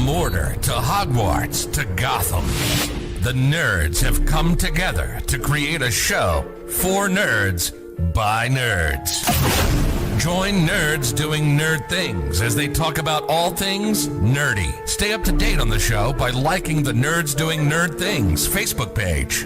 Mordor to Hogwarts to Gotham, the nerds have come together to create a show for nerds by nerds. Join nerds doing nerd things as they talk about all things nerdy. Stay up to date on the show by liking the Nerds Doing Nerd Things Facebook page.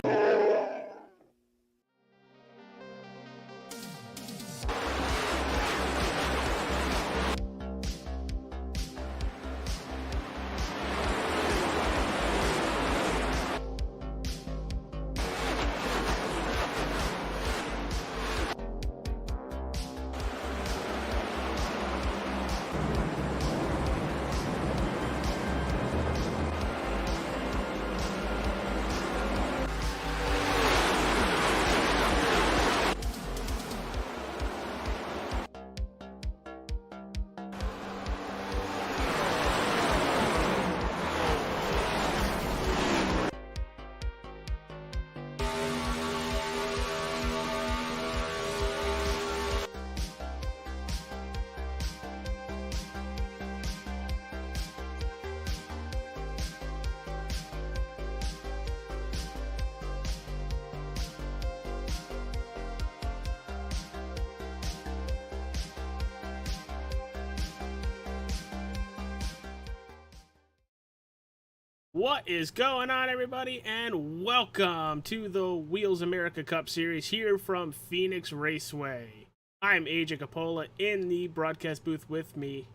What is going on, everybody, and welcome to the Wheels America Cup Series here from Phoenix Raceway. I'm AJ Capola. In the broadcast booth with me,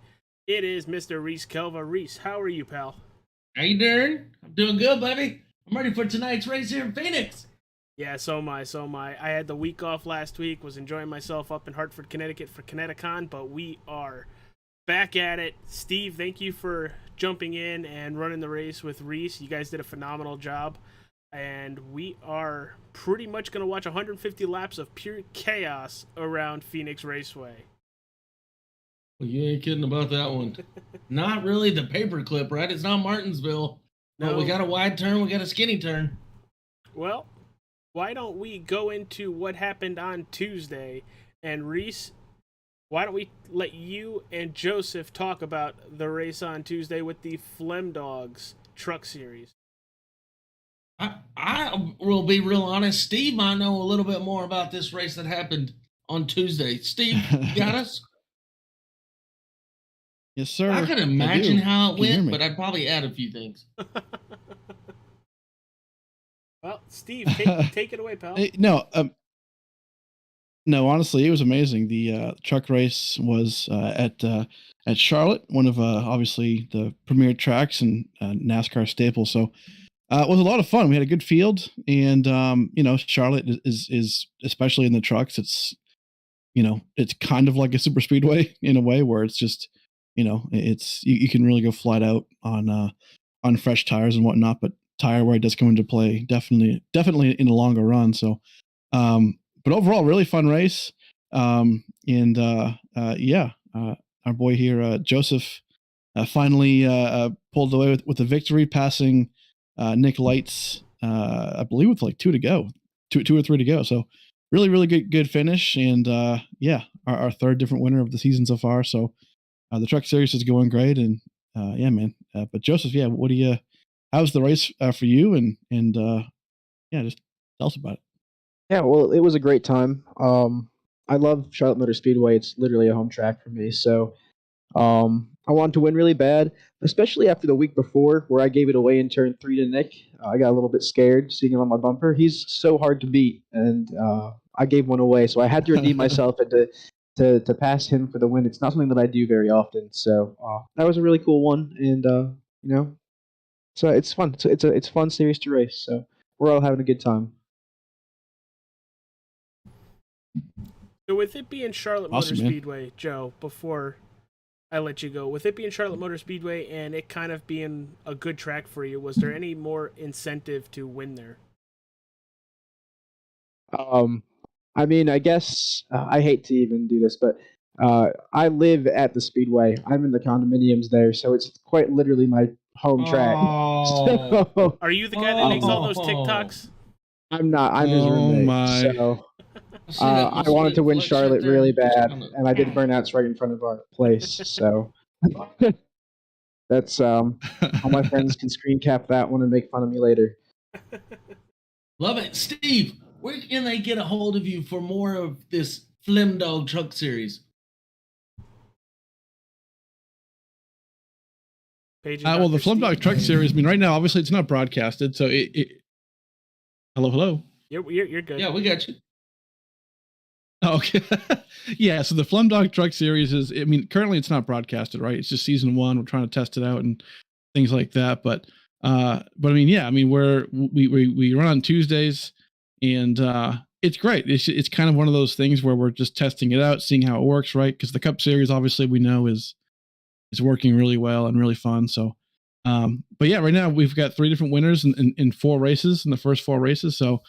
it is Mr. Reese Kelva. Reese, how are you, pal? How you doing? I'm doing good, buddy. I'm ready for tonight's race here in Phoenix. Yeah, so am I. I had the week off last week, was enjoying myself up in Hartford, Connecticut for Connecticon, but we are back at it. Steve, thank you for jumping in and running the race with Reese. You guys did a phenomenal job. And we are pretty much going to watch 150 laps of pure chaos around Phoenix Raceway. Well, you ain't kidding about that one. Not really the paperclip, right? It's not Martinsville. No, we got a wide turn, we got a skinny turn. Well, why don't we go into what happened on Tuesday? And Reese, why don't we let you and Joseph talk about the race on Tuesday with the Flem Dogs Truck Series? I will be real honest. Steve might know a little bit more about this race that happened on Tuesday. Steve, you got us? Yes, sir. I could imagine how it went, but I'd probably add a few things. Well, Steve, take it away, pal. No, honestly, it was amazing. The truck race was at Charlotte, one of obviously the premier tracks and NASCAR staple. So it was a lot of fun. We had a good field, and Charlotte is especially in the trucks. It's it's kind of like a super speedway in a way where it's just it's you can really go flat out on fresh tires and whatnot. But tire wear does come into play definitely in a longer run. So. But overall, really fun race. Our boy here, Joseph, finally pulled away with the victory, passing Nick Lights, I believe with like two or three to go. So really, really good finish. And our third different winner of the season so far. So the truck series is going great. And man. But Joseph, how's the race for you? And just tell us about it. Yeah, well, it was a great time. I love Charlotte Motor Speedway. It's literally a home track for me. So I wanted to win really bad, especially after the week before where I gave it away in turn 3 to Nick. I got a little bit scared seeing him on my bumper. He's so hard to beat, and I gave one away. So I had to redeem myself and to pass him for the win. It's not something that I do very often. So that was a really cool one, and so it's fun. It's a fun series to race. So we're all having a good time. So with it being Charlotte Motor Speedway, Joe, before I let you go, with it being Charlotte Motor Speedway and it kind of being a good track for you, was there any more incentive to win there? I mean, I guess I hate to even do this, but I live at the Speedway. I'm in the condominiums there, so it's quite literally my home track. Oh. Are you the guy that makes all those TikToks? I'm not. I'm his roommate. So I wanted to win Charlotte really bad, and I did burnouts right in front of our place. So That's all my friends can screen cap that one and make fun of me later. Love it. Steve, where can they get a hold of you for more of this Flim Dog Truck Series? Well, the Flim Dog Truck Series, I mean, right now, obviously, it's not broadcasted, so Hello? You're good. Yeah, we got you. Okay. Yeah, so the Flim Dog Truck Series is, I mean, currently it's not broadcasted, right? It's just season 1. We're trying to test it out and things like that. But I mean, yeah, I mean, we run on Tuesdays, and it's great. It's kind of one of those things where we're just testing it out, seeing how it works, right? Because the Cup Series, obviously, we know is working really well and really fun. So, but yeah, right now we've got 3 different winners in 4 races in the first 4 races. So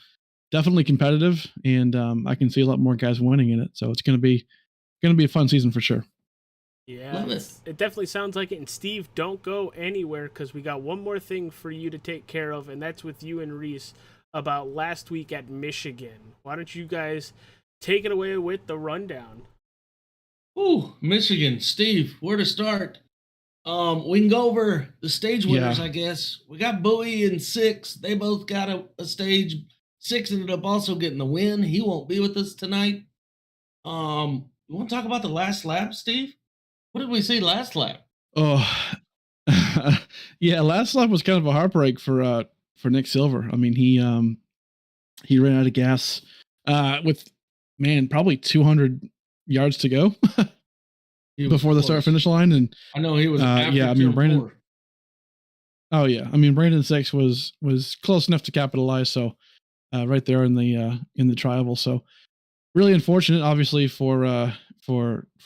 definitely competitive, and I can see a lot more guys winning in it. So it's going to be a fun season for sure. Yeah, it definitely sounds like it. And Steve, don't go anywhere, because we got one more thing for you to take care of, and that's with you and Reese about last week at Michigan. Why don't you guys take it away with the rundown? Ooh, Michigan. Steve, where to start? We can go over the stage winners, I guess. We got Bowie in 6. They both got a stage. 6 ended up also getting the win. He won't be with us tonight. You want to talk about the last lap, Steve? What did we see last lap? Oh, yeah, last lap was kind of a heartbreak for Nick Silver. I mean, he ran out of gas with probably 200 yards to go before the start finish line, and I know he was. Yeah, I mean, Brandon. 4. Oh yeah, I mean, Brandon 6 was close enough to capitalize. So right there in the tribal. So really unfortunate, obviously for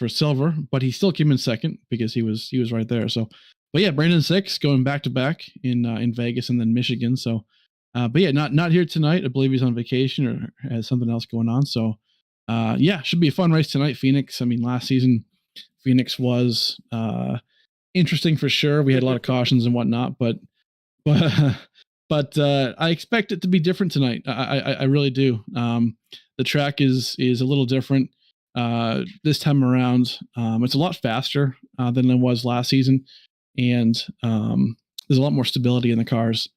Silver, but he still came in second because he was right there. So, but yeah, Brandon 6 going back to back in Vegas and then Michigan. So, but yeah, not here tonight. I believe he's on vacation or has something else going on. So, yeah, should be a fun race tonight. Phoenix. I mean, last season Phoenix was interesting for sure. We had a lot of cautions and whatnot, but I expect it to be different tonight. I really do. The track is a little different this time around. It's a lot faster than it was last season, and there's a lot more stability in the cars.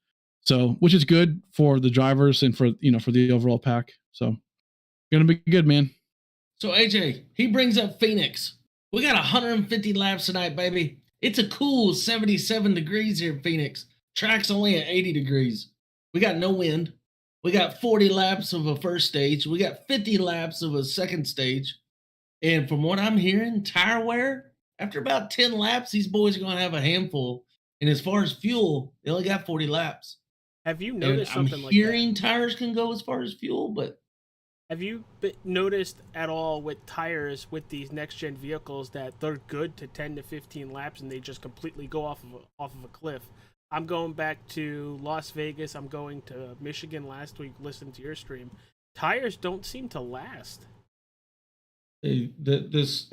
So, which is good for the drivers and for the overall pack. So, gonna be good, man. So AJ, he brings up Phoenix. We got 150 laps tonight, baby. It's a cool 77 degrees here in Phoenix. Track's only at 80 degrees. We got no wind. We got 40 laps of a first stage. We got 50 laps of a second stage. And from what I'm hearing, tire wear, after about 10 laps, these boys are going to have a handful. And as far as fuel, they only got 40 laps. Have you noticed something like that? I'm hearing tires can go as far as fuel, but... Have you noticed at all with tires with these next-gen vehicles that they're good to 10 to 15 laps and they just completely go off of a cliff? I'm going back to Las Vegas. I'm going to Michigan last week, listening to your stream. Tires don't seem to last. This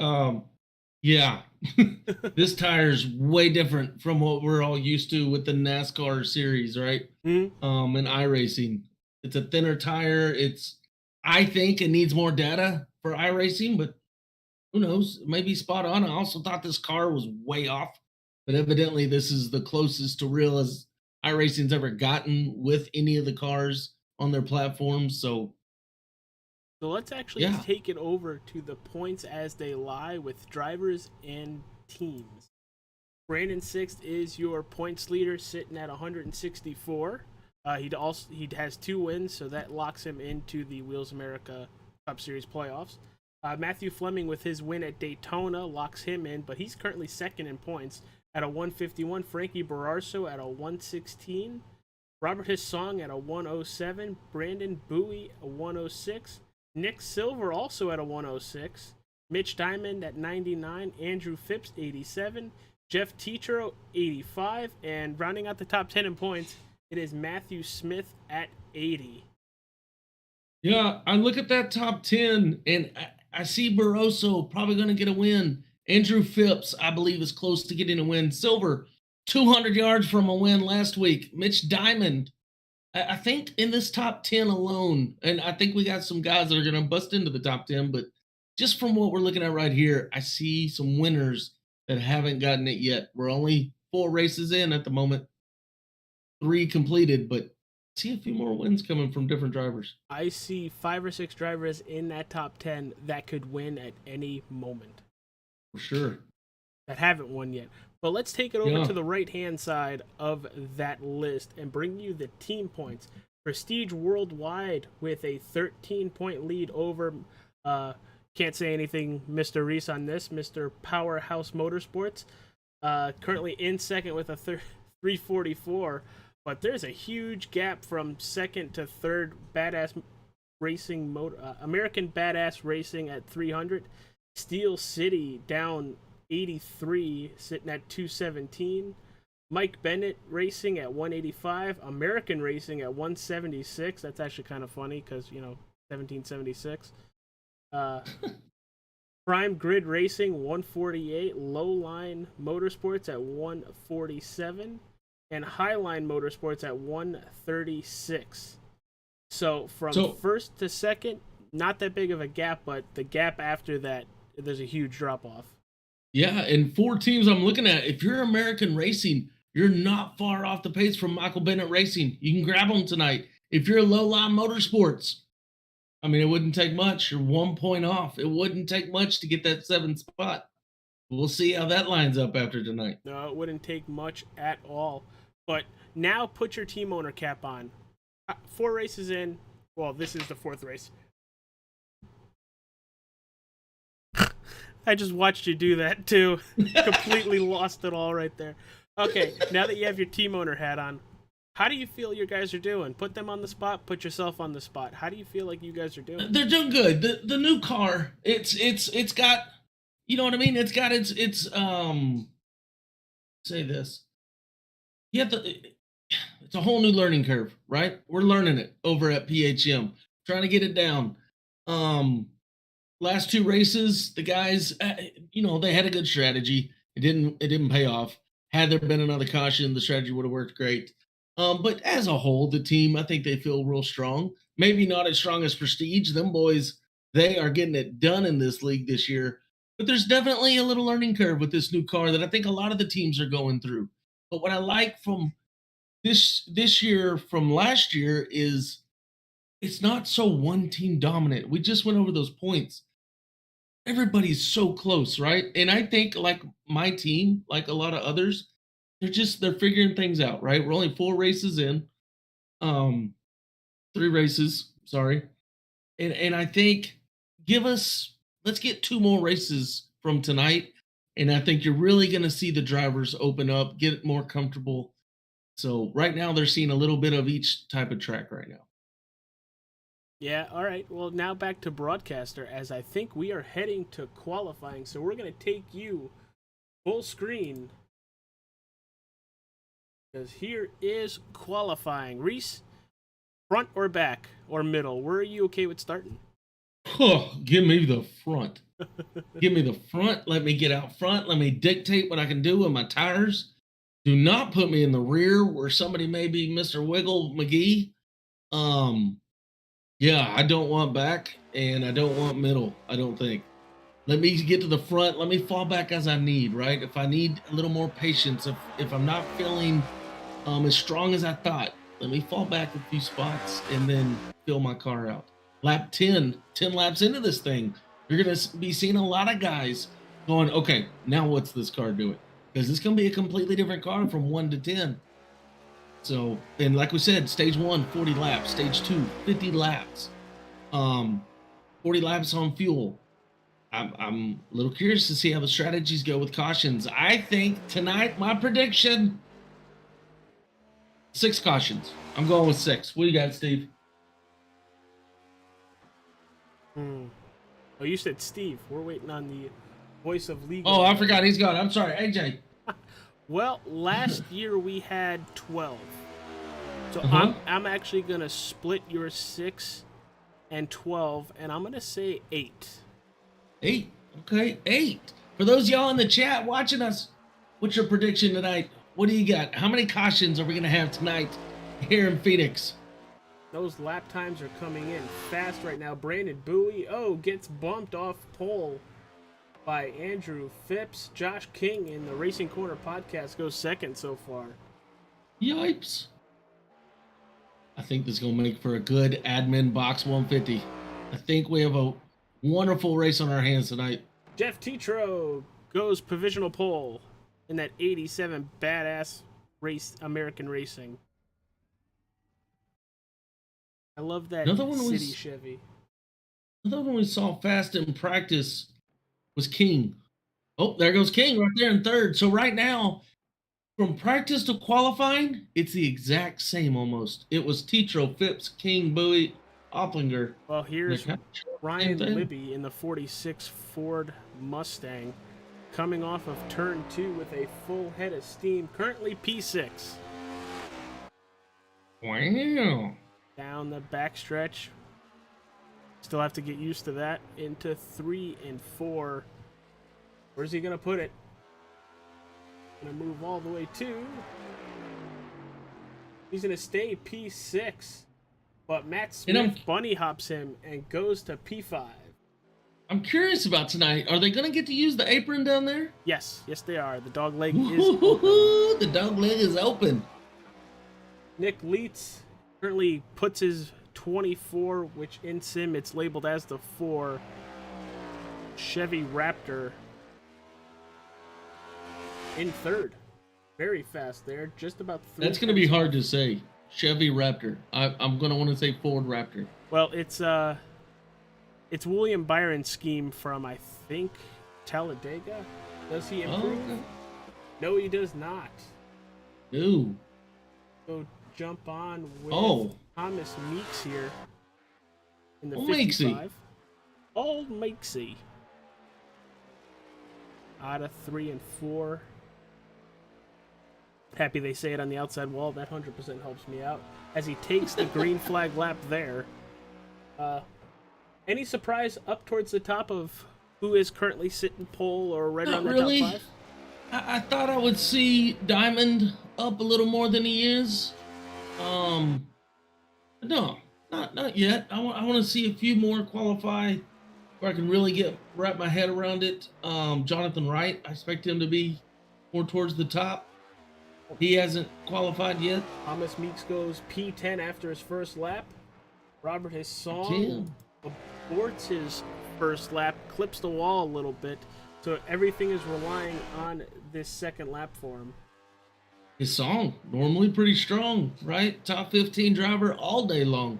tire's way different from what we're all used to with the NASCAR series, right? Mm-hmm. In iRacing. It's a thinner tire. I think it needs more data for iRacing, but who knows? It may be spot on. I also thought this car was way off, but evidently this is the closest to real as iRacing's ever gotten with any of the cars on their platforms. So let's actually take it over to the points as they lie with drivers and teams. Brandon 6 is your points leader, sitting at 164. He has 2 wins, so that locks him into the Wheels America Cup Series playoffs. Matthew Fleming with his win at Daytona locks him in, but he's currently second in points at a 151. Frankie Bararso at a 116. Robert Hissong at a 107. Brandon Bowie a 106. Nick Silver also at a 106. Mitch Diamond at 99. Andrew Phipps 87. Jeff Teachero 85. And rounding out the top 10 in points, it is Matthew Smith at 80. Yeah, I look at that top 10, and I see Barroso probably going to get a win. Andrew Phipps, I believe, is close to getting a win. Silver, 200 yards from a win last week. Mitch Diamond, I think in this top 10 alone, and I think we got some guys that are going to bust into the top 10, but just from what we're looking at right here, I see some winners that haven't gotten it yet. We're only 4 races in at the moment, 3 completed, but see a few more wins coming from different drivers. I see 5 or 6 drivers in that top 10 that could win at any moment. For sure. That haven't won yet. But let's take it over Yeah. to the right-hand side of that list and bring you the team points. Prestige Worldwide with a 13-point lead over, can't say anything, Mr. Reese, on this, Mr. Powerhouse Motorsports. Currently in second with a 344. But there's a huge gap from second to third. Badass Racing American Badass Racing at 300. Steel City down 83, sitting at 217. Mike Bennett Racing at 185. American Racing at 176. That's actually kind of funny because, 1776. Prime Grid Racing 148. Lowline Motorsports at 147. And Highline Motorsports at 136. So from first to second, not that big of a gap, but the gap after that, there's a huge drop off. Yeah, and 4 teams I'm looking at. If you're American Racing, you're not far off the pace from Michael Bennett Racing. You can grab them tonight. If you're Lowline Motorsports, I mean, it wouldn't take much. You're 1 point off. It wouldn't take much to get that 7th spot. We'll see how that lines up after tonight. No, it wouldn't take much at all. But now put your team owner cap on. 4 races in. Well, this is the 4th race. I just watched you do that too. Completely lost it all right there. Okay, now that you have your team owner hat on, how do you feel your guys are doing? Put them on the spot, put yourself on the spot. How do you feel like you guys are doing? They're doing good. The new car, it's got, you know what I mean? It's got its say this. It's a whole new learning curve, right? We're learning it over at PHM, trying to get it down. Last 2 races, the guys, they had a good strategy. It didn't pay off. Had there been another caution, the strategy would have worked great. But as a whole, the team, I think they feel real strong. Maybe not as strong as Prestige. Them boys, they are getting it done in this league this year. But there's definitely a little learning curve with this new car that I think a lot of the teams are going through. But what I like from this year from last year is it's not so one team dominant. We just went over those points. Everybody's so close, right? And I think like my team, like a lot of others, they're figuring things out, right? We're only 4 races in. 3 races, sorry. And I think let's get 2 more races from tonight. And I think you're really going to see the drivers open up, get more comfortable. So right now they're seeing a little bit of each type of track right now. Yeah, all right. Well, now back to broadcaster, as I think we are heading to qualifying. So we're going to take you full screen, because here is qualifying. Reese, front or back or middle? Where are you okay with starting? Oh, give me the front. Give me the front. Let me get out front. Let me dictate what I can do with my tires. Do not put me in the rear where somebody may be Mr. Wiggle McGee. Yeah, I don't want back and I don't want middle, I don't think. Let me get to the front. Let me fall back as I need, right? If I need a little more patience, if I'm not feeling as strong as I thought, let me fall back a few spots and then fill my car out. Lap 10 laps into this thing, you're going to be seeing a lot of guys going, okay, now what's this car doing? Because it's going to be a completely different car from 1 to 10. So, and like we said, stage 1, 40 laps. Stage 2, 50 laps. 40 laps on fuel. I'm a little curious to see how the strategies go with cautions. I think tonight, my prediction, 6 cautions. I'm going with 6. What do you got, Steve? Oh, you said Steve. We're waiting on the voice of legal. Oh, I forgot he's gone. I'm sorry, AJ. Well, last year we had 12. So I'm actually going to split your 6 and 12, and I'm going to say 8. 8. Okay, 8. For those of y'all in the chat watching us, what's your prediction tonight? What do you got? How many cautions are we going to have tonight here in Phoenix? Those lap times are coming in fast right now. Brandon Bowie, gets bumped off pole. by Andrew Phipps. Josh King in the Racing Corner podcast goes second so far. Yipes. I think this is going to make for a good AdminBoxx 150. I think we have a wonderful race on our hands tonight. Jeff Tetro goes provisional pole in that 87 badass race, American Racing. I love that city Chevy. Another one we saw fast in practice was King. Oh, there goes King right there in third. So right now, from practice to qualifying, it's the exact same almost. It was Tetro, Phipps, King, Bowie, Opplinger. Well, here's Ryan Libby in the 46 Ford Mustang coming off of turn 2 with a full head of steam, currently P6. Wow. Down the backstretch. Still have to get used to that. Into 3 and 4. Where's he going to put it? Going to move all the way to. He's going to stay P6. But Matt Smith bunny hops him and goes to P5. I'm curious about tonight. Are they going to get to use the apron down there? Yes. Yes, they are. The dog leg is open. The dog leg is open. Nick Leitz currently puts his 24, which in sim it's labeled as the 4 Chevy Raptor in third. Very fast there, just about 3. That's going to be hard to say. Chevy Raptor. I'm going to want to say Ford Raptor. Well, it's William Byron's scheme from, I think, Talladega. Does he improve? Oh, okay. No, he does not. No. So jump on with Thomas Meeks here in the 55. Old Meeksy. Out of 3 and 4. Happy they say it on the outside wall. That 100% helps me out. As he takes the green flag lap there. Any surprise up towards the top of who is currently sitting pole or right around the top 5? I thought I would see Diamond up a little more than he is. No, not yet. I want to see a few more qualify where I can really wrap my head around it. Jonathan Wright, I expect him to be more towards the top. He hasn't qualified yet. Thomas Meeks goes P10 after his first lap. Robert Hassan aborts his first lap, clips the wall a little bit, so everything is relying on this second lap for him. His song, normally pretty strong, right? Top 15 driver all day long.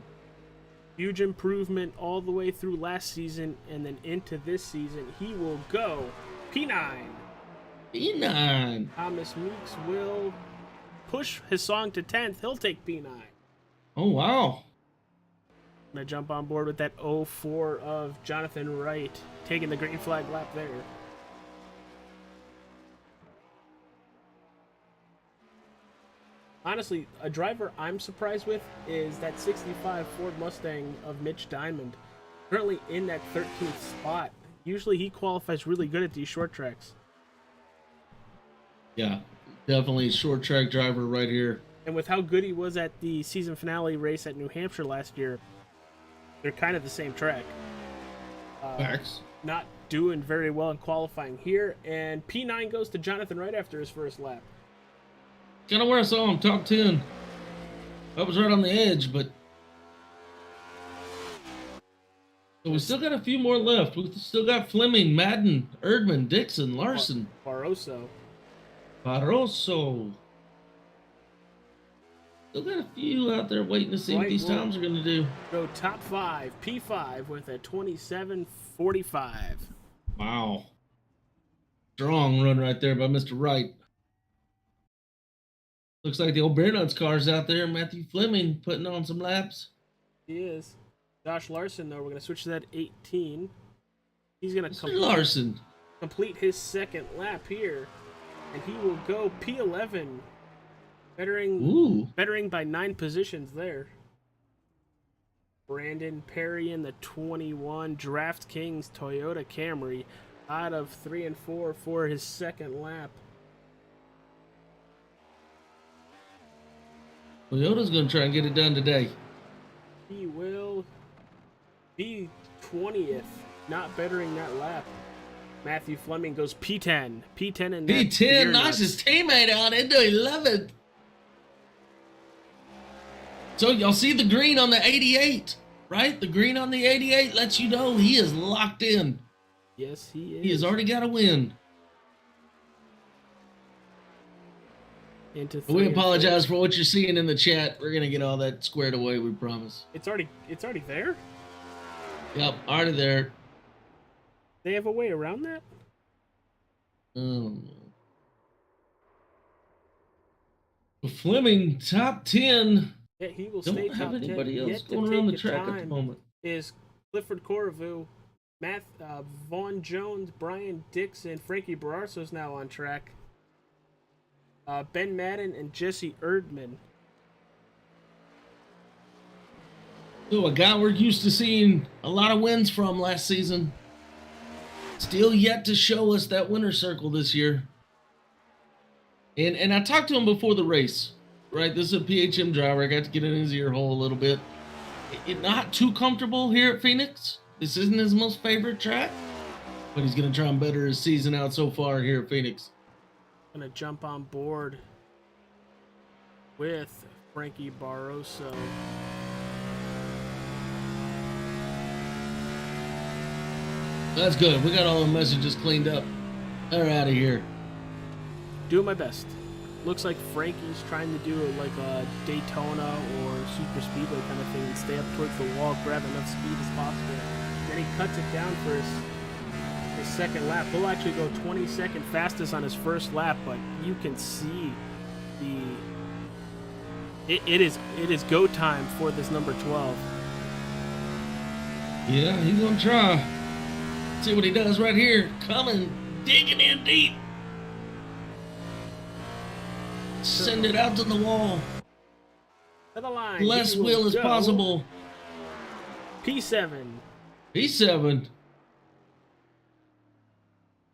Huge improvement all the way through last season and then into this season. He will go P9. P9. Thomas Meeks will push his song to 10th. He'll take P9. Oh, wow. I'm going to jump on board with that 04 of Jonathan Wright, taking the green flag lap there. Honestly, a driver I'm surprised with is that 65 Ford Mustang of Mitch Diamond, currently in that 13th spot. Usually he qualifies really good at these short tracks. Yeah, definitely a short track driver right here. And with how good he was at the season finale race at New Hampshire last year, they're kind of the same track. Facts. Not doing very well in qualifying here, and P9 goes to Jonathan Wright after his first lap. Kind of where I saw him, top 10. I was right on the edge, but... So we still got a few more left. We still got Fleming, Madden, Erdman, Dixon, Larson. Barroso. Still got a few out there waiting to see what these times are going to do. Go top 5, P5 with a 27:45. Wow. Strong run right there by Mr. Wright. Looks like the old Bear Nuts car's out there. Matthew Fleming putting on some laps. He is. Josh Larson, though, we're going to switch to that 18. He's going to complete his second lap here. And he will go P11. Bettering by 9 positions there. Brandon Perry in the 21 DraftKings Toyota Camry out of 3 and 4 for his second lap. Toyota's going to try and get it done today. He will be 20th, not bettering that lap. Matthew Fleming goes P10. P10 and P10, nicest teammate out into 11th. So y'all see the green on the 88, right? The green on the 88 lets you know he is locked in. Yes, he is. He has already got a win. Into We apologize for what you're seeing in the chat. We're gonna get all that squared away, we promise. It's already there? Yep, already there. They have a way around that? Fleming, top 10. Yeah, he will Don't stay have top 10. anybody else Yet to going around the take track time at the moment. Is Clifford Corvu, Vaughn Jones, Brian Dixon, Frankie Bararso's now on track. Ben Madden and Jesse Erdman. So a guy we're used to seeing a lot of wins from last season. Still yet to show us that winner circle this year. And I talked to him before the race, right? This is a PHM driver. I got to get in his ear hole a little bit. Not too comfortable here at Phoenix. This isn't his most favorite track, but he's going to try and better his season out so far here at Phoenix. Gonna jump on board with Frankie Barroso. That's good. We got all the messages cleaned up. They're out of here. Doing my best. Looks like Frankie's trying to do like a Daytona or super speedway kind of thing and stay up towards the wall, grab enough speed as possible. Then he cuts it down for his second lap. He'll actually go 22nd fastest on his first lap, but you can see it is go time for this number 12. Yeah, he's gonna try. See what he does right here. Coming, digging in deep. Send it out to the wall. To the line. Less wheel as possible. P7. P7.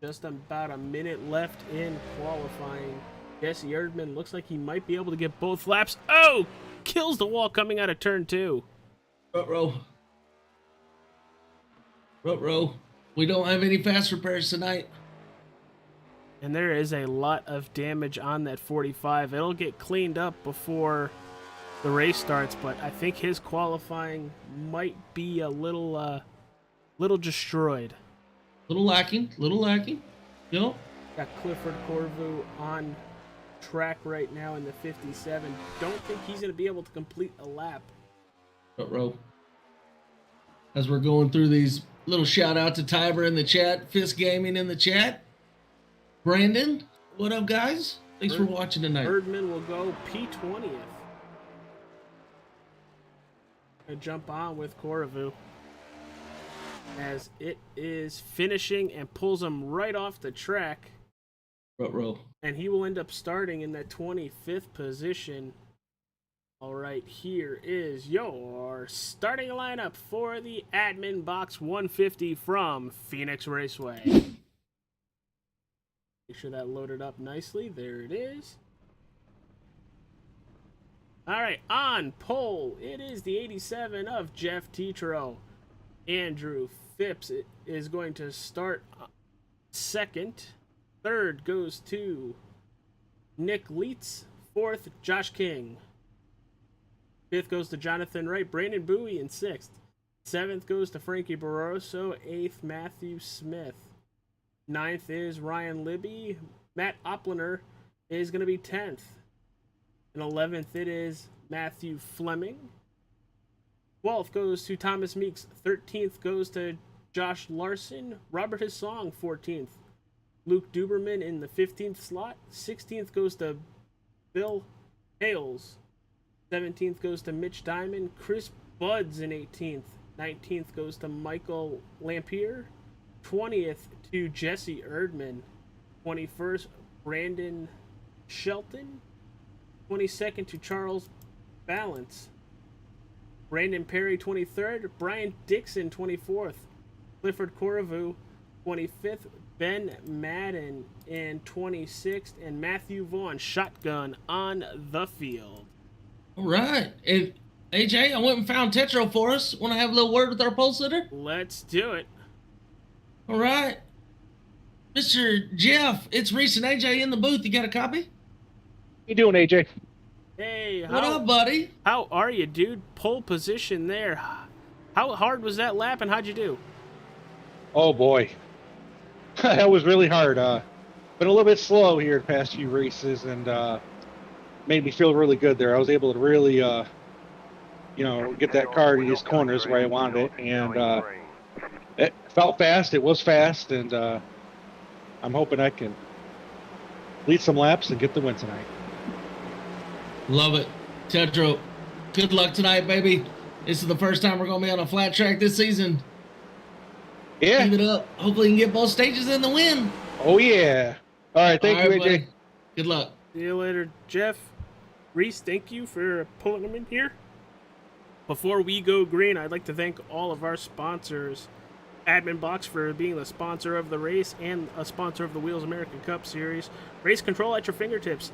Just about a minute left in qualifying. Jesse Erdman looks like he might be able to get both laps. Oh! Kills the wall coming out of turn 2. Ruh-roh. Ruh-roh. We don't have any fast repairs tonight. And there is a lot of damage on that 45. It'll get cleaned up before the race starts, but I think his qualifying might be a little destroyed. Little lacking. Yep. Got Clifford Corvu on track right now in the 57. Don't think he's going to be able to complete a lap. Ruh-roh. As we're going through these, little shout out to Tiber in the chat, Fist Gaming in the chat. Brandon, what up, guys? Thanks for watching tonight. Erdman will go P20th. And jump on with Corvu as it is finishing and pulls him right off the track. Ruh-roh. And he will end up starting in that 25th position. All right, here is your starting lineup for the AdminBoxx 150 from Phoenix Raceway. Make sure that loaded up nicely. There it is. All right, on pole, it is the 87 of Jeff Tetro. Andrew Phipps is going to start second. Third goes to Nick Leitz. Fourth, Josh King. Fifth goes to Jonathan Wright. Brandon Bowie in sixth. Seventh goes to Frankie Barroso. Eighth, Matthew Smith. Ninth is Ryan Libby. Matt Opplener is going to be 10th. And 11th, it is Matthew Fleming. 12th goes to Thomas Meeks. 13th goes to Josh Larson. Robert Hissong, 14th. Luke Duberman in the 15th slot. 16th goes to Bill Hales. 17th goes to Mitch Diamond. Chris Buds in 18th. 19th goes to Michael Lampier. 20th to Jesse Erdman. 21st, Brandon Shelton. 22nd to Charles Balance. Brandon Perry, 23rd. Brian Dixon, 24th. Clifford Corvu, 25th. Ben Madden in 26th. And Matthew Vaughn, shotgun on the field. All right. And AJ, I went and found Tetro for us. Want to have a little word with our pole sitter? Let's do it. All right. Mr. Jeff, it's Reese and AJ in the booth. You got a copy? you doing, AJ? Hey, What up, buddy? how are you, dude? Pole position there. How hard was that lap, and how'd you do? Oh boy, that was really hard. Been a little bit slow here the past few races, and made me feel really good there. I was able to really, get that car to these corners where I wanted it, and it felt fast. It was fast, and I'm hoping I can lead some laps and get the win tonight. Love it. Tetro, good luck tonight, baby. This is the first time we're going to be on a flat track this season. Yeah. Keep it up. Hopefully you can get both stages in the win. Oh yeah. All right. Thank you, AJ. buddy. Good luck. See you later, Jeff. Reese, thank you for pulling them in here. Before we go green, I'd like to thank all of our sponsors. AdminBoxx for being the sponsor of the race and a sponsor of the Wheels American Cup Series. Race control at your fingertips.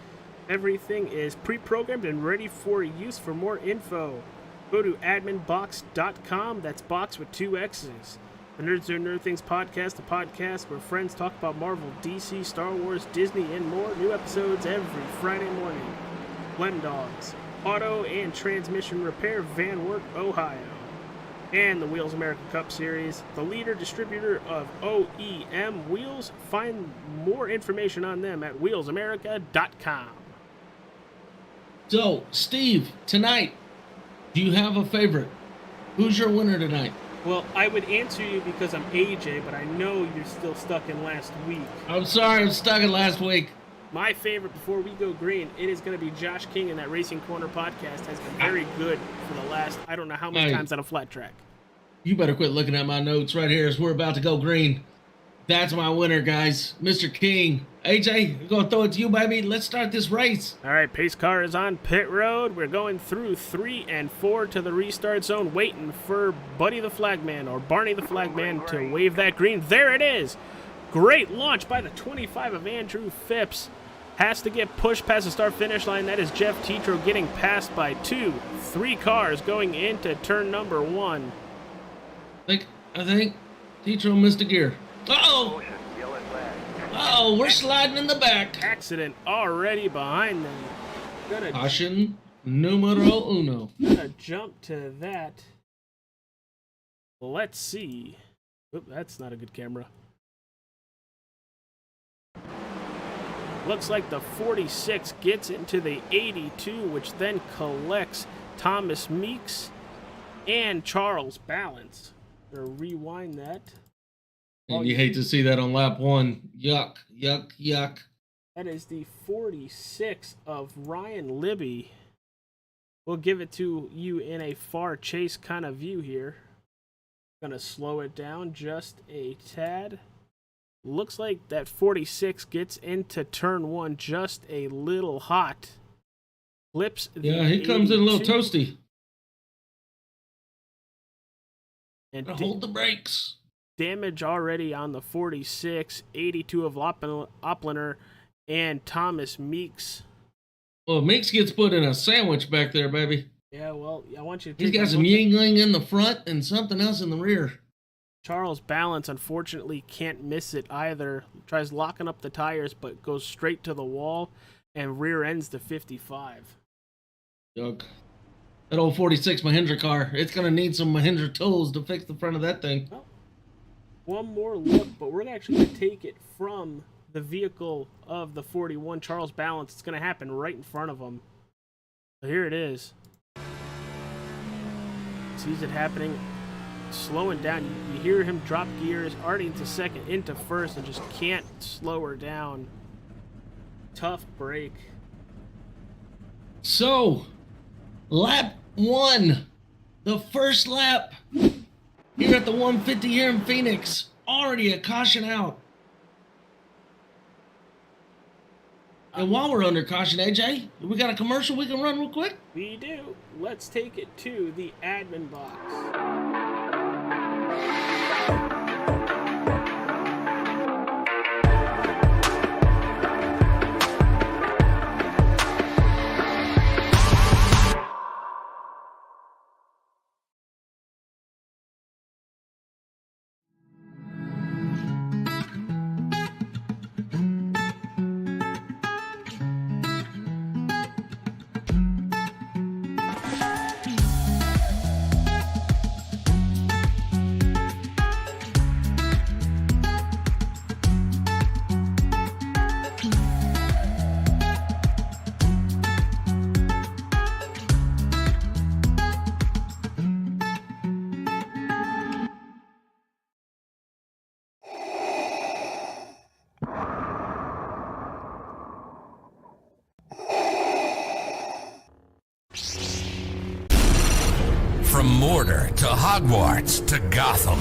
Everything is pre-programmed and ready for use. For more info, go to adminboxx.com. That's box with 2 X's. The Nerds Do Nerd Things podcast, a podcast where friends talk about Marvel, DC, Star Wars, Disney, and more. New episodes every Friday morning. Blem Dogs, Auto and Transmission Repair, Van Wert, Ohio. And the Wheels American Cup Series, the leader distributor of OEM wheels. Find more information on them at wheelsamerica.com. So, Steve, tonight, do you have a favorite? Who's your winner tonight? Well, I would answer you because I'm AJ, but I know you're still stuck in last week. I'm sorry, I'm stuck in last week. My favorite, before we go green, it is going to be Josh King, and that Racing Corner podcast has been very good for the last, I don't know how many times on a flat track. You better quit looking at my notes right here as we're about to go green. That's my winner, guys. Mr. King. AJ, we're going to throw it to you, baby. Let's start this race. All right, pace car is on pit road. We're going through 3 and 4 to the restart zone, waiting for Buddy the Flagman or Barney the Flagman to wave that green. There it is. Great launch by the 25 of Andrew Phipps. Has to get pushed past the start-finish line. That is Jeff Tetro getting passed by 3 cars going into turn number 1. I think Tetro missed a gear. Uh-oh. Uh-oh, we're sliding in the back. Accident already behind them. Caution numero uno. Gonna jump to that. Let's see. Oop, that's not a good camera. Looks like the 46 gets into the 82, which then collects Thomas Meeks and Charles Balance. Gonna rewind that. And you hate to see that on lap 1. Yuck, yuck, yuck. That is the 46 of Ryan Libby. We'll give it to you in a far chase kind of view here. Gonna slow it down just a tad. Looks like that 46 gets into turn 1 just a little hot. Flips the Yeah, he comes in a little 82. toasty. And Hold the brakes. damage already on the 46, 82 of Opplener, and Thomas Meeks. Well, Meeks gets put in a sandwich back there, baby. Yeah, well, I want you to He's take got a some look at- yingling in the front and something else in the rear. Charles Balance, unfortunately, can't miss it either. Tries locking up the tires, but goes straight to the wall and rear ends the 55. Yuck. That old 46 Mahindra car, it's going to need some Mahindra tools to fix the front of that thing. One more look, but we're actually going to take it from the vehicle of the 41, Charles Balance. It's going to happen right in front of him. So here it is. Sees it happening. Slowing down. You hear him drop gears, already into second, into first, and just can't slow her down. Tough break. So, lap 1, the first lap here at the 150 here in Phoenix. Already a caution out. And while we're under caution, AJ, we got a commercial we can run real quick? We do. Let's take it to the admin box. From Mordor to Hogwarts to Gotham,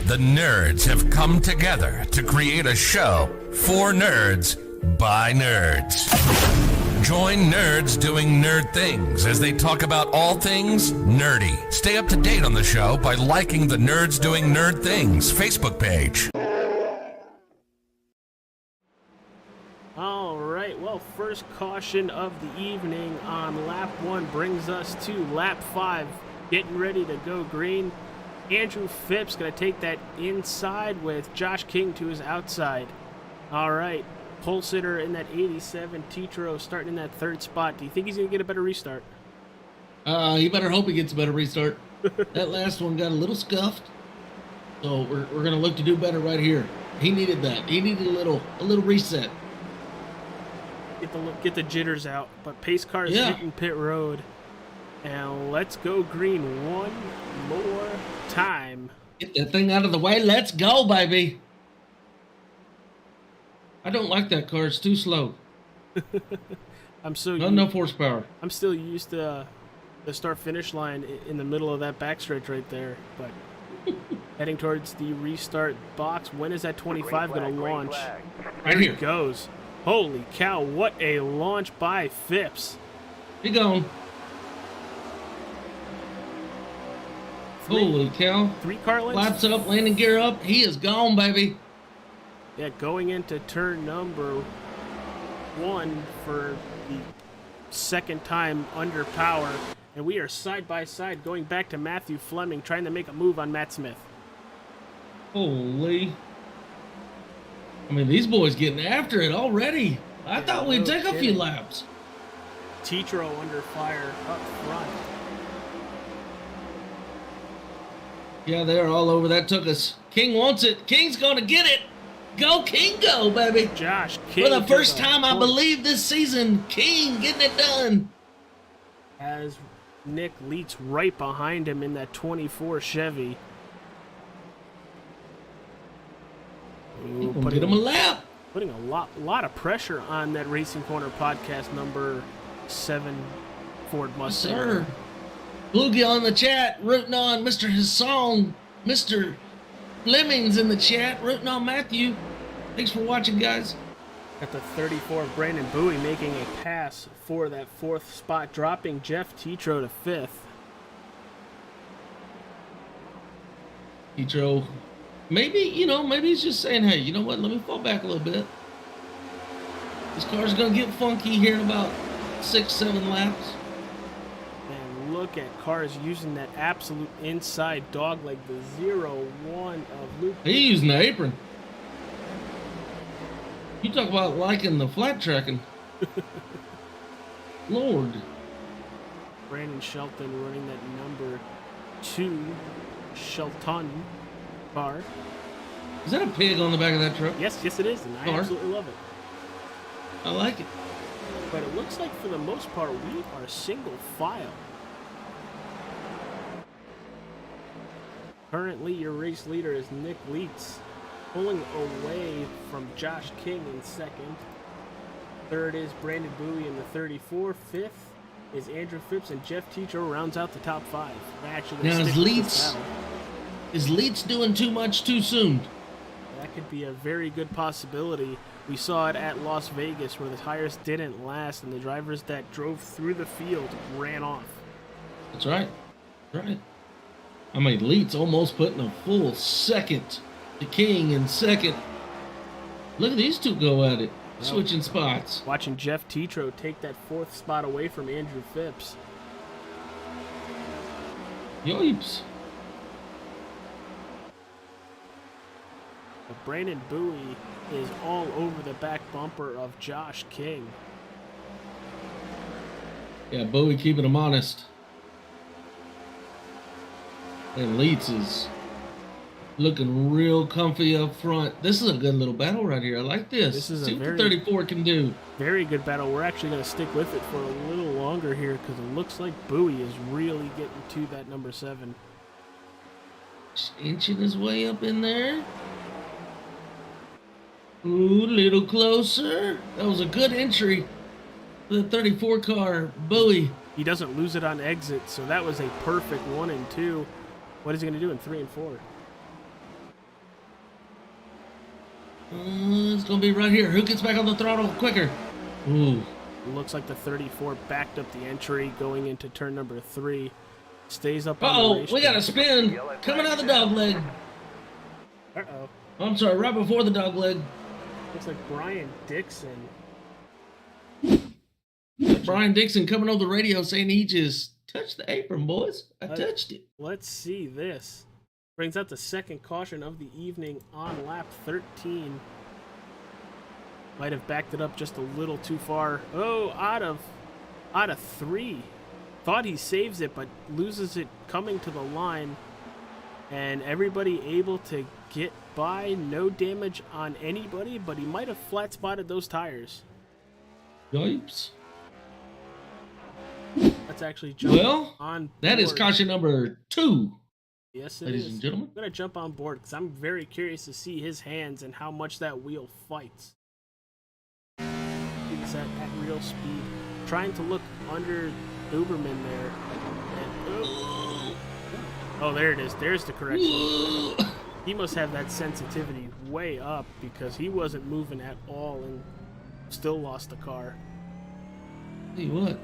the nerds have come together to create a show for nerds by nerds. Join nerds doing nerd things as they talk about all things nerdy. Stay up to date on the show by liking the Nerds Doing Nerd Things Facebook page. All right, well, first caution of the evening on lap 1 brings us to lap 5. Getting ready to go green. Andrew Phipps going to take that inside with Josh King to his outside. All right. Pole sitter in that 87, Tetro starting in that 3rd spot. Do you think he's going to get a better restart? You better hope he gets a better restart. That last one got a little scuffed. So we're going to look to do better right here. He needed that. He needed a little reset. Get the jitters out. But pace car is hitting pit road. And let's go green one more time. Get that thing out of the way. Let's go, baby. I don't like that car. It's too slow. Not enough horsepower. I'm still used to the start-finish line in the middle of that backstretch right there. But heading towards the restart box. When is that 25 going to launch? Right here. It goes. Holy cow, what a launch by Phipps. He gone. Holy cow. 3 car lengths? Laps up, landing gear up. He is gone, baby. Yeah, going into turn number 1 for the 2nd time under power. And we are side by side going back to Matthew Fleming trying to make a move on Matt Smith. Holy. I mean, these boys getting after it already. I thought we'd take a few laps. Tetro under fire up front. Yeah, they're all over. That took us. King wants it. King's going to get it. Go, King, go, baby. Josh King. For the first time, I believe, this season, King getting it done. As Nick Leets right behind him in that 24 Chevy. Ooh, Get him a lap. Putting a lot of pressure on that Racing Corner podcast number 7 Ford Mustang. Yes, sir. Boogie on the chat, rooting on Mr. Hassan, Mr. Fleming's in the chat, rooting on Matthew. Thanks for watching, guys. At the 34 of Brandon Bowie making a pass for that 4th spot, dropping Jeff Tetro to 5th. Tetro, maybe he's just saying, hey, you know what, let me fall back a little bit. This car's going to get funky here in about 6-7 laps. And look at cars using that absolute inside dog leg, the 0-1 of Luke. He's using the apron. You talk about liking the flat tracking. Lord. Brandon Shelton running that number 2 Shelton car. Is that a pig on the back of that truck? Yes, it is, and I absolutely love it. I like it. But it looks like for the most part we are single file. Currently your race leader is Nick Leets, pulling away from Josh King in 2nd. 3rd is Brandon Bowie in the 34. 5th is Andrew Phipps, and Jeff Tetro rounds out the top 5. Now is Leets doing too much too soon? That could be a very good possibility. We saw it at Las Vegas where the tires didn't last and the drivers that drove through the field ran off. That's right. Right. I mean, Leets almost putting a full 2nd to King in 2nd. Look at these two go at it, switching spots. Watching Jeff Tetro take that 4th spot away from Andrew Phipps. Yoips. But Brandon Bowie is all over the back bumper of Josh King. Yeah, Bowie keeping him honest. And Leets is looking real comfy up front. This is a good little battle right here. I like this. This is See a what very, the 34 can do. Very good battle. We're actually going to stick with it for a little longer here because it looks like Bowie is really getting to that number 7. Just inching his way up in there. Ooh, a little closer. That was a good entry for the 34 car. Bowie He doesn't lose it on exit, so that was a perfect 1 and 2. What is he going to do in 3 and 4? It's going to be right here. Who gets back on the throttle quicker? Ooh. Looks like the 34 backed up the entry going into turn number 3. Stays up on the Uh-oh, race we got a track. spin coming out the dog leg. Uh-oh. I'm sorry, right before the dog leg. Looks like Brian Dixon. Brian Dixon coming on the radio saying he just touched the apron, boys. I touched it. Let's see this. Brings out the second caution of the evening on lap 13. Might have backed it up just a little too far. Oh, out of 3. Thought he saves it, but loses it coming to the line. And everybody able to get by. No damage on anybody, but he might have flat spotted those tires. Yipes. Let's actually jump Well, on that is board. caution number 2, Yes, it ladies is. and gentlemen. I'm going to jump on board because I'm very curious to see his hands and how much that wheel fights. He's at real speed. Trying to look under Uberman there. And, oh, there it is. There's the correction. He must have that sensitivity way up because he wasn't moving at all and still lost the car. Tell you what.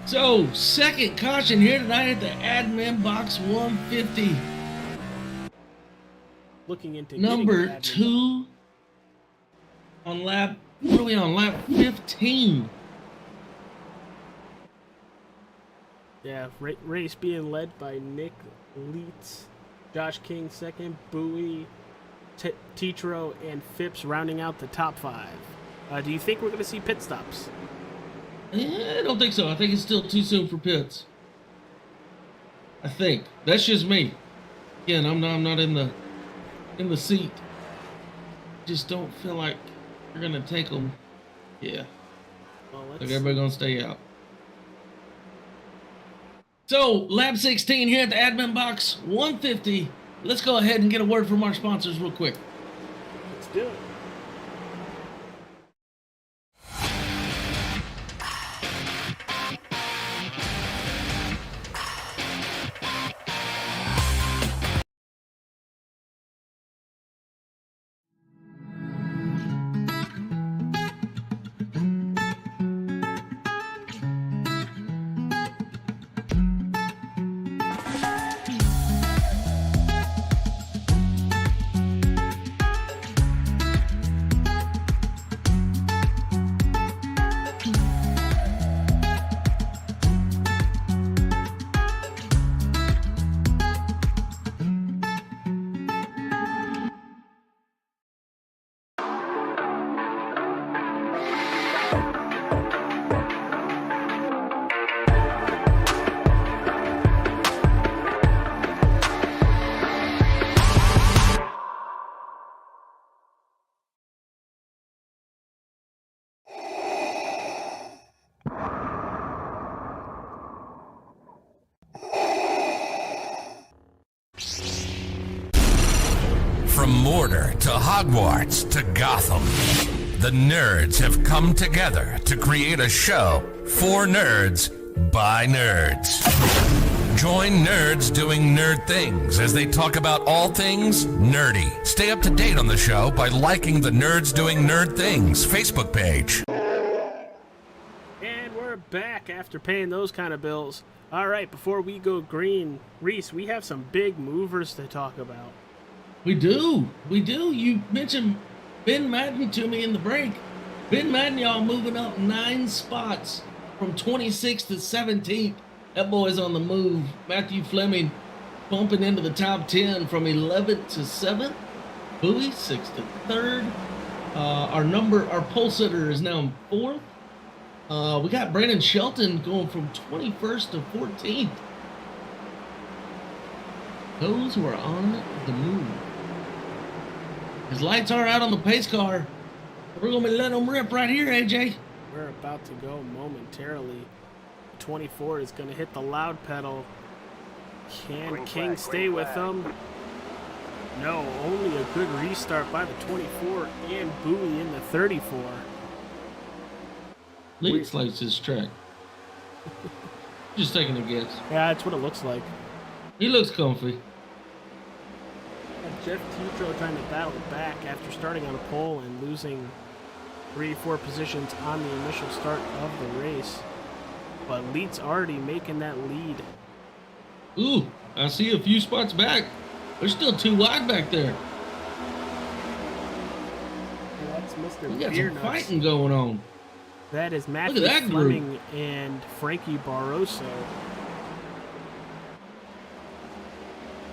So, second caution here tonight at the AdminBoxx 150. Looking into Number getting 2 on lap, what are we on? Lap 15. Yeah, race being led by Nick Leitz, Josh King second, Bowie, Tetro, and Phipps rounding out the top 5. Do you think we're going to see pit stops? I don't think so. I think it's still too soon for pits. I think. That's just me. Again, I'm not in the seat. Just don't feel like you're gonna take them. Yeah. Well, Like everybody gonna stay out. So, lap 16 here at the AdminBoxx 150. Let's go ahead and get a word from our sponsors real quick. let's do it. From Mordor to Hogwarts to Gotham, the nerds have come together to create a show for nerds by nerds. Join nerds doing nerd things as they talk about all things nerdy. Stay up to date on the show by liking the Nerds Doing Nerd Things Facebook page. And we're back after paying those kind of bills. All right, before we go green, Reese, we have some big movers to talk about. We do. You mentioned Ben Madden to me in the break. Ben Madden, y'all, moving up 9 spots from 26th to 17th. That boy's on the move. Matthew Fleming bumping into the top 10 from 11th to 7th. Bowie, 6th to 3rd. Our pole sitter is now in 4th. We got Brandon Shelton going from 21st to 14th. Those who are on the move. His lights are out on the pace car. We're going to be letting them rip right here, AJ. We're about to go momentarily. 24 is going to hit the loud pedal. Can King stay with them? No, only a good restart by the 24 and Bowie in the 34. Leeds likes his track. Just taking a guess. Yeah, that's what it looks like. He looks comfy. And Jeff Tetreault trying to battle back after starting on a pole and losing 3-4 positions on the initial start of the race. But Leet's already making that lead. Ooh, I see a few spots back. They're still too wide back there. And that's Mr. We got Beer some Nuts. fighting going on. That is Matthew that group. Fleming and Frankie Barroso.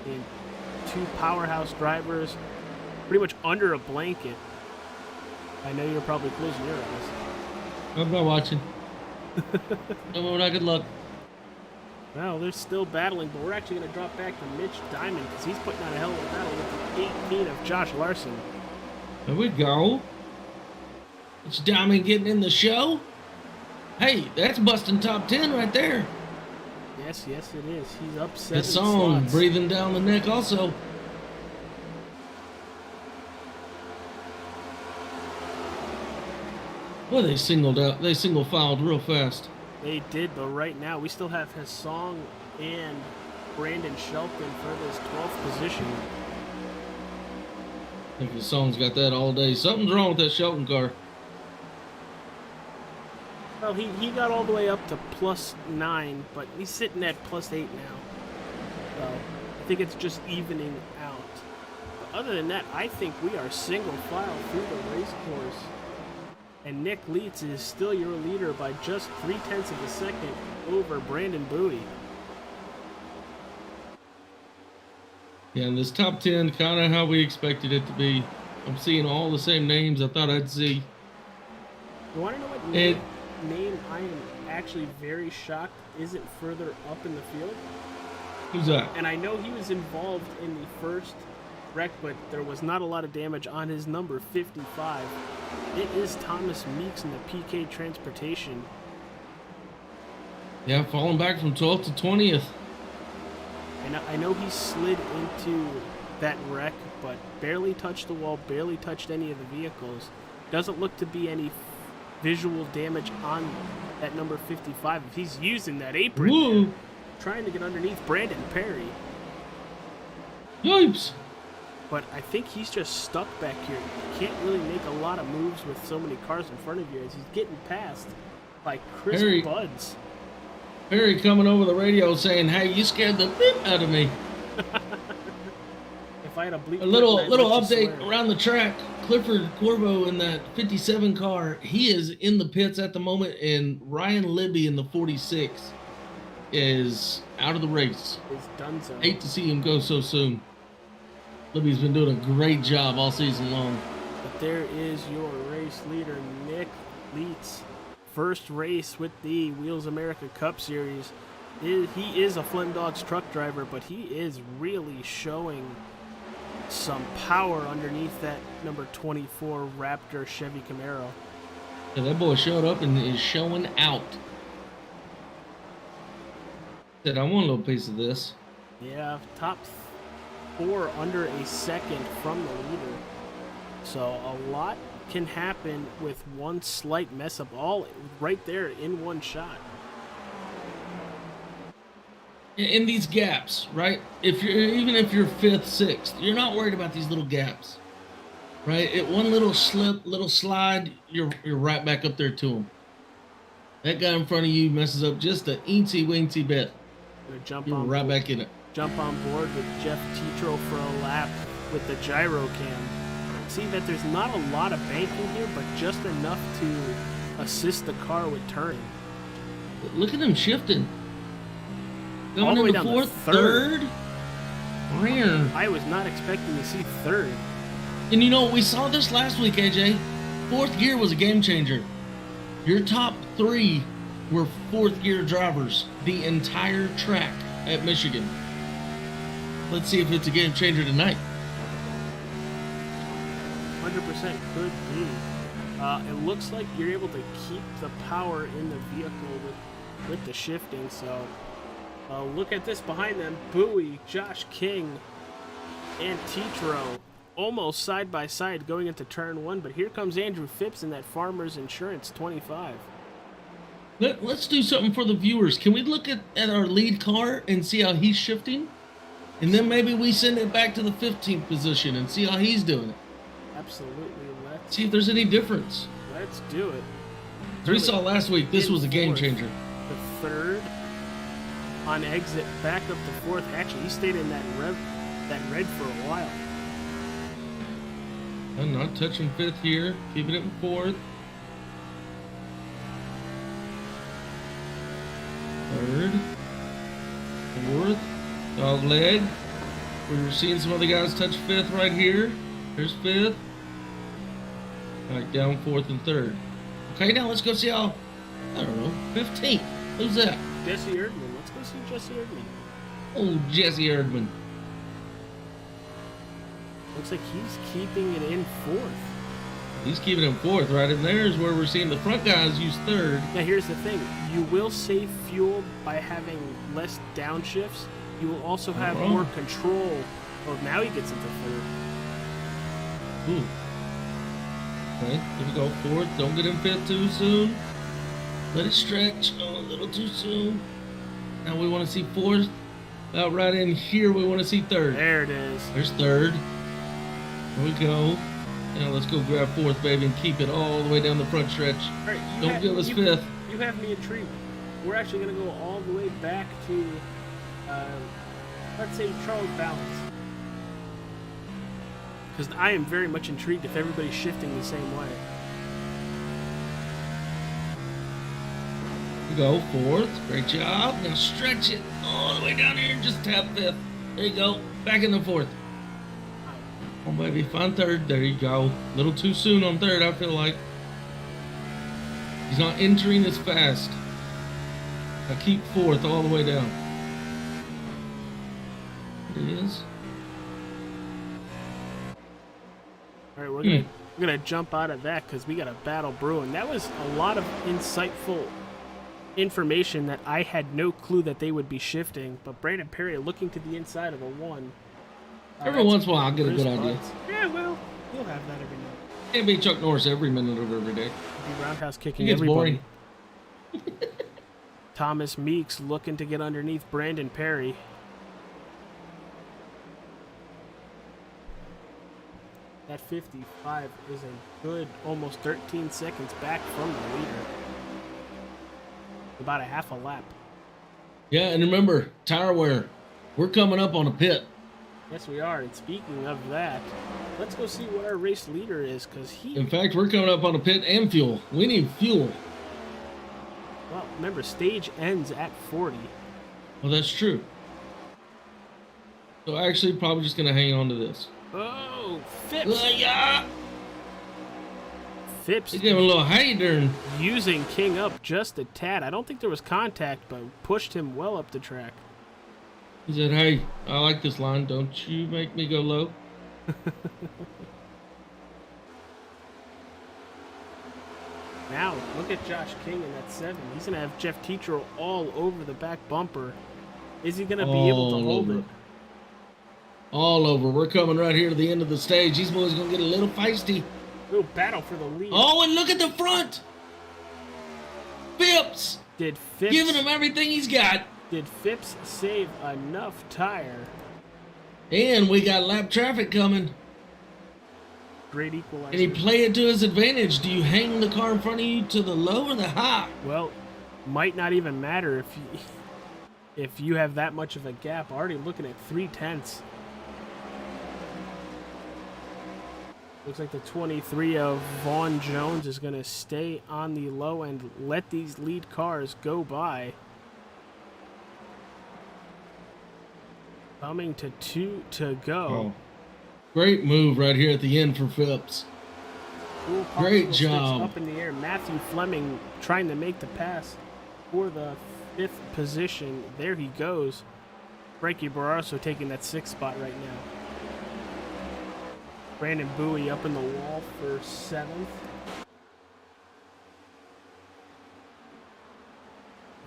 And two powerhouse drivers, pretty much under a blanket. I know you're probably closing your eyes. I'm not watching. No, not good luck. Well, they're still battling, but we're actually going to drop back to Mitch Diamond because he's putting on a hell of a battle with the 18 of Josh Larson. There we go. It's Diamond getting in the show. Hey, that's busting top 10 right there. Yes, yes, it is. He's up 7 That song, slots. breathing down the neck also. Boy, they single filed real fast. They did, but right now we still have Hassan and Brandon Shelton for this 12th position. I think the song's got that all day. Something's wrong with that Shelton car. Well, he got all the way up to +9, but he's sitting at +8 now. So I think it's just evening out. But other than that, I think we are single file through the race course. And Nick Leitz is still your leader by just 0.3 of a second over Brandon Bowie. Yeah, and this top 10, kind of how we expected it to be. I'm seeing all the same names I thought I'd see. You want to know what name I am actually very shocked isn't further up in the field? Who's that? And I know he was involved in the first wreck, but there was not a lot of damage on his number 55. It is Thomas Meeks in the PK Transportation. Yeah, falling back from 12th to 20th. And I know he slid into that wreck, but barely touched the wall, barely touched any of the vehicles. Doesn't look to be any visual damage on that number 55. If he's using that apron there, trying to get underneath Brandon Perry. Yipes! But I think he's just stuck back here. He can't really make a lot of moves with so many cars in front of you as he's getting passed by Chris Perry. Buds. Perry coming over the radio saying, "Hey, you scared the beep out of me." If I had a bleep, A little button, I'd let you update swear. around the track. Clifford Corvo in that 57 car, he is in the pits at the moment, and Ryan Libby in the 46 is out of the race. It's donezo. Hate to see him go so soon. Libby's been doing a great job all season long. But there is your race leader, Nick Leitz. First race with the Wheels America Cup Series. He is a Flem Dogs truck driver, but he is really showing some power underneath that number 24 Raptor Chevy Camaro. Yeah, that boy showed up and is showing out. Said, I want a little piece of this. Yeah, top 4 under a second from the leader. So a lot can happen with one slight mess up, all right there in one shot. In these gaps, right? Even if you're 5th, 6th, you're not worried about these little gaps, right? At one little slip, little slide, you're right back up there to him. That guy in front of you messes up just a eensy-weensy bit. You're right back in it. Jump on board with Jeff Tetreault for a lap with the gyro cam. See that there's not a lot of banking here, but just enough to assist the car with turning. Look at him shifting. All Going the way into down to 4th, third. 3rd. Rare. I was not expecting to see third. And you know, we saw this last week, AJ. 4th gear was a game changer. Your top 3 were 4th gear drivers the entire track at Michigan. Let's see if it's a game changer tonight. 100% could be. It looks like you're able to keep the power in the vehicle with the shifting. So look at this behind them. Bowie, Josh King, and Tetreault almost side by side going into turn 1. But here comes Andrew Phipps in that Farmers Insurance 25. Let's do something for the viewers. Can we look at our lead car and see how he's shifting? And then maybe we send it back to the 15th position and see how he's doing it. Absolutely. See if there's any difference. Let's do it. As we saw last week, this was a game changer. The third on exit, back up to fourth. Actually, he stayed in that red for a while. I'm not touching fifth here, keeping it in fourth. Third, fourth, dog leg. We were seeing some other guys touch fifth right here. There's fifth. All right, down fourth and third. Okay, now let's go see how, I don't know, 15th. Who's that? Jesse Erdman. Let's go see Jesse Erdman. Oh, Jesse Erdman. Looks like he's keeping it in fourth. He's keeping him fourth. Right in there is where we're seeing the front guys use third. Now here's the thing. You will save fuel by having less downshifts. You will also have more control. Oh, now he gets into third. Ooh. Okay, here we go. Fourth. Don't get in fifth too soon. Let it stretch. Oh, a little too soon. Now we want to see fourth. About right in here, we want to see third. There it is. There's third. Here we go. Now let's go grab fourth, baby, and keep it all the way down the front stretch. All right, Don't give us fifth. You have me intrigued. We're actually going to go all the way back to, let's say, Charles Balance. Because I am very much intrigued if everybody's shifting the same way. Here we go, fourth. Great job. Now stretch it all the way down here and just tap fifth. There you go. Back in the fourth. Oh, baby, find third. There you go. A little too soon on third, I feel like. He's not entering as fast. I keep fourth all the way down. There it is. All right, we're gonna jump out of that because we got a battle brewing. That was a lot of insightful information that I had no clue that they would be shifting. But Brandon Perry looking to the inside of a one. Every once in a while, I'll get a good idea. Yeah, well, you'll have that every night. Can't be Chuck Norris every minute of every day. Be roundhouse kicking It gets everybody. boring. Thomas Meeks looking to get underneath Brandon Perry. That 55 is a good almost 13 seconds back from the leader. About a half a lap. Yeah, and remember, tire wear. We're coming up on a pit. Yes, we are. And speaking of that, let's go see what our race leader is, because he... In fact, we're coming up on a pit and fuel. We need fuel. Well, remember, stage ends at 40. Well, that's true. So actually, probably just going to hang on to this. Oh, Phipps! Yeah. Phipps He gave him a little hey during. using King up just a tad. I don't think there was contact, but pushed him well up the track. He said, hey, I like this line. Don't you make me go low. Now, look at Josh King in that 7. He's going to have Jeff Teacher all over the back bumper. Is he going to be able to hold it? All over. We're coming right here to the end of the stage. These boys going to get a little feisty. Little battle for the lead. Oh, and look at the front. Phipps. Did Phipps Giving him everything he's got. Did Phipps save enough tire? And we got lap traffic coming. Great equalizer. And he played it to his advantage. Do you hang the car in front of you to the low or the high? Well, might not even matter if you have that much of a gap. Already looking at 3/10. Looks like the 23 of Vaughn Jones is going to stay on the low and let these lead cars go by. Coming to 2 to go. Oh. Great move right here at the end for Phipps. Cool Great popsicle sticks job. up in the air. Matthew Fleming trying to make the pass for the 5th position. There he goes. Frankie Barroso taking that 6th spot right now. Brandon Bowie up in the wall for 7th.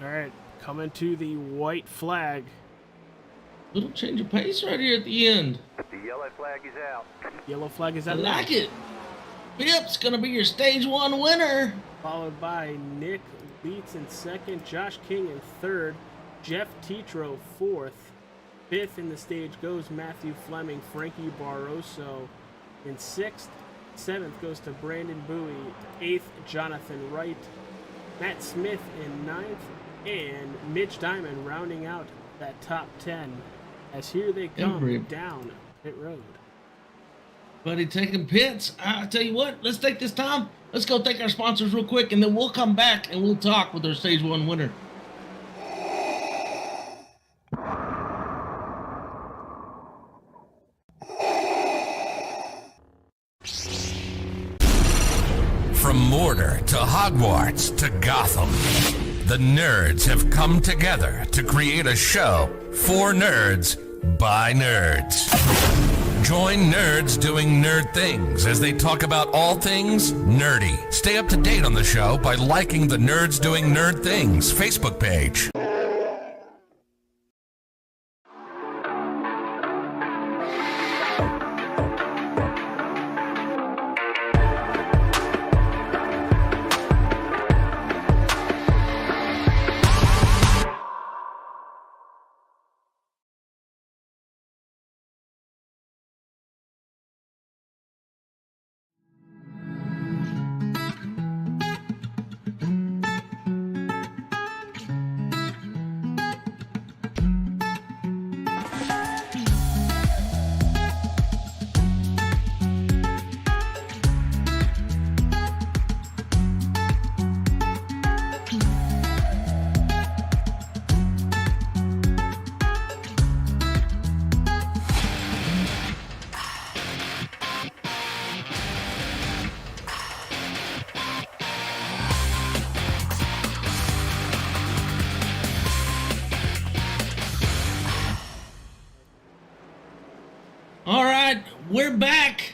All right, coming to the white flag. Little change of pace right here at the end. The yellow flag is out. Yellow flag is I out. like it. Phipps gonna be your stage 1 winner. Followed by Nick Beats in second, Josh King in third, Jeff Tetro fourth. Fifth in the stage goes Matthew Fleming, Frankie Barroso in sixth. Seventh goes to Brandon Bowie. Eighth, Jonathan Wright. Matt Smith in ninth. And Mitch Diamond rounding out that top 10. As here they come down pit road. Buddy taking pits. I tell you what, let's take this time. Let's go thank our sponsors real quick, and then we'll come back and we'll talk with our Stage 1 winner. From Mordor to Hogwarts to Gotham, the nerds have come together to create a show for nerds by nerds. Join nerds doing nerd things as they talk about all things nerdy. Stay up to date on the show by liking the Nerds Doing Nerd Things Facebook page. All right, we're back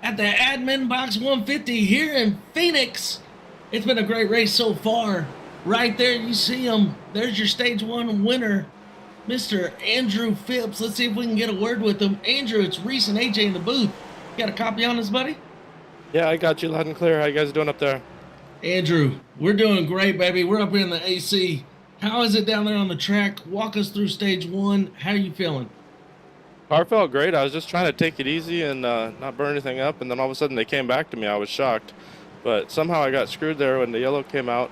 at the AdminBoxx 150 here in Phoenix. It's been a great race so far. Right there, you see him. There's your Stage 1 winner, Mr. Andrew Phipps. Let's see if we can get a word with him. Andrew, it's Reese and AJ in the booth. You got a copy on this, buddy? Yeah, I got you loud and clear. How you guys doing up there? Andrew, we're doing great, baby. We're up here in the AC. How is it down there on the track? Walk us through Stage 1. How are you feeling? Car felt great. I was just trying to take it easy and not burn anything up, and then all of a sudden they came back to me. I was shocked, but somehow I got screwed there when the yellow came out.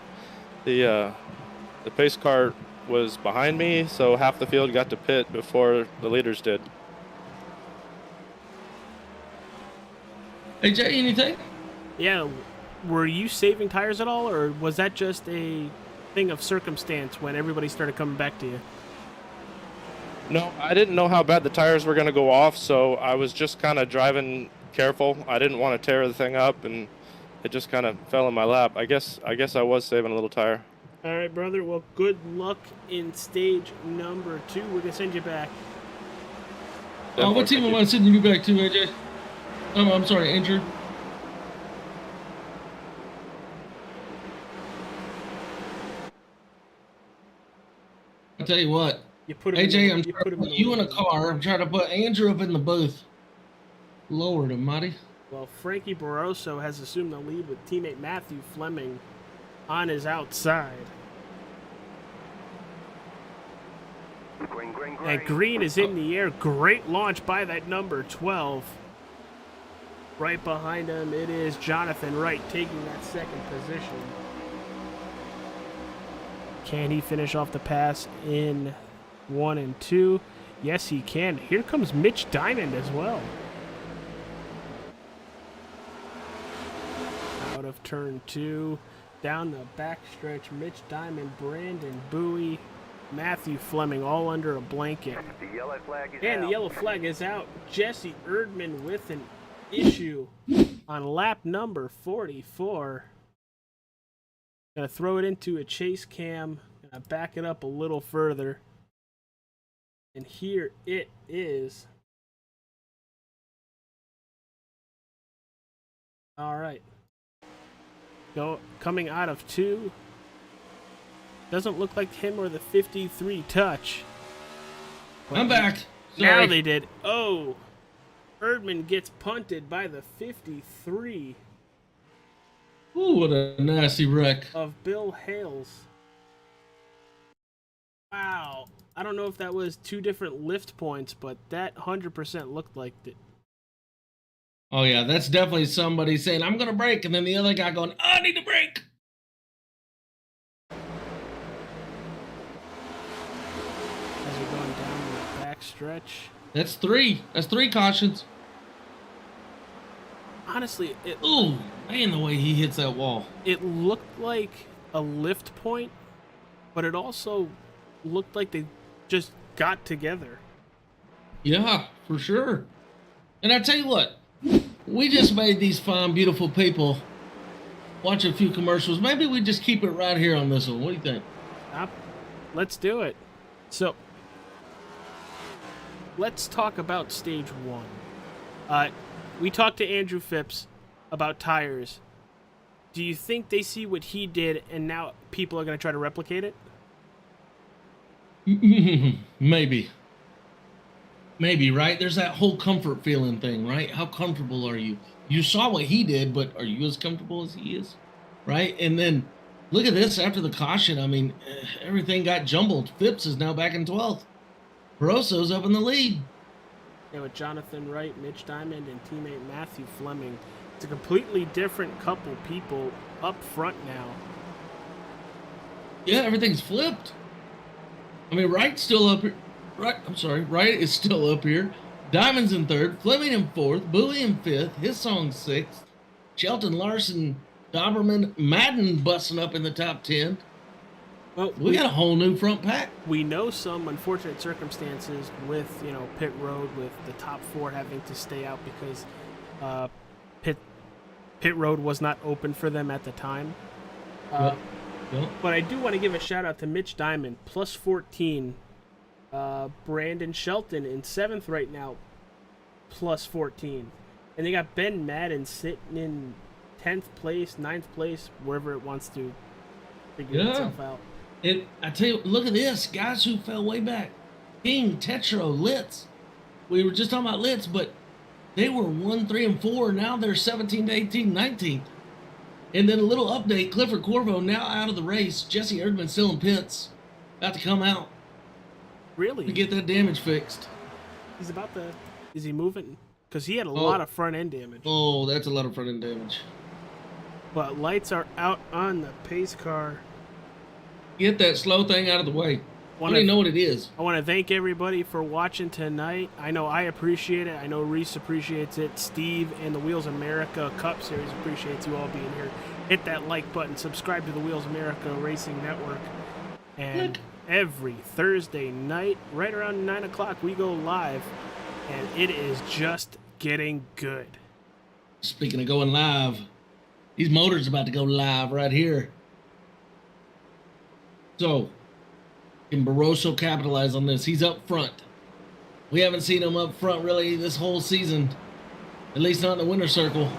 The pace car was behind me, so half the field got to pit before the leaders did. AJ, anything? Yeah, were you saving tires at all, or was that just a thing of circumstance when everybody started coming back to you? No, I didn't know how bad the tires were going to go off, so I was just kind of driving careful. I didn't want to tear the thing up, and it just kind of fell in my lap. I guess I was saving a little tire. All right, brother. Well, good luck in stage number 2. We're going to send you back. What team am I sending you back to, AJ? I'm sorry, Andrew. I'll tell you what. You put him AJ, in, I'm trying to put you in a car. I'm trying to put Andrew up in the booth. Lord almighty. Well, Frankie Barroso has assumed the lead with teammate Matthew Fleming on his outside. Green. And green is in the air. Great launch by that number 12. Right behind him, it is Jonathan Wright taking that second position. Can he finish off the pass in 1 and 2? Yes, he can. Here comes Mitch Diamond as well. Out of turn 2. Down the backstretch, Mitch Diamond, Brandon Bowie, Matthew Fleming, all under a blanket. The yellow flag is And out. the yellow flag is out. Jesse Erdman with an issue on lap number 44. Gonna throw it into a chase cam. Gonna back it up a little further. And here it is. All right. Coming out of 2. Doesn't look like him or the 53 touch. I'm back. Now Sorry. they did. Oh, Erdman gets punted by the 53. Ooh, what a nasty wreck. of Bill Hales. Wow. I don't know if that was 2 different lift points, but that 100% looked like it. Oh yeah, that's definitely somebody saying, I'm gonna brake, and then the other guy going, I need to brake. As we're going down the back stretch. That's 3. That's 3 cautions. Honestly, Ooh, man, the way he hits that wall. it looked like a lift point, but it also looked like they just got together. Yeah, for sure. And I tell you what, we just made these fine, beautiful people watch a few commercials. Maybe we just keep it right here on this one. What do you think? Let's do it. So, let's talk about stage 1. We talked to Andrew Phipps about tires. Do you think they see what he did and now people are going to try to replicate it? Maybe. Maybe, right? There's that whole comfort feeling thing, right? How comfortable are you? You saw what he did, but are you as comfortable as he is? Right? And then look at this after the caution. I mean, everything got jumbled. Phipps is now back in 12th. Barroso's up in the lead. Yeah, with Jonathan Wright, Mitch Diamond, and teammate Matthew Fleming. It's a completely different couple people up front now. Yeah, everything's flipped. I mean, Wright's still up here. Wright is still up here. Diamond's in 3rd, Fleming in 4th, Bowie in 5th, his song's 6th. Shelton, Larson, Doberman, Madden busting up in the top 10. Well, We got a whole new front pack. we know some unfortunate circumstances with, pit road, with the top 4 having to stay out because pit road was not open for them at the time. Yep. But I do want to give a shout out to Mitch Diamond, plus 14. Brandon Shelton in 7th right now, plus 14. And they got Ben Madden sitting in 10th place, 9th place, wherever it wants to figure itself out. I tell you, look at this. Guys who fell way back. King, Tetro, Litz. We were just talking about Litz, but they were 1, 3, and 4. Now they're 17 to 18, 19. And then a little update. Clifford Corvo now out of the race. Jesse Erdman still in pits. About to come out Really? to get that damage fixed. He's about to... Is he moving? Because he had a lot of front end damage. Oh, that's a lot of front end damage. But lights are out on the pace car. Get that slow thing out of the way. I don't even know what it is. I want to thank everybody for watching tonight. I know I appreciate it. I know Reese appreciates it. Steve and the Wheels America Cup Series appreciates you all being here. Hit that like button. Subscribe to the Wheels America Racing Network. And every Thursday night, right around 9 o'clock, we go live. And it is just getting good. Speaking of going live, these motors about to go live right here. So, can Barroso capitalize on this? He's up front. We haven't seen him up front really this whole season. At least not in the winner circle.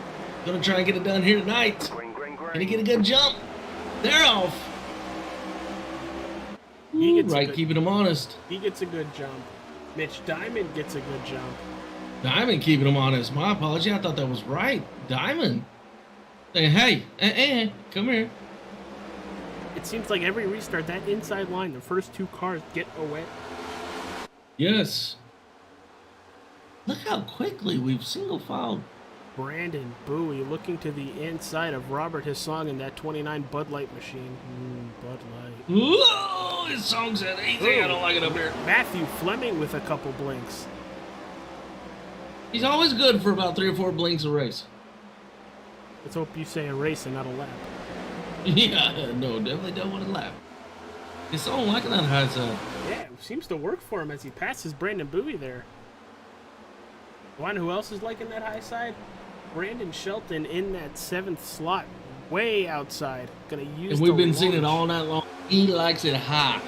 Gonna try and get it done here tonight. Can he get a good jump? They're off. He gets Right, keeping him honest. He gets a good jump. Mitch Diamond gets a good jump. Diamond keeping him honest. My apology. I thought that was right. Diamond. Saying, hey, come here. It seems like every restart, that inside line, the first 2 cars get away. Yes. Look how quickly we've single filed. Brandon Bowie looking to the inside of Robert Hissong in that 29 Bud Light machine. Bud Light. Whoa, his song's at 80. I don't like it up here. Matthew Fleming with a couple blinks. He's always good for about 3 or 4 blinks a race. Let's hope you say a race and not a lap. Yeah, no, definitely don't want to lap. His song liking that high side. Yeah, it seems to work for him as he passes Brandon Bowie there. Wanna know who else is liking that high side? Brandon Shelton in that 7th slot, way outside. Gonna use. And we've been seeing it all night long. He likes it high.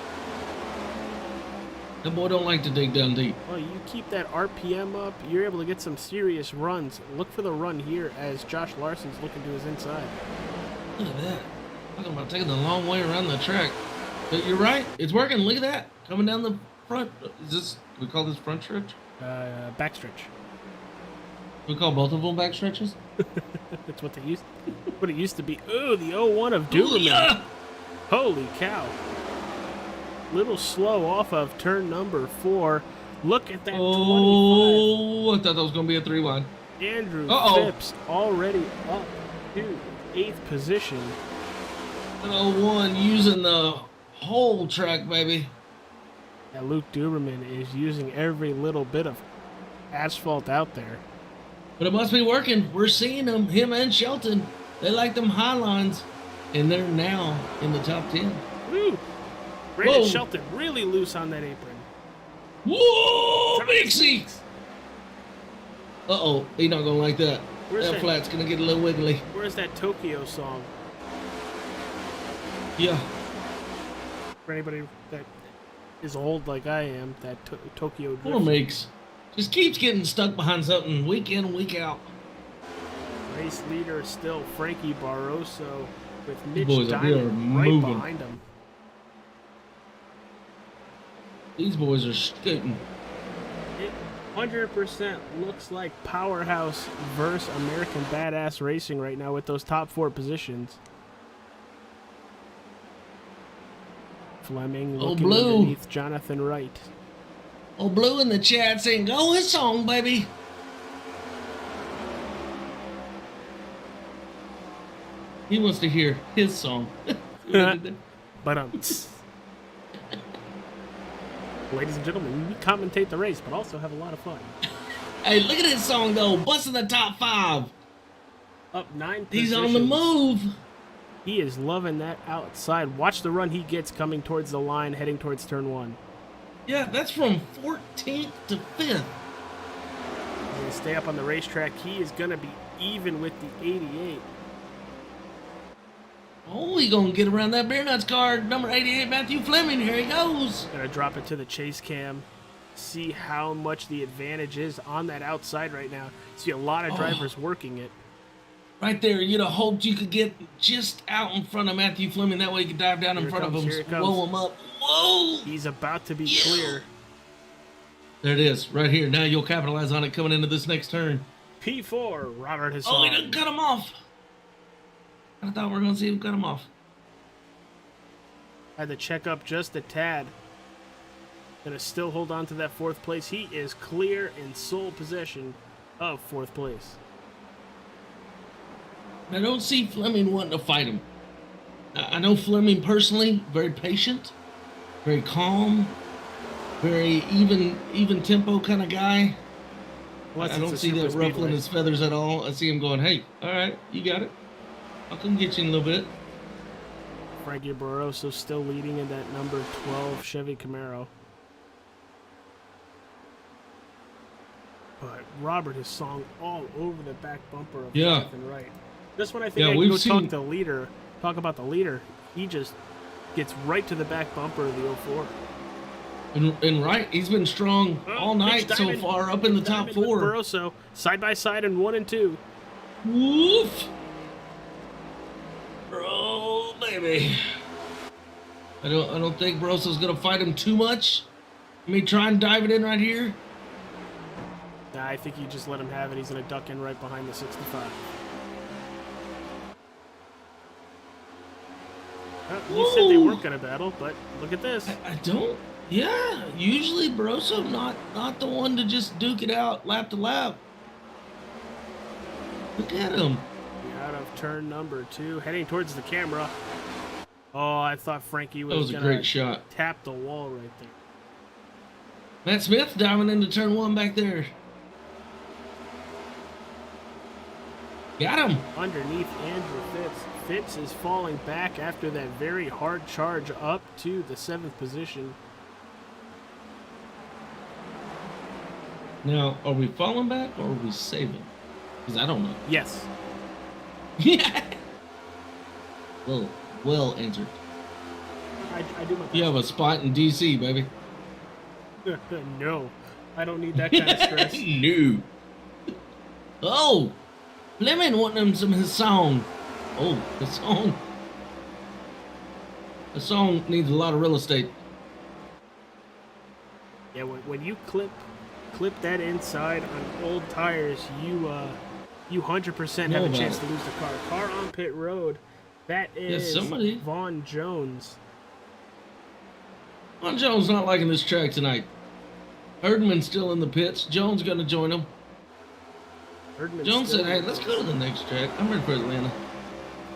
That boy don't like to dig down deep. Well, you keep that RPM up, you're able to get some serious runs. Look for the run here as Josh Larson's looking to his inside. Look at that. Talking about taking the long way around the track. But you're right. It's working. Look at that. Coming down the front. Is this, we call this front stretch? Backstretch. We call both of them back stretches? That's what what it used to be. Ooh, the 01 of Ooh, Duberman. yeah. Holy cow. Little slow off of turn number 4. Look at that 25. Oh, I thought that was going to be a 3-1. Andrew Uh-oh. Phipps already up to 8th position. An 01 using the whole track, baby. And Luke Duberman is using every little bit of asphalt out there. But it must be working. We're seeing him and Shelton. They like them high lines, and they're now in the top 10. Woo! Brandon Whoa. Shelton really loose on that apron. Whoa, Mixie! Uh-oh, he's not going to like that. Where's That that? flat's going to get a little wiggly. Where's that Tokyo song? Yeah. For anybody that is old like I am, that Tokyo Poor Drift. Mix. Just keeps getting stuck behind something week in and week out. Race leader is still Frankie Barroso with Mitch boys up here are Diamond right moving. behind him. These boys are scooting. It 100% looks like Powerhouse versus American Badass Racing right now with those top 4 positions. Fleming Oh, looking Blue. underneath Jonathan Wright. Oh, Blue in the chat saying, go his song, baby. He wants to hear his song. But ladies and gentlemen, we commentate the race, but also have a lot of fun. Hey, look at his song, though. Busting the top 5. Up 9 He's positions. on the move. He is loving that outside. Watch the run he gets coming towards the line, heading towards turn 1. Yeah, that's from 14th to 5th. And to stay up on the racetrack, he is going to be even with the 88. Oh, he gonna get around that beer nuts card. Number 88, Matthew Fleming. Here he goes. Going to drop it to the chase cam. See how much the advantage is on that outside right now. See a lot of drivers working it. Right there, you'd have hoped you could get just out in front of Matthew Fleming. That way you could dive down Here in it front comes, of him, here it comes. blow him up. Whoa! He's about to be Yeah. clear. There it is, right here. Now you'll capitalize on it coming into this next turn. P4, Robert Hassan. Oh, he done cut him off. I thought we were gonna see him cut him off. Had to check up just a tad. Gonna still hold on to that 4th place. He is clear in sole possession of 4th place. I don't see Fleming wanting to fight him. I know Fleming personally, very patient, very calm, very even tempo kind of guy. Unless I it's don't a see super that ruffling speedway. his feathers at all. I see him going, hey, all right, you got it. I'll come get you in a little bit. Frankie Barroso still leading in that number 12 Chevy Camaro. But Robert has sung all over the back bumper of Yeah. Jonathan Wright. This one I think Yeah, I can we've go seen- talk about the leader. He just gets right to the back bumper of the 04. And right, he's been strong all night Mitch so Diamond- far, up in the Mitch top Diamond with 4. Barroso, side by side in 1 and 2. Woof! Oh, baby. I don't think Barroso's gonna fight him too much. Let me try and dive it in right here. Nah, I think you just let him have it. He's going to duck in right behind the 65. You said they Woo! weren't going to battle, but look at this. I don't. Yeah, usually Barroso not the one to just duke it out lap to lap. Look at him. Out of turn number 2, heading towards the camera. Oh, I thought Frankie That was a going great to shot. tap the wall right there. Matt Smith diving into turn 1 back there. Got him. Underneath Andrew Phipps. Phipps is falling back after that very hard charge up to the 7th position. Now, are we falling back or are we saving? Because I don't know. Yes. Yeah. Well answered. I do my You have a spot in DC, baby. best. No. I don't need that kind of stress. No. Oh, Fleming wanting him some of his song. Oh, the song. The song needs a lot of real estate. Yeah, when you clip clip that inside on old tires, you 100% have a chance to lose the car. Car on pit road. That is somebody. Vaughn Jones. Vaughn Jones not liking this track tonight. Herdman's still in the pits. Jones going to join him. Jones said, hey, let's go to the next track. I'm ready for Atlanta.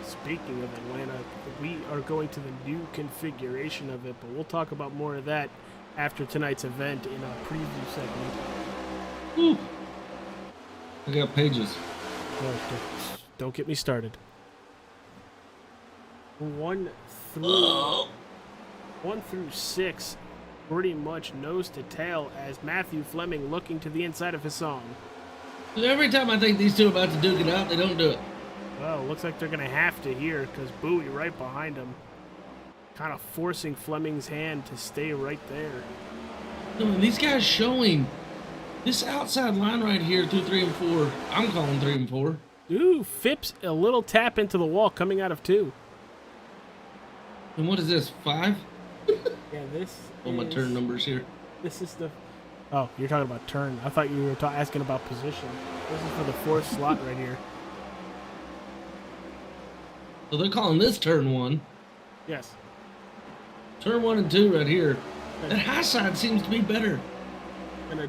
Speaking of Atlanta, we are going to the new configuration of it, but we'll talk about more of that after tonight's event in a preview segment. Whew. I got pages. No, don't get me started. 1 through 6, pretty much nose to tail as Matthew Fleming looking to the inside of his song. Every time I think these two are about to duke it out, they don't do it. Well, looks like they're going to have to here because Bowie right behind him. Kind of forcing Fleming's hand to stay right there. No, these guys showing this outside line right here through 3 and 4. I'm calling 3 and 4. Ooh, Phipps, a little tap into the wall coming out of 2. And what is this, 5? Yeah, this Oh, my turn numbers here. This is the... Oh, you're talking about turn. I thought you were asking about position. This is for the 4th slot right here. So they're calling this turn 1. Yes. Turn 1 and 2 right here. That high side seems to be better.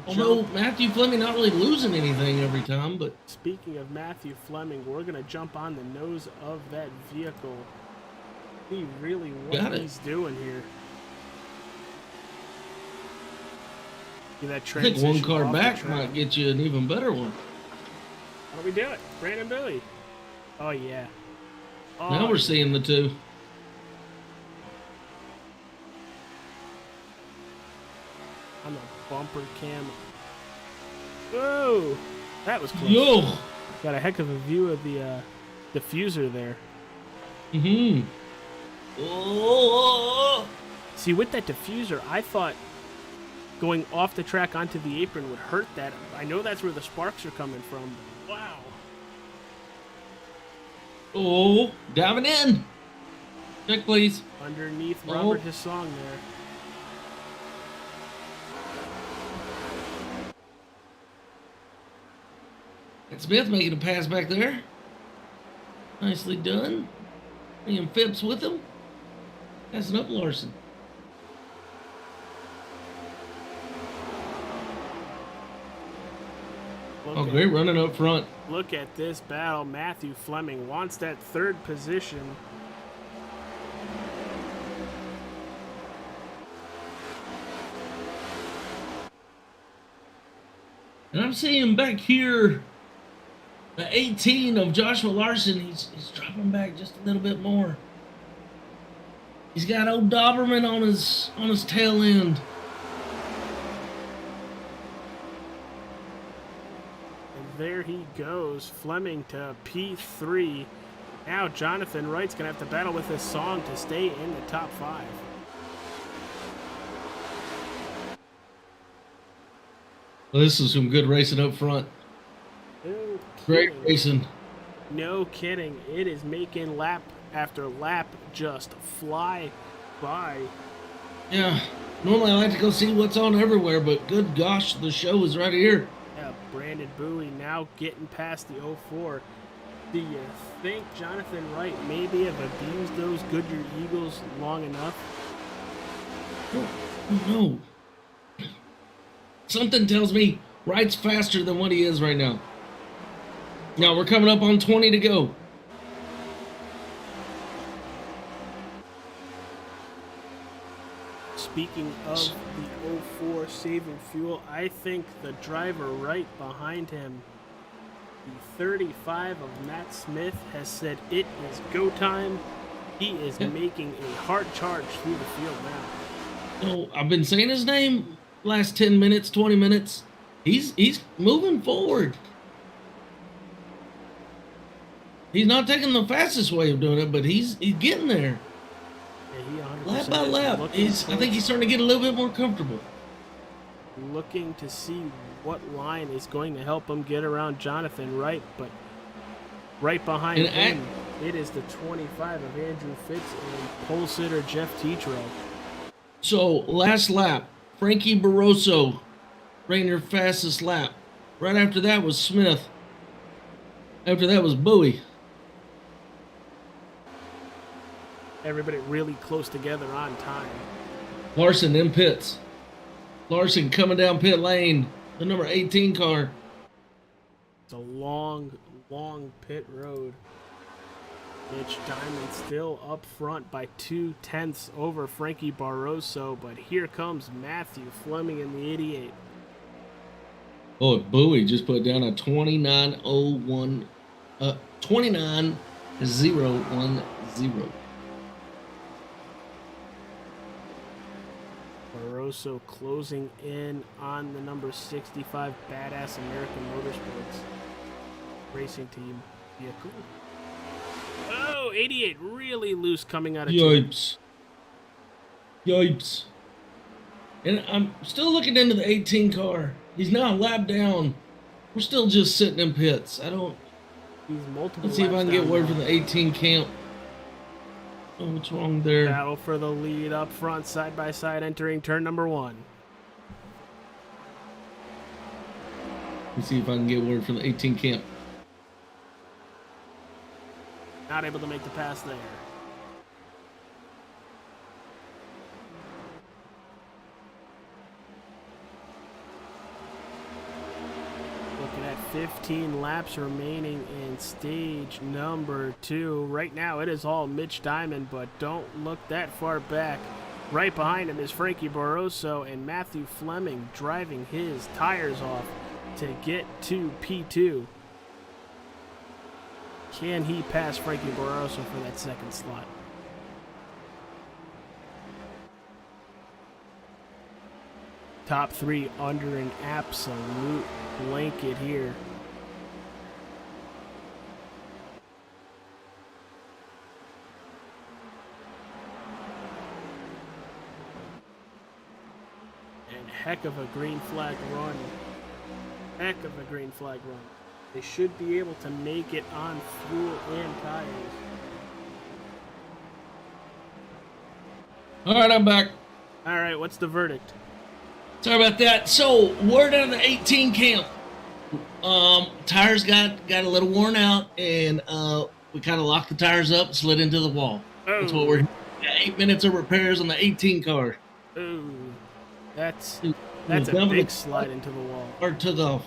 Although Matthew Fleming not really losing anything every time, but... Speaking of Matthew Fleming, we're going to jump on the nose of that vehicle. See really what he's doing here. See that I think one car back might get you an even better one. How do we do it? Brandon Bowie. Oh, yeah. Oh, Now we're seeing the two. On the bumper cam. Whoa! That was close. Yo! Got a heck of a view of the diffuser there. Mm-hmm. Oh! See, with that diffuser, I thought going off the track onto the apron would hurt that. I know that's where the sparks are coming from. Wow. Oh, diving in. Check, please. Underneath Robert his song there. And Smith making a pass back there. Nicely done. Bringing Phipps with him. Passing up Larson. Oh, great running up front. Look at this battle. Matthew Fleming wants that 3rd position. And I'm seeing back here the 18 of Joshua Larson. He's dropping back just a little bit more. He's got old Doberman on his tail end. There he goes, Fleming to P3. Now Jonathan Wright's going to have to battle with his song to stay in the top 5. Well, this is some good racing up front. No Great kidding. racing. No kidding. It is making lap after lap just fly by. Yeah, normally I like to go see what's on everywhere, but good gosh, the show is right here. Yeah, Brandon Bowie now getting past the 04. Do you think Jonathan Wright maybe have abused those Goodyear Eagles long enough? No. Something tells me Wright's faster than what he is right now. Now we're coming up on 20 to go. Speaking of the 04 saving fuel, I think the driver right behind him, the 35 of Matt Smith, has said it is go time. He is making a hard charge through the field now. So I've been saying his name last 10 minutes, 20 minutes. He's moving forward. He's not taking the fastest way of doing it, but he's getting there. Yeah, he 100% Lap by is lap. looking I think he's starting to get a little bit more comfortable. looking to see what line is going to help him get around Jonathan Wright, but right behind him, it is the 25 of Andrew Fitz and pole sitter Jeff Tetreault. So last lap, Frankie Barroso ran your fastest lap. Right after that was Smith. After that was Bowie. Everybody really close together on time. Larson in pits. Larson coming down pit lane. The number 18 car. It's a long, long pit road. Mitch Diamond still up front by 0.2 over Frankie Barroso, but here comes Matthew Fleming in the 88. Oh, Bowie just put down a 29.010. Barroso closing in on the number 65 Badass American Motorsports racing team vehicle. Oh, 88 really loose coming out of turn. Yipes. And I'm still looking into the 18 car. He's now a lap down. We're still just sitting in pits. He's multiple. Let's see if I laps can get down word now. from the 18 camp. Oh, what's wrong there? Battle for the lead up front, side by side, entering turn number 1. Let's see if I can get word from the 18 camp. Not able to make the pass there. Looking at 15 laps remaining in stage number 2. Right now it is all Mitch Diamond, but don't look that far back. Right behind him is Frankie Barroso and Matthew Fleming driving his tires off to get to P2. Can he pass Frankie Barroso for that second slot? Top 3 under an absolute blanket here. And heck of a green flag run. Heck of a green flag run. They should be able to make it on fuel and tires. All right, I'm back. All right, what's the verdict? Sorry about that. So, word out of the 18 camp. Tires got a little worn out, and we kind of locked the tires up and slid into the wall. That's what we're. 8 minutes of repairs on the 18 car. Ooh, that's a Down big the- slide into the wall. Or to the.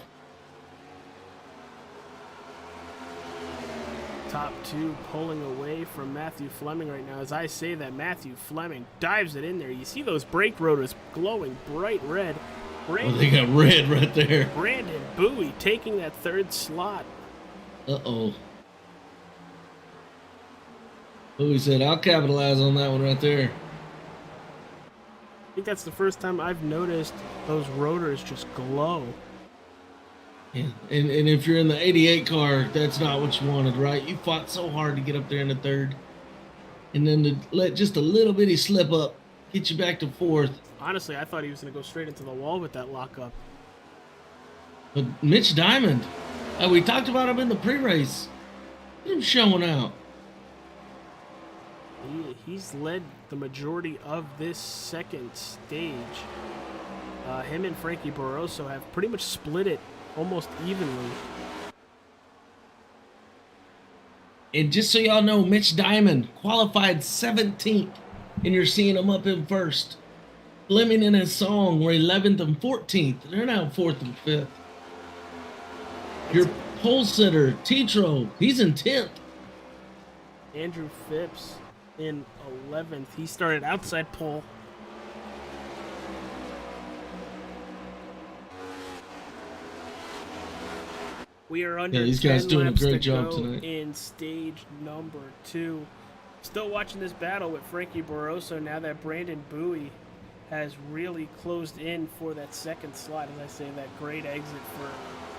Top 2 pulling away from Matthew Fleming right now. As I say that, Matthew Fleming dives it in there. You see those brake rotors glowing bright red. Oh, they got red right there. Brandon Bowie taking that third slot. Uh-oh. Bowie said, I'll capitalize on that one right there. I think that's the first time I've noticed those rotors just glow. Yeah. And if you're in the 88 car, that's not what you wanted, right? You fought so hard to get up there in the third. And then to let just a little bitty slip up, get you back to fourth. Honestly, I thought he was going to go straight into the wall with that lockup. But Mitch Diamond, we talked about him in the pre-race. Look at him showing out. He's led the majority of this second stage. Him and Frankie Barroso have pretty much split it almost evenly. And just so y'all know, Mitch Diamond qualified 17th, and you're seeing him up in first. Fleming and his song were 11th and 14th. They're now 4th and 5th. Your pole sitter, Tetro, he's in 10th. Andrew Phipps in 11th. He started outside pole. We are under these 10 guys doing a laps great to job go tonight. in stage number 2. Still watching this battle with Frankie Barroso now that Brandon Bowie has really closed in for that second slot. As I say, that great exit for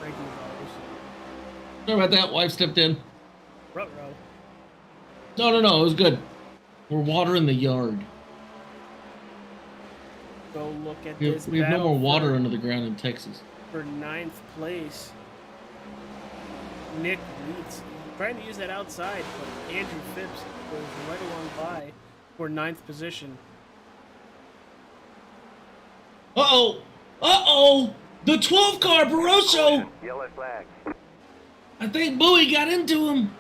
Frankie Barroso. Sorry about that. Wife stepped in. Ruh-roh. No. It was good. We're watering the yard. Go look at We this have no battle more water for- under the ground in Texas. for 9th place. Nick Leeds trying to use that outside, but Andrew Phipps goes right along by for 9th position. Uh-oh. The 12 car, Barroso! Yellow flag. I think Bowie got into him.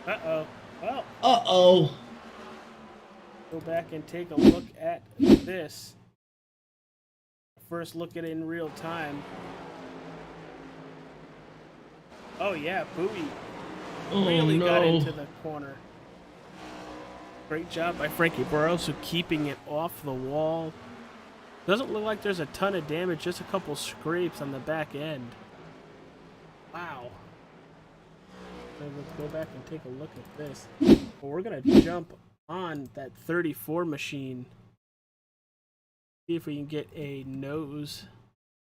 Uh-oh. Well, Uh-oh. go back and take a look at this. First look at it in real time. Oh yeah, Bowie really got into the corner. Great job by Frankie Barroso keeping it off the wall. Doesn't look like there's a ton of damage, just a couple scrapes on the back end. Wow. So let's go back and take a look at this. Well, we're gonna jump on that 34 machine. See if we can get a nose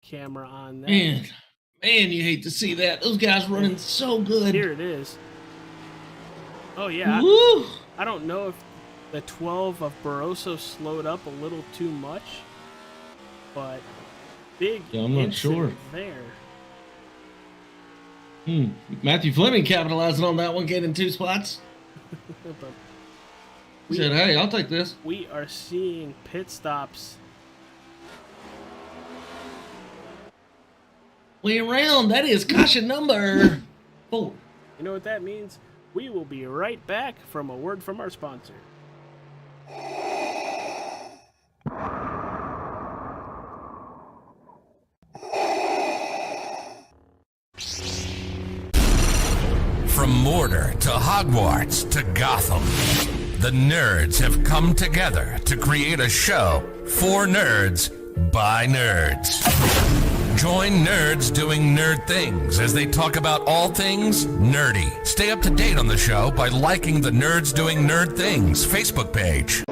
camera on that. Man, you hate to see that. Those guys running so good. Here it is. Oh yeah. Woo! I don't know if the 12 of Barroso slowed up a little too much, but big I'm not incident sure. there. Matthew Fleming capitalizing on that one, getting 2 spots. But He said, hey, I'll take this. we are seeing pit stops. Way around. That is caution number 4. You know what that means? We will be right back from a word from our sponsor. From Mordor to Hogwarts to Gotham, the nerds have come together to create a show for nerds by nerds. Join nerds doing nerd things as they talk about all things nerdy. Stay up to date on the show by liking the Nerds Doing Nerd Things Facebook page.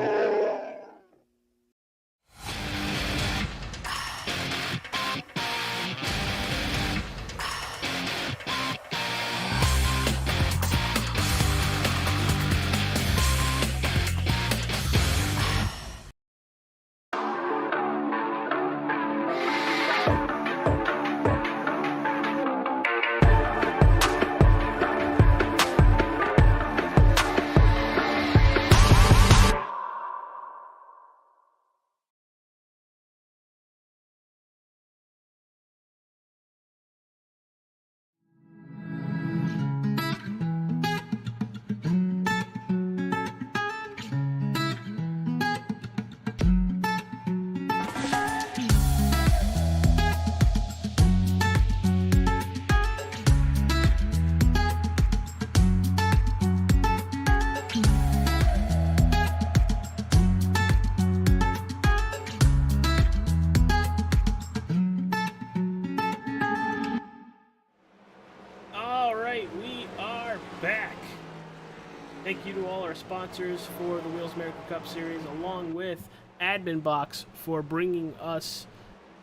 Thank you to all our sponsors for the Wheels America Cup Series, along with AdminBoxx for bringing us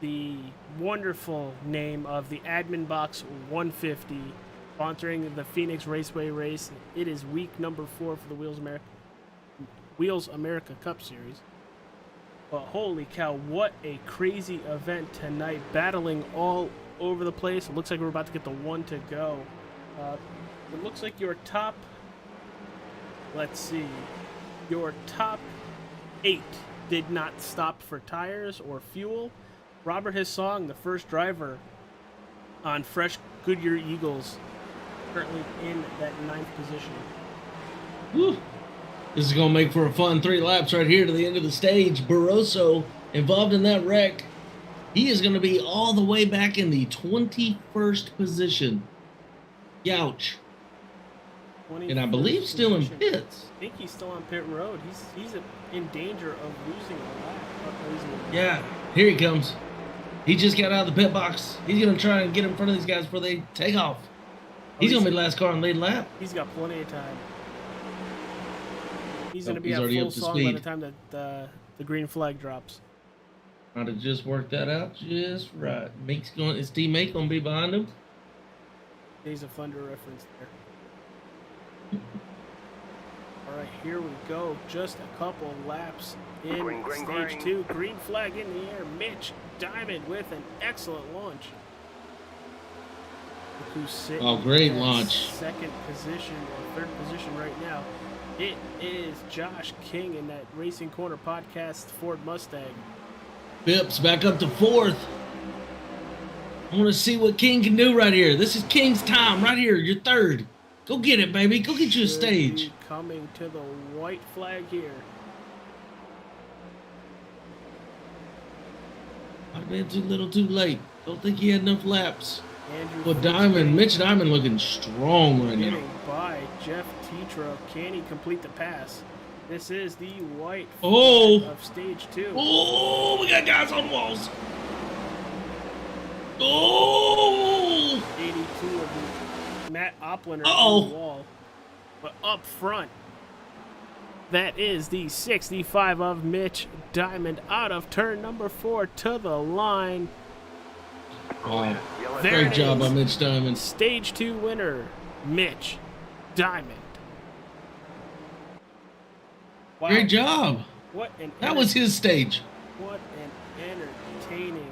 the wonderful name of the AdminBoxx 150, sponsoring the Phoenix Raceway race. It is week number 4 for the Wheels America Cup Series. But holy cow, what a crazy event tonight, battling all over the place. It looks like we're about to get the one to go. It looks like your top, let's see, your top 8 did not stop for tires or fuel. Robert Hissong, the first driver on fresh Goodyear Eagles, currently in that 9th position. Woo. This is going to make for a fun 3 laps right here to the end of the stage. Barroso involved in that wreck. He is going to be all the way back in the 21st position. Youch. And I believe still in pits. I think he's still on pit road. He's in danger of losing a lap. Yeah, here he comes. He just got out of the pit box. He's going to try and get in front of these guys before they take off. He's going to be the last car on lead lap. He's got plenty of time. He's going to be he's at already full up to song by speed. the time that the green flag drops. Trying to just work that out just right. His teammate going to be behind him. Days of Thunder reference there. All right, here we go. Just a couple laps in stage 2. Green flag in the air. Mitch Diamond with an excellent launch. Look who's sitting Great in launch. second position or third position right now. It is Josh King in that Racing Corner Podcast Ford Mustang. Phipps back up to 4th. I want to see what King can do right here. This is King's time right here. You're third. Go get it, baby. Go get you a Should stage. be coming to the white flag here. Might have been too little too late. Don't think he had enough laps. Andrew But Fitz Mitch Diamond looking strong right now. getting by Jeff Tetra. Can he complete the pass? This is the white flag Oh. of stage 2. Oh, we got guys on walls. Oh. 82 of Matt Opliner Uh-oh. on the wall. But up front, that is the 65 of Mitch Diamond out of turn number 4 to the line. Oh, There great it job is. by Mitch Diamond. Stage 2 winner, Mitch Diamond. Wow. Great job. What an That was his stage. What an entertaining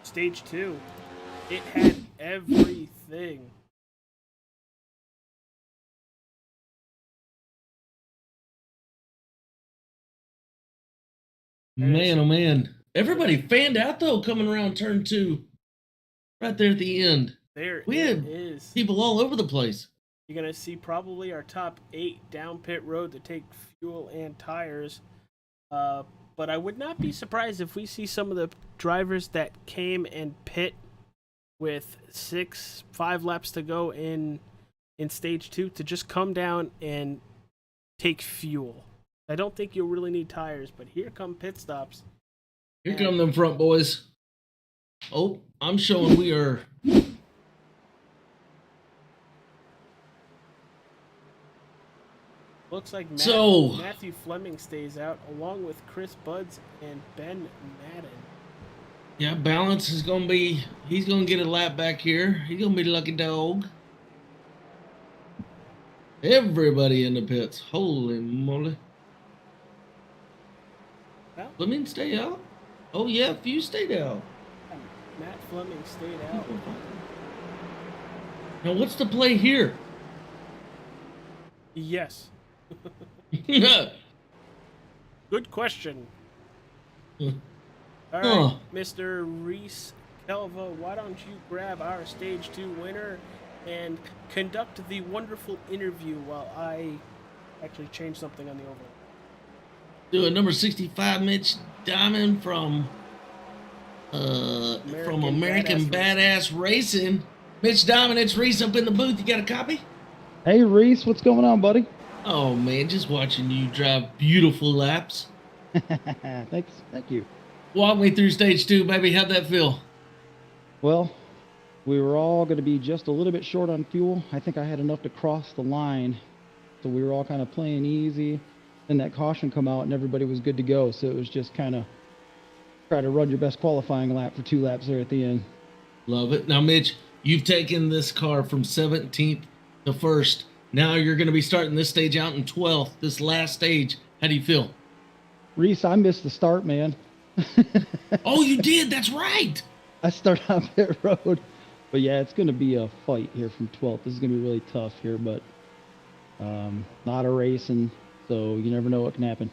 stage 2. It had everything. Man, oh man. Everybody fanned out though coming around turn 2. Right there at the end. There We it had is. people all over the place. You're going to see probably our top 8 down pit road to take fuel and tires. But I would not be surprised if we see some of the drivers that came and pit with 5 laps to go in stage 2 to just come down and take fuel. I don't think you'll really need tires, but here come pit stops. Here come them front boys. Oh, I'm showing we are. Looks like So- Matthew Fleming stays out along with Chris Buds and Ben Madden. Yeah, balance is gonna be. He's gonna get a lap back here. He's gonna be the lucky dog. Everybody in the pits. Holy moly. Well, Fleming stay out? Oh yeah, few stayed out. Matt Fleming stayed out. Now what's the play here? Yes. Good question. All right, Huh. Mr. Reese Kelva, why don't you grab our stage 2 winner and conduct the wonderful interview while I actually change something on the overall. Doing number 65, Mitch Diamond from American Badass Racing. Mitch Diamond, it's Reese up in the booth. You got a copy? Hey Reese, what's going on, buddy? Oh man, just watching you drive beautiful laps. Thanks, thank you. Walk me through stage 2, baby. How'd that feel? Well, we were all going to be just a little bit short on fuel. I think I had enough to cross the line, so we were all kind of playing easy. Then that caution come out and everybody was good to go. So it was just kind of try to run your best qualifying lap for 2 laps there at the end. Love it. Now, Mitch, you've taken this car from 17th to 1st. Now you're going to be starting this stage out in 12th, this last stage. How do you feel? Reese, I missed the start, man. Oh, you did. That's right. I started on pit road. But yeah, it's going to be a fight here from 12th. This is going to be really tough here, but not a race, and so you never know what can happen.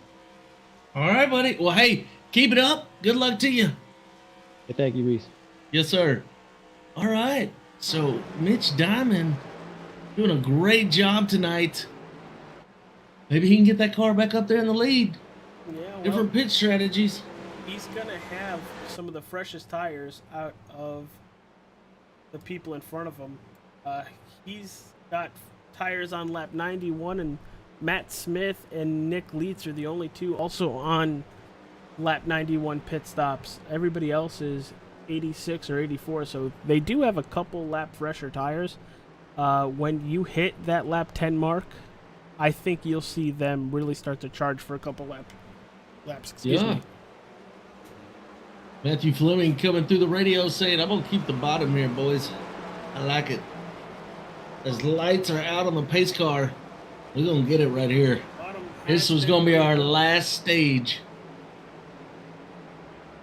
All right, buddy. Well, hey, keep it up. Good luck to you. Hey, thank you, Reese. Yes, sir. All right. So, Mitch Diamond doing a great job tonight. Maybe he can get that car back up there in the lead. Yeah, well, Different pit strategies. he's going to have some of the freshest tires out of the people in front of him. He's got tires on lap 91, and Matt Smith and Nick Leitz are the only two also on lap 91 pit stops. Everybody else is 86 or 84, so they do have a couple lap fresher tires. When you hit that lap 10 mark, I think you'll see them really start to charge for a couple laps. Excuse me. Matthew Fleming coming through the radio saying, I'm going to keep the bottom here, boys. I like it. As lights are out on the pace car, we're going to get it right here. Bottom This has was been going to be our rated. last stage.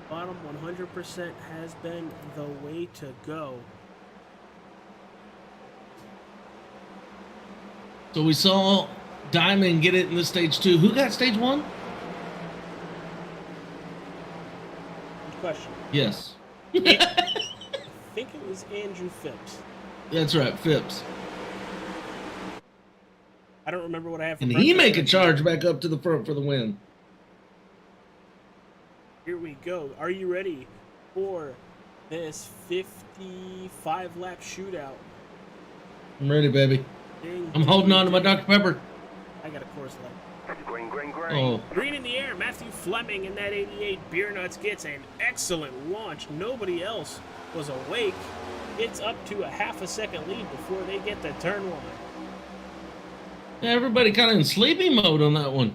Bottom 100% has been the way to go. So we saw Diamond get it in this stage 2. Who got stage 1? question. Yes. I think it was Andrew Phipps. That's right, Phipps. I don't remember what I have for And he breakfast make a last charge night. back up to the front for the win. Here we go. Are you ready for this 55-lap shootout? I'm ready, baby. Ding, I'm holding ding, on to my ding. Dr. Pepper. I got a course light. Oh, Green in the air. Matthew Fleming in that 88 Beer Nuts gets an excellent launch. Nobody else was awake. It's up to a half a second lead before they get to turn one. everybody kind of in sleeping mode on that one.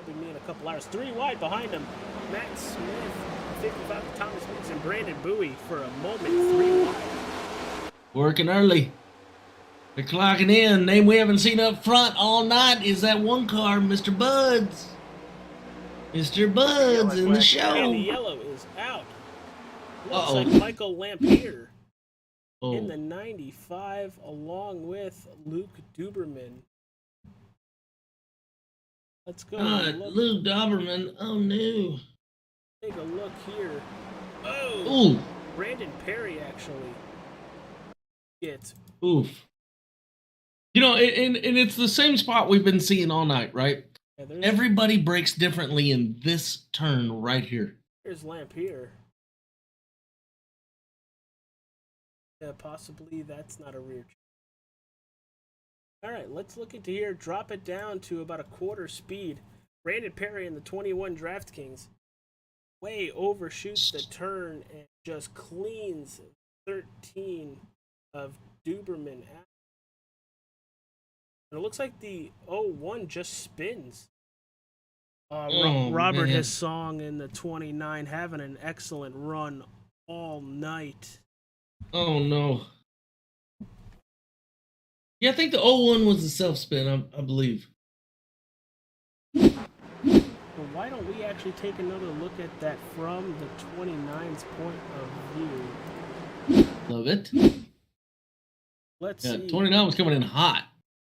It'll be me in a couple hours. 3 wide behind him. Matt Smith, 55 Thomas Wicks, and Brandon Bowie for a moment. 3 wide. Working early. They're clocking in. Name we haven't seen up front all night is that one car, Mr. Buds. Mr. Buds in the And the show. yellow is out. Looks Uh-oh. like Michael Lampier in the Oh, 95 along with Luke Duberman. Let's go. Look, Lou Doberman. Oh, no. take a look here. Oh, Ooh, Brandon Perry actually gets. oof. You know, and it's the same spot we've been seeing all night, right? Yeah, there's, Everybody breaks differently in this turn right here. there's Lampier. Yeah, possibly that's not a rear. All right, let's look into here. Drop it down to about a quarter speed. Brandon Perry in the 21 DraftKings way overshoots the turn and just cleans 13 of Duberman out. And it looks like the 01 just spins. Robert man. Hissong in the 29 having an excellent run all night. Oh, no. Yeah, I think the 01 was the self-spin, I believe. But why don't we actually take another look at that from the 29's point of view? Love it. Let's Yeah, see. 29 was coming in hot,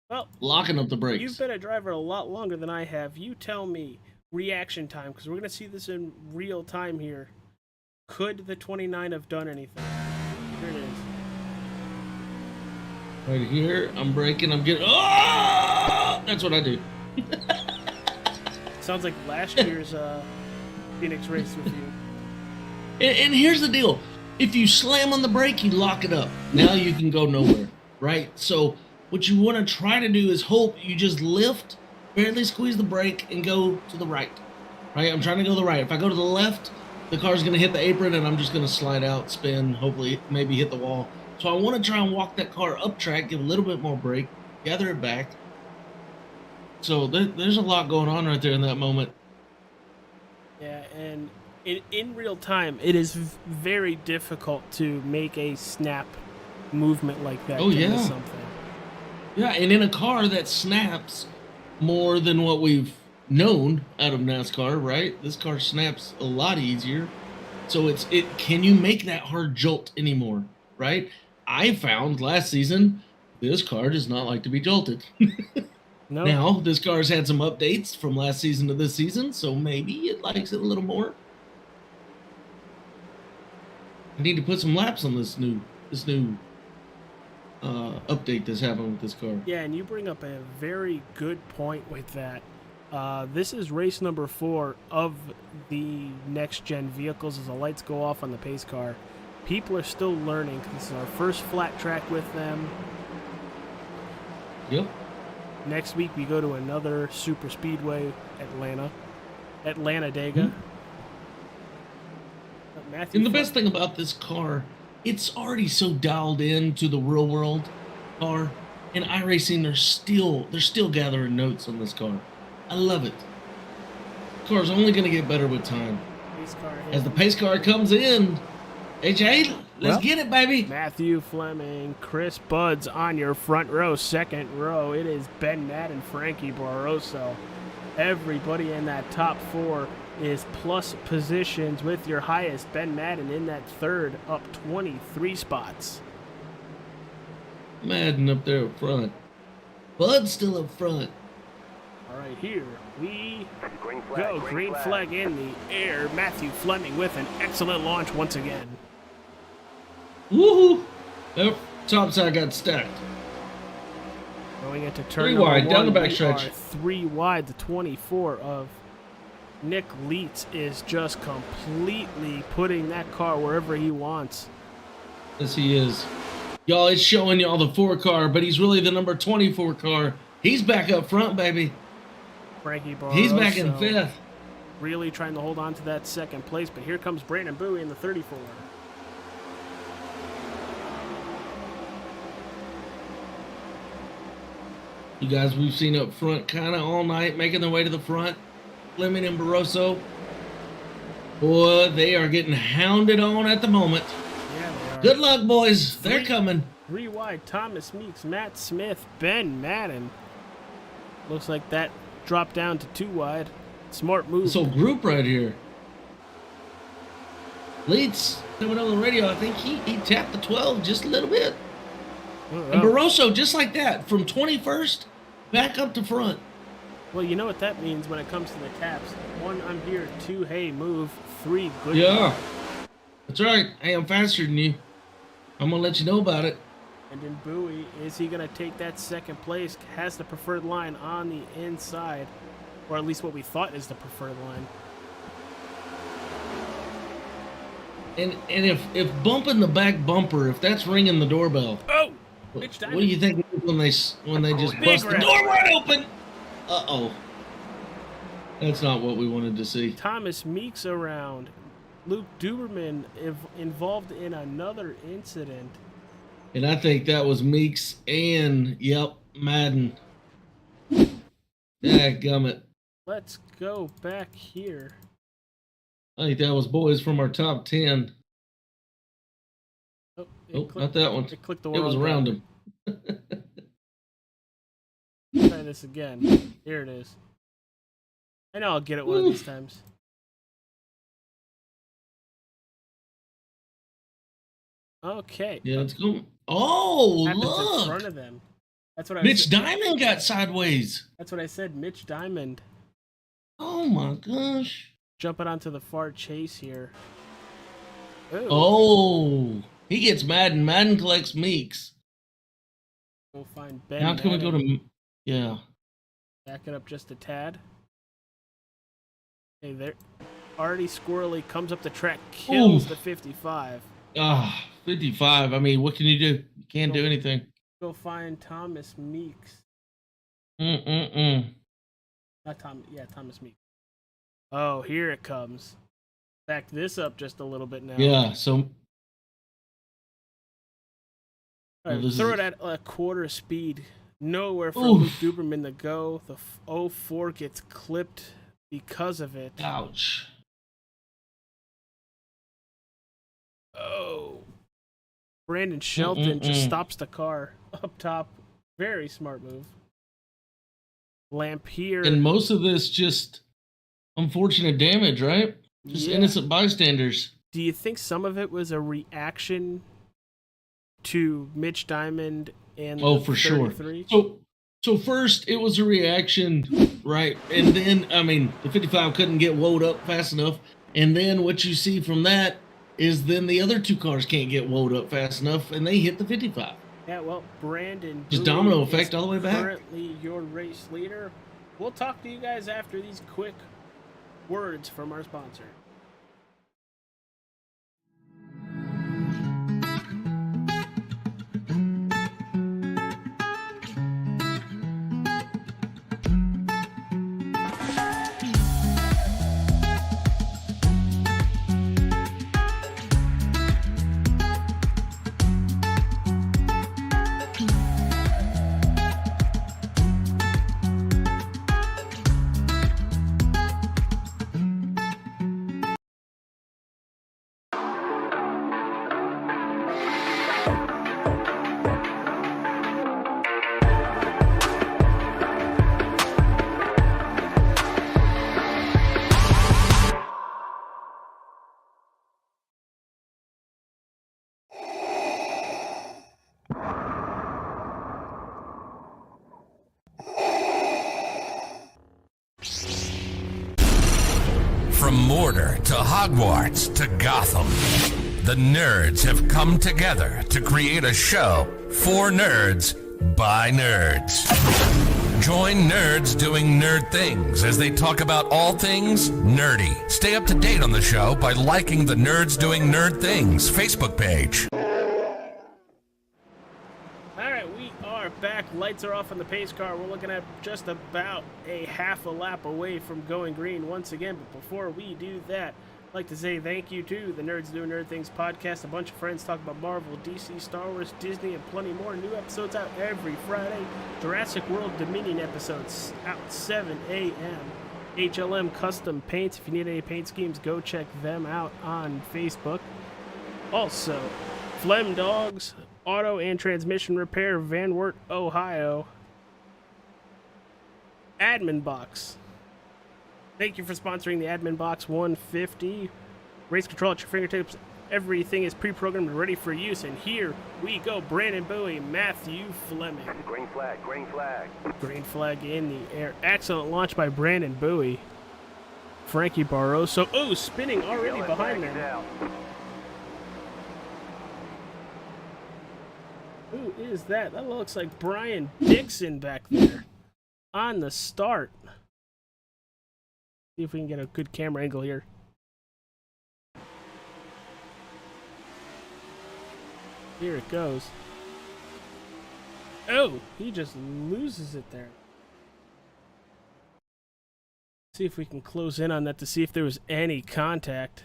Well, locking up the brakes. you've been a driver a lot longer than I have. You tell me reaction time, because we're going to see this in real time here. Could the 29 have done anything? Here it is. Right here, I'm braking, I'm getting... Oh! That's what I do. Sounds like last year's Phoenix race with you. And here's the deal. If you slam on the brake, you lock it up. Now you can go nowhere, right? So what you want to try to do is hope you just lift, barely squeeze the brake, and go to the right. Right? I'm trying to go to the right. If I go to the left, the car's going to hit the apron, and I'm just going to slide out, spin, hopefully maybe hit the wall. So I want to try and walk that car up track, give a little bit more brake, gather it back. So there's a lot going on right there in that moment. Yeah, and in real time, it is very difficult to make a snap movement like that. Oh, to yeah. miss something. Yeah, and in a car that snaps more than what we've known out of NASCAR, right? This car snaps a lot easier. So can you make that hard jolt anymore, right? I found last season this car does not like to be jolted. No. Now, this car's had some updates from last season to this season, so maybe it likes it a little more. I need to put some laps on this new update that's happening with this car. Yeah, and you bring up a very good point with that. This is race number 4 of the next-gen vehicles as the lights go off on the pace car. People are still learning. This is our first flat track with them. Yep. Next week, we go to another super speedway, Atlanta Dega. Matthew And the best thing about this car, it's already so dialed in to the real world car. In iRacing, they're still gathering notes on this car. I love it. The car's only going to get better with time. pace car As the pace car comes in, AJ, let's get it, baby. Matthew Fleming, Chris Buds on your front row, second row. It is Ben Madden, Frankie Barroso. Everybody in that top 4 is plus positions with your highest. Ben Madden in that third, up 23 spots. Madden up there up front. Bud's still up front. All right, here we go. Green flag in the air. Matthew Fleming with an excellent launch once again. Woohoo! Nope. Top side got stacked. Going into turn 3 number wide, down one, the we backstretch. are 3 wide. The 24 of Nick Leitz is just completely putting that car wherever he wants. Yes, he is. Y'all, it's showing y'all the 4 car, but he's really the number 24 car. He's back up front, baby. Frankie Barroso He's back in 5th. really trying to hold on to that second place, but here comes Brandon Bowie in the 34. You guys we've seen up front kind of all night, making their way to the front. Fleming and Barroso. Boy, they are getting hounded on at the moment. Yeah, they are. Good luck, boys. They're coming. 3 wide, Thomas Meeks, Matt Smith, Ben Madden. Looks like that dropped down to 2 wide. Smart move. This whole group right here. Leeds coming over the radio. I think he tapped the 12 just a little bit. And Barroso, just like that, from 21st back up to front. Well, you know what that means when it comes to the caps. 1, I'm here. 2, hey, move. 3, good. Yeah. That's right. Hey, I'm faster than you. I'm going to let you know about it. And then Bowie, is he going to take that second place? Has the preferred line on the inside, or at least what we thought is the preferred line. And if bumping the back bumper, if that's ringing the doorbell, Oh! what Mitch do Diamond. you think when they just Big bust the rap. door wide open? Uh-oh. That's not what we wanted to see. Thomas Meeks around. Luke Duberman involved in another incident. And I think that was Meeks and, yep, Madden. Dadgummit. Let's go back here. I think that was boys from our top 10. Oh, Oh, not that one. It clicked the It was wrong around button. him. Try this again. Here it is. I know I'll get it one of these times. Okay. Yeah, it's going. Oh, Happens in look. front of them. That's what I Mitch said. Diamond got sideways. That's what I said. Mitch Diamond Oh, my gosh. jumping onto the far chase here. Ooh. Oh, he gets Madden. Madden collects Meeks. We'll find Ben. Now can we go Madden. to. Yeah. Back it up just a tad. Hey there. Artie Squirrely comes up the track, kills Ooh. the 55. Ah, 55. I mean, what can you do? You can't do anything. Go find Thomas Meeks. Mm-mm-mm. Not Tom. Yeah, Thomas Meeks. Oh, here it comes. Back this up just a little bit now. Yeah, so. All right, this throw is- it at a quarter speed. Nowhere for Oof. Luke Duberman to go. The 04 gets clipped because of it. Ouch. Oh. Brandon Shelton just stops the car up top. Very smart move. Lampier. And most of this just unfortunate damage, right? Just Yeah. innocent bystanders. Do you think some of it was a reaction to Mitch Diamond and Oh, the for sure. 33? So first it was a reaction, right? And then, I mean, the 55 couldn't get woed up fast enough. And then what you see from that is then the other 2 cars can't get woed up fast enough, and they hit the 55. Yeah, well, Brandon Just Bowie domino is effect all the way back. Currently your race leader. We'll talk to you guys after these quick words from our sponsor. From Mordor to Hogwarts to Gotham, the nerds have come together to create a show for nerds by nerds. Join nerds doing nerd things as they talk about all things nerdy. Stay up to date on the show by liking the Nerds Doing Nerd Things Facebook page. Alright, we are back. Lights are off on the pace car. We're looking at just about a half a lap away from going green once again. But before we do that, I'd like to say thank you to the Nerds Doing Nerd Things podcast. A bunch of friends talk about Marvel, DC, Star Wars, Disney, and plenty more. New episodes out every Friday. Jurassic World Dominion episodes out 7 a.m. HLM Custom Paints. If you need any paint schemes, go check them out on Facebook. Also, Flem Dogs, Auto and Transmission Repair, Van Wert, Ohio. AdminBoxx. Thank you for sponsoring the AdminBoxx 150. Race control at your fingertips. Everything is pre-programmed and ready for use. And here we go. Brandon Bowie, Matthew Fleming. Green flag, green flag. Green flag in the air. Excellent launch by Brandon Bowie. Frankie Barroso. Oh, spinning already behind them. Who is that? That looks like Brian Dixon back there on the start. See if we can get a good camera angle here. Here it goes. Oh, he just loses it there. See if we can close in on that to see if there was any contact.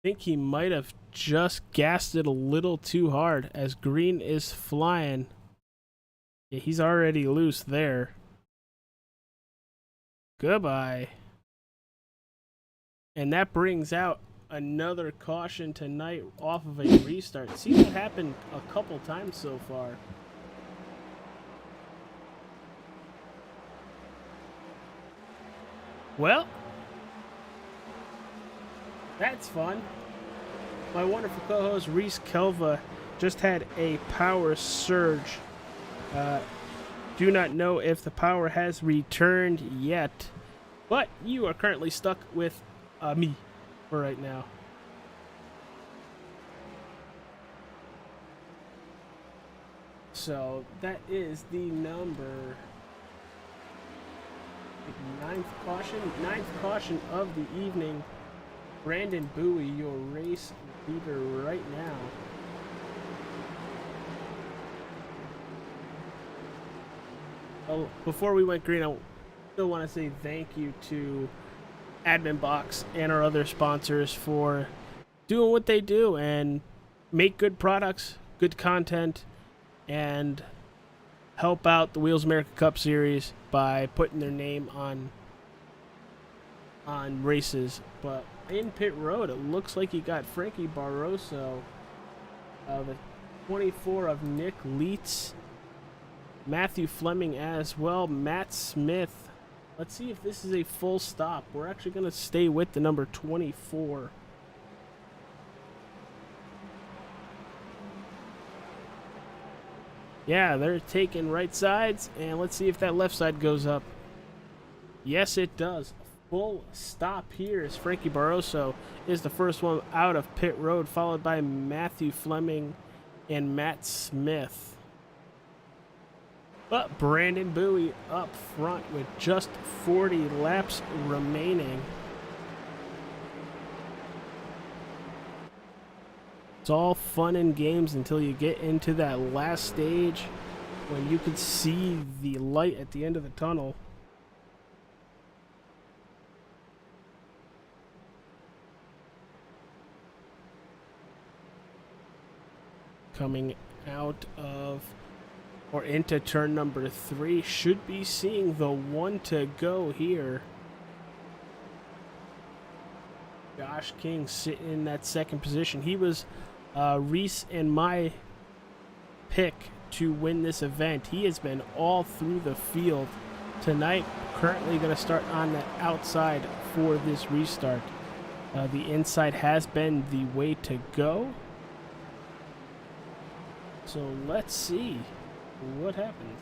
I think he might have just gassed it a little too hard as green is flying. Yeah, he's already loose there. Goodbye. And that brings out another caution tonight off of a restart. See what happened a couple times so far. Well, that's fun. My wonderful co-host Reese Kelva just had a power surge. Do not know if the power has returned yet, but you are currently stuck with me for right now. So that is the number ninth caution of the evening. Brandon Bowie, your race leader right now. Oh, before we went green, I still want to say thank you to AdminBoxx and our other sponsors for doing what they do and make good products, good content, and help out the Wheels America Cup Series by putting their name on races. But in pit road, it looks like you got Frankie Barroso, the 24 of Nick Leitz, Matthew Fleming as well, Matt Smith. Let's see if this is a full stop. We're actually going to stay with the number 24. Yeah, they're taking right sides, and let's see if that left side goes up. Yes, it does. Full stop here as Frankie Barroso is the first one out of pit road, followed by Matthew Fleming and Matt Smith. But Brandon Bowie up front with just 40 laps remaining. It's all fun and games until you get into that last stage when you can see the light at the end of the tunnel. Coming out of or into turn number 3, should be seeing the one to go here. Josh King sitting in that second position. He was Reese and my pick to win this event. He has been all through the field tonight. Currently going to start on the outside for this restart. The inside has been the way to go. So let's see what happens.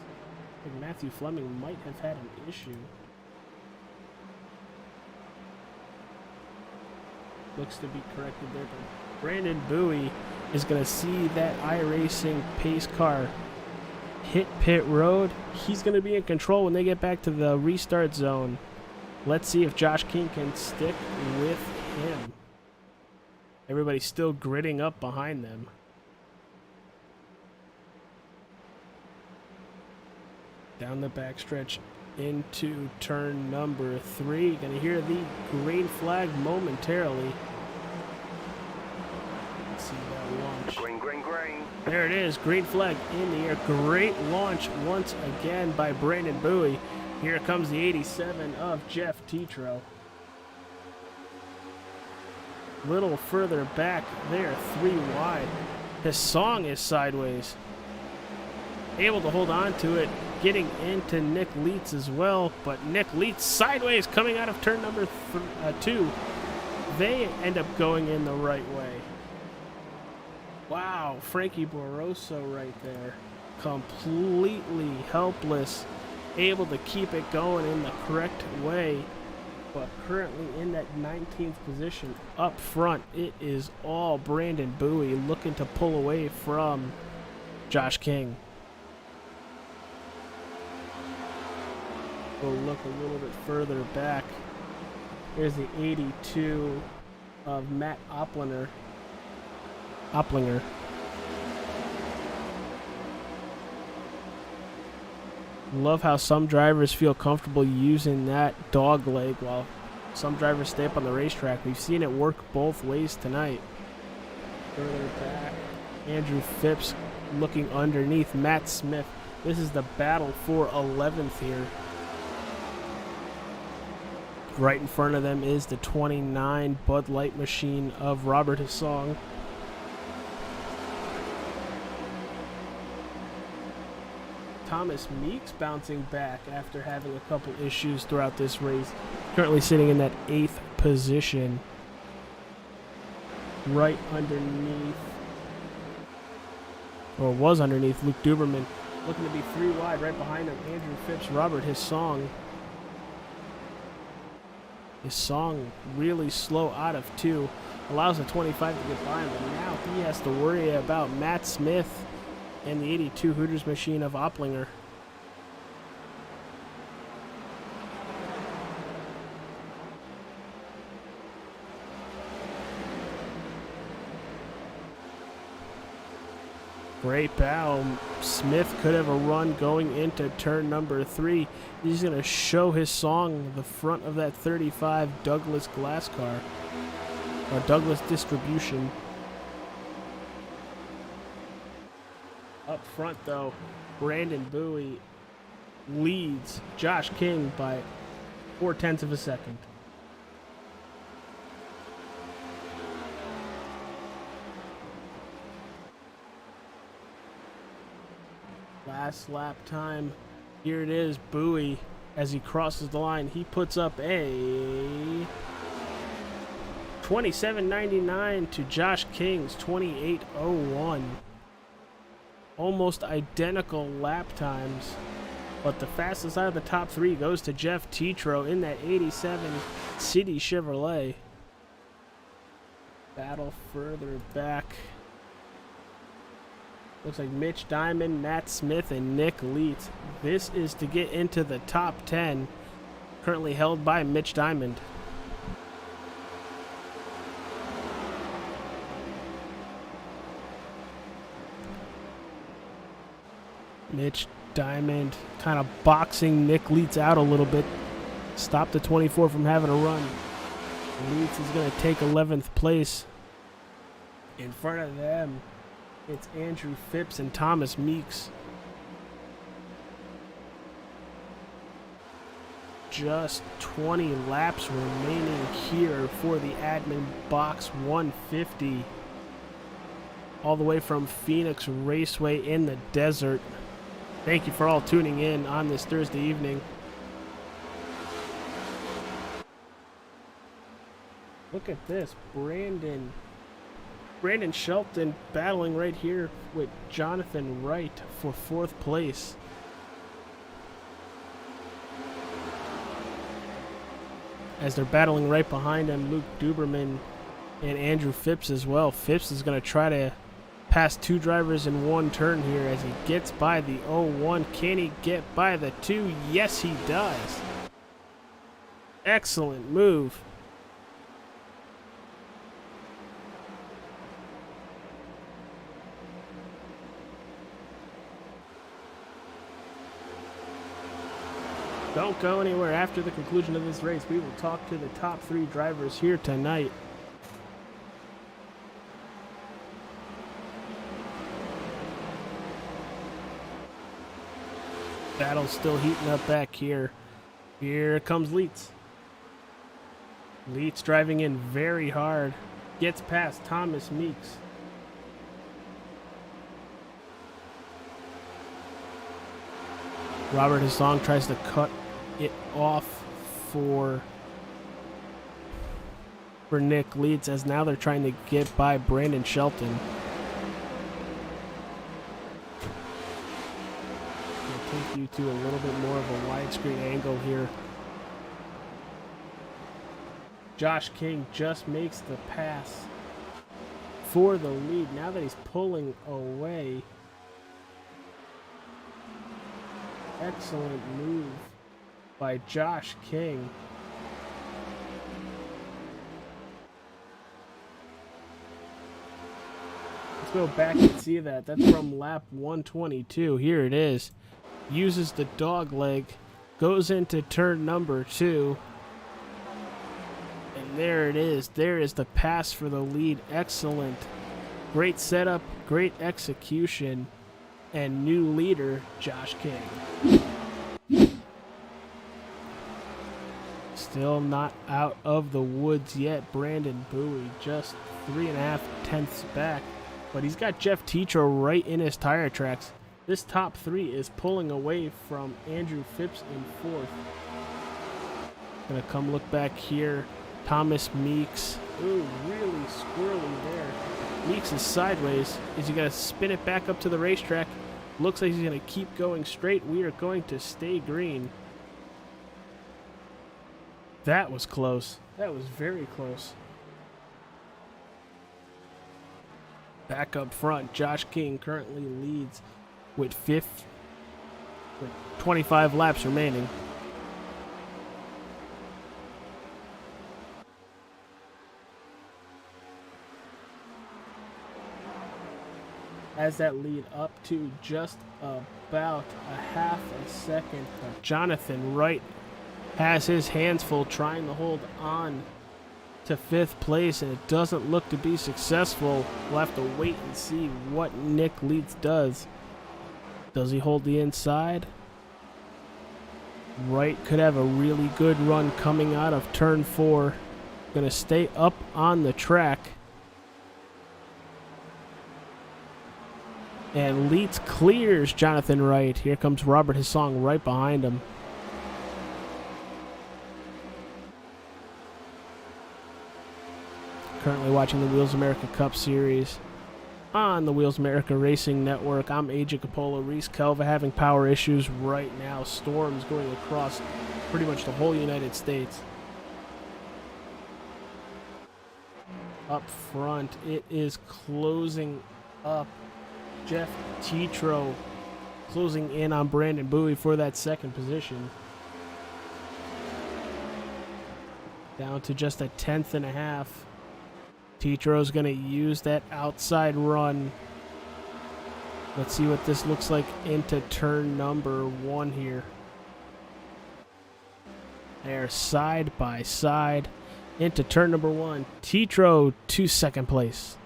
I think Matthew Fleming might have had an issue. looks to be corrected there. But Brandon Bowie is going to see that iRacing pace car hit pit road. He's going to be in control when they get back to the restart zone. Let's see if Josh King can stick with him. Everybody's still gridding up behind them. Down the backstretch into turn number 3. Gonna hear the green flag momentarily. Let's see that launch. Green, green, green. There it is, green flag in the air. Great launch once again by Brandon Bowie. Here comes the 87 of Jeff Tetro. Little further back there, 3 wide. His song is sideways. Able to hold on to it, getting into Nick Leitz as well, but Nick Leitz sideways coming out of turn number 2. They end up going in the right way. Wow, Frankie Boroso right there. Completely helpless, able to keep it going in the correct way, but currently in that 19th position up front. It is all Brandon Bowie looking to pull away from Josh King. We'll look a little bit further back. Here's the 82 of Matt Oplinger. Love how some drivers feel comfortable using that dog leg while some drivers stay up on the racetrack. We've seen it work both ways tonight. Further back, Andrew Phipps looking underneath Matt Smith. This is the battle for 11th here. Right in front of them is the 29 Bud Light machine of Robert Hassong. Thomas Meeks bouncing back after having a couple issues throughout this race. Currently sitting in that 8th position. Right underneath, or was underneath, Luke Duberman. Looking to be 3 wide right behind him. Andrew Phipps, Robert Hassong. His song really slow out of 2. Allows the 25 to get by him, but now he has to worry about Matt Smith and the 82 Hooters machine of Oplinger. Great bow. Smith could have a run going into turn number 3. He's going to show his song the front of that 35 Douglas Glass car, or Douglas Distribution. Up front, though, Brandon Bowie leads Josh King by 0.4 of a second. Last lap time. Here it is, Bowie, as he crosses the line. He puts up a 27.99 to Josh King's 28.01. Almost identical lap times, but the fastest out of the top 3 goes to Jeff Tetro in that 87 City Chevrolet. Battle further back. Looks like Mitch Diamond, Matt Smith, and Nick Leitz. This is to get into the top 10, currently held by Mitch Diamond. Mitch Diamond kind of boxing Nick Leitz out a little bit. Stopped the 24 from having a run. Leitz is going to take 11th place. In front of them, it's Andrew Phipps and Thomas Meeks. Just 20 laps remaining here for the AdminBoxx 150. All the way from Phoenix Raceway in the desert. Thank you for all tuning in on this Thursday evening. Look at this, Brandon Shelton battling right here with Jonathan Wright for 4th place. As they're battling right behind him, Luke Duberman and Andrew Phipps as well. Phipps is going to try to pass two drivers in one turn here as he gets by the 01. Can he get by the 2? Yes, he does. Excellent move. Don't go anywhere. After the conclusion of this race, we will talk to the top 3 drivers here tonight. Battle's still heating up back here. Here comes Leitz. Leitz driving in very hard. Gets past Thomas Meeks. Robert Hassan tries to cut it off for Nick Leeds, as now they're trying to get by Brandon Shelton. I'll take you to a little bit more of a widescreen angle here. Josh King just makes the pass for the lead now that he's pulling away. Excellent move by Josh King. Let's go back and see that. That's from lap 122. Here it is. Uses the dog leg. Goes into turn number 2. And there it is. There is the pass for the lead. Excellent. Great setup. Great execution. And new leader, Josh King. Still not out of the woods yet. Brandon Bowie just 3.5 tenths back. But he's got Jeff Tetro right in his tire tracks. This top 3 is pulling away from Andrew Phipps in 4th. Gonna come look back here. Thomas Meeks. Ooh, really squirrely there. Meeks is sideways. Is he gonna spin it back up to the racetrack? Looks like he's gonna keep going straight. We are going to stay green. That was close. That was very close. Back up front, Josh King currently leads with 25 laps remaining. Has that lead up to just about a half a second. Jonathan Wright has his hands full trying to hold on to 5th place, and it doesn't look to be successful. We'll have to wait and see what Nick Leeds does. Does he hold the inside? Wright could have a really good run coming out of turn 4. Gonna stay up on the track. And Leeds clears Jonathan Wright. Here comes Robert Hassan right behind him. Currently watching the Wheels America Cup Series on the Wheels America Racing Network. I'm AJ Capola. Reese Kelva having power issues right now. Storms going across pretty much the whole United States. Up front, it is closing up. Jeff Tetro closing in on Brandon Bowie for that 2nd position. Down to just a 10.5. Tetro's going to use that outside run. Let's see what this looks like into turn number 1 here. They're side by side into turn number 1. Tetro to 2nd place.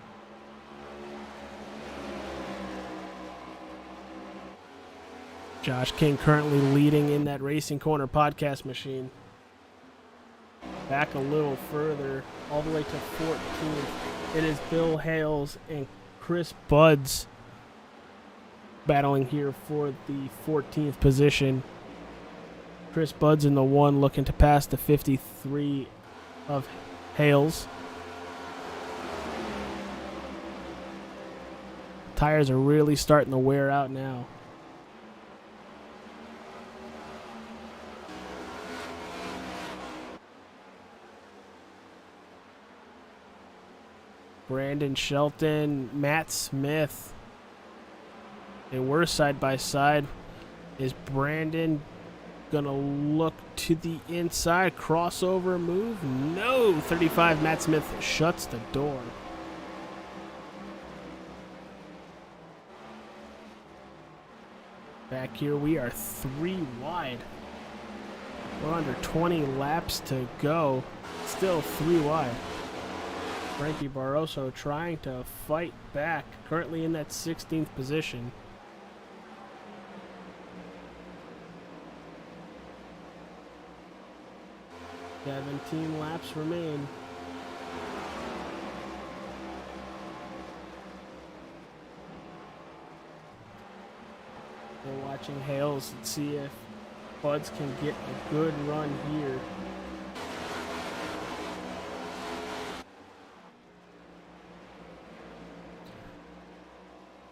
Josh King currently leading in that Racing Corner podcast machine. Back a little further, all the way to 14th. It is Bill Hales and Chris Buds battling here for the 14th position. Chris Buds in the 1 looking to pass the 53 of Hales. Tires are really starting to wear out now. Brandon Shelton, Matt Smith. They were side by side. Is Brandon gonna look to the inside? Crossover move? No! 35, Matt Smith shuts the door. Back here, we are 3 wide. We're under 20 laps to go. Still 3 wide. Frankie Barroso trying to fight back. Currently in that 16th position. "17 laps remain. They're watching Hales and see if Buds can get a good run here.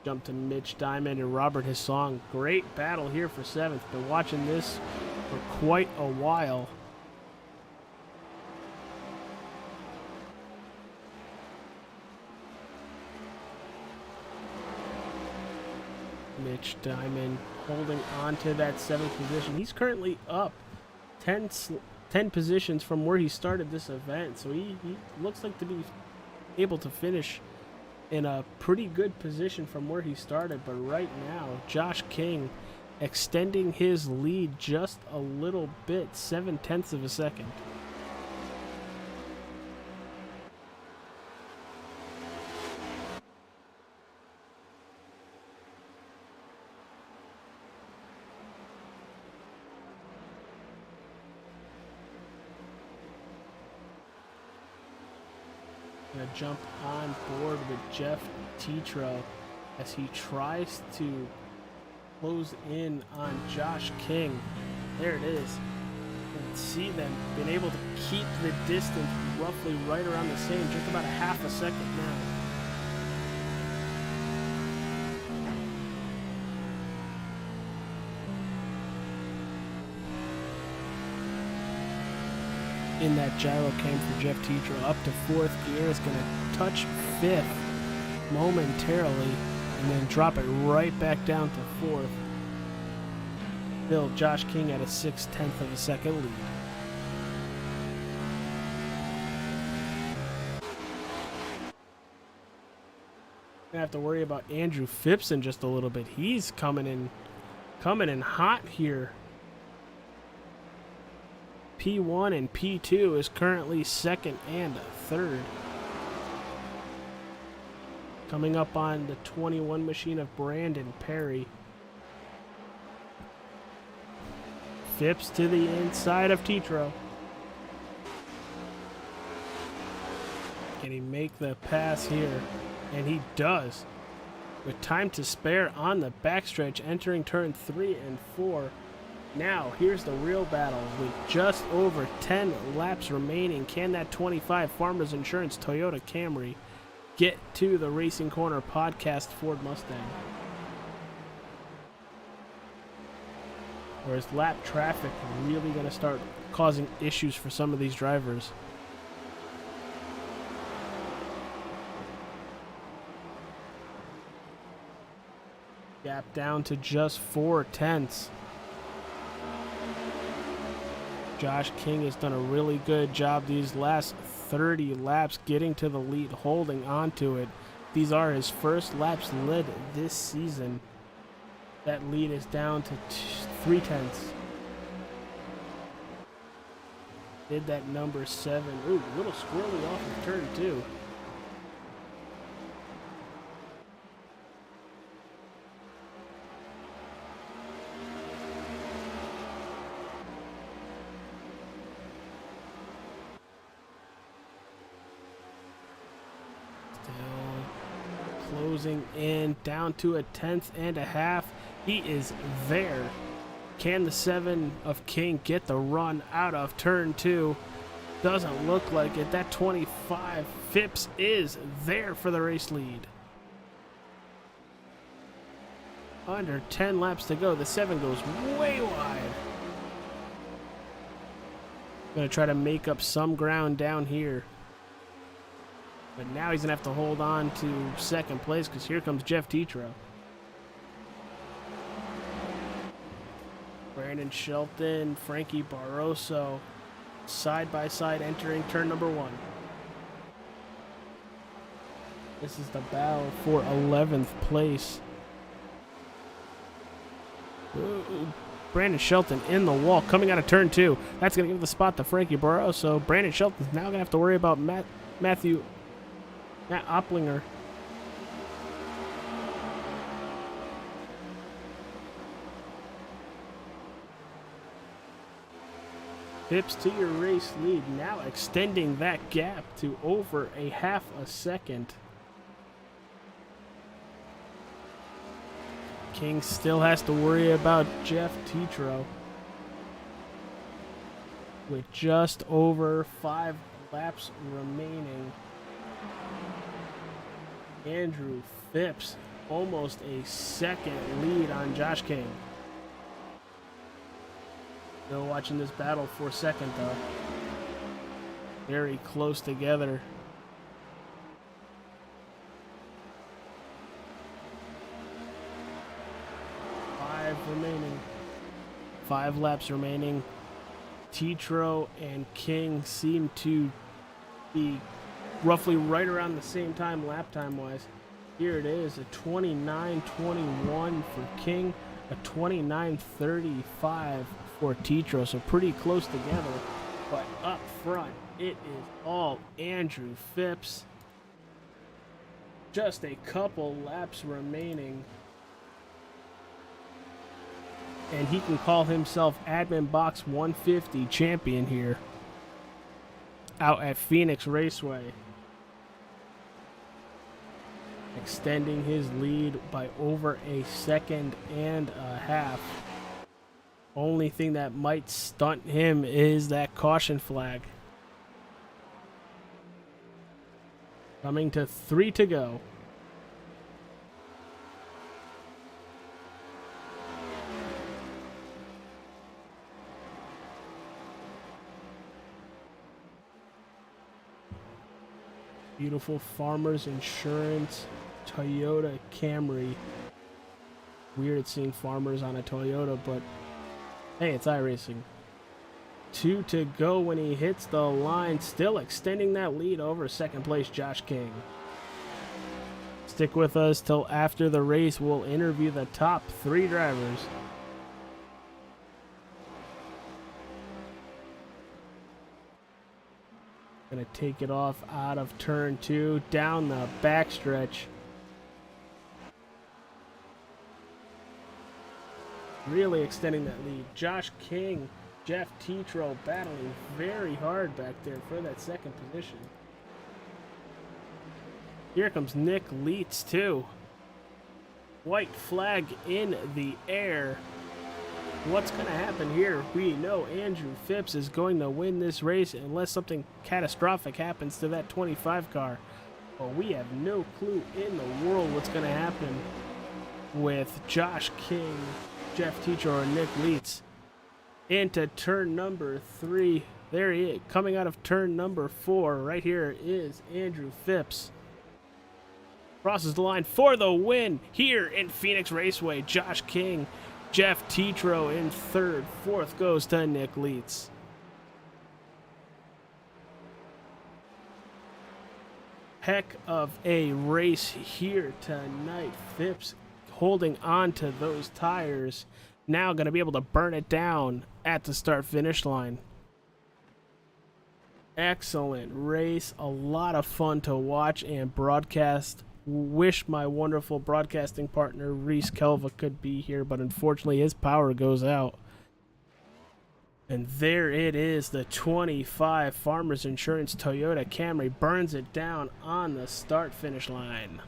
Jump to Mitch Diamond and Robert Hissong. Great battle here for 7th. Been watching this for quite a while. Mitch Diamond holding on to that 7th position. He's currently up 10 positions from where he started this event. So he looks like to be able to finish in a pretty good position from where he started. But right now, Josh King extending his lead just a little bit, 0.7 of a second. Gonna jump on board with Jeff Tetro as he tries to close in on Josh King. There it is. You can see them been able to keep the distance roughly right around the same, just about a half a second now. In that gyro cam for Jeff Tetro up to 4th gear. Is going to touch 5th momentarily and then drop it right back down to 4th. Still Josh King at a 0.6 of a second lead. Gonna have to worry about Andrew Phipps in just a little bit. He's coming in hot here. P1 and P2 is currently 2nd and 3rd. Coming up on the 21 machine of Brandon Perry. Phipps to the inside of Tetro. Can he make the pass here? And he does. With time to spare on the backstretch, entering turn 3 and 4. Now, here's the real battle. With just over 10 laps remaining, can that 25 Farmers Insurance Toyota Camry get to the Racing Corner Podcast Ford Mustang? Or is lap traffic really going to start causing issues for some of these drivers? Gap down to just 4/10. Josh King has done a really good job these last 30 laps getting to the lead, holding on to it. These are his first laps led this season. That lead is down to 3/10. Did that number 7. Ooh, a little squirrely off of turn 2. Closing in down to a 1/10 and a half. He is there. Can the 7 of King get the run out of turn 2? Doesn't look like it. That 25 Phipps is there for the race lead. Under 10 laps to go. The 7 goes way wide. Gonna try to make up some ground down here. But now he's going to have to hold on to second place because here comes Jeff Tetro. Brandon Shelton, Frankie Barroso, side by side entering turn number 1. This is the battle for 11th place. Ooh, Brandon Shelton in the wall coming out of turn 2. That's going to give the spot to Frankie Barroso. Brandon Shelton's now going to have to worry about Matt Opplinger. Phipps to your race lead, now extending that gap to over a half a second. King still has to worry about Jeff Tetro with just over 5 laps remaining. Andrew Phipps almost a second lead on Josh King. Still watching this battle for second though. Very close together. Five laps remaining. Tetro and King seem to be roughly right around the same time lap time wise. Here it is, a 29:21 for King, a 29:35 for Tetro, so pretty close together. But up front, it is all Andrew Phipps. Just a couple laps remaining. And he can call himself AdminBoxx 150 champion here out at Phoenix Raceway. Extending his lead by over a second and a half. Only thing that might stunt him is that caution flag. Coming to 3 to go. Beautiful Farmers Insurance Toyota Camry. Weird seeing Farmers on a Toyota, but hey, it's iRacing. 2 to go when he hits the line, still extending that lead over second place Josh King. Stick with us till after the race. We'll interview the top 3 drivers. Gonna take it off out of turn 2, down the backstretch. Really extending that lead. Josh King, Jeff Tetro battling very hard back there for that second position. Here comes Nick Leitz too. White flag in the air. What's going to happen here? We know Andrew Phipps is going to win this race unless something catastrophic happens to that 25 car. But we have no clue in the world what's going to happen with Josh King, Jeff Tetro, or Nick Leitz. Into turn number 3. There he is. Coming out of turn number 4. Right here is Andrew Phipps. Crosses the line for the win here in Phoenix Raceway. Josh King, Jeff Tetro in 3rd. 4th goes to Nick Leitz. Heck of a race here tonight. Phipps holding on to those tires. Now going to be able to burn it down at the start-finish line. Excellent race. A lot of fun to watch and broadcast. Wish my wonderful broadcasting partner Reese Kelva could be here, but unfortunately his power goes out. And there it is, the 25 Farmers Insurance Toyota Camry burns it down on the start-finish line.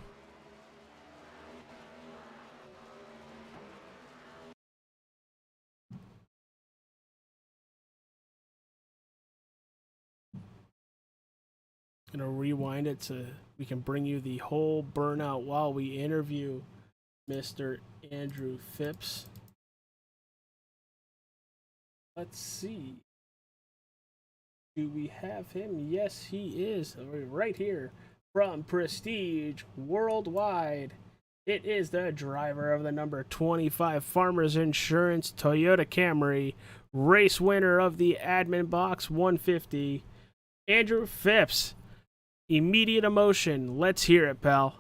Gonna rewind it so we can bring you the whole burnout while we interview Mr. Andrew Phipps. Let's see. Do we have him? Yes, he is right here. From Prestige Worldwide, it is the driver of the number 25 Farmers Insurance Toyota Camry, race winner of the AdminBoxx 150, Andrew Phipps. Immediate emotion. Let's hear it, pal.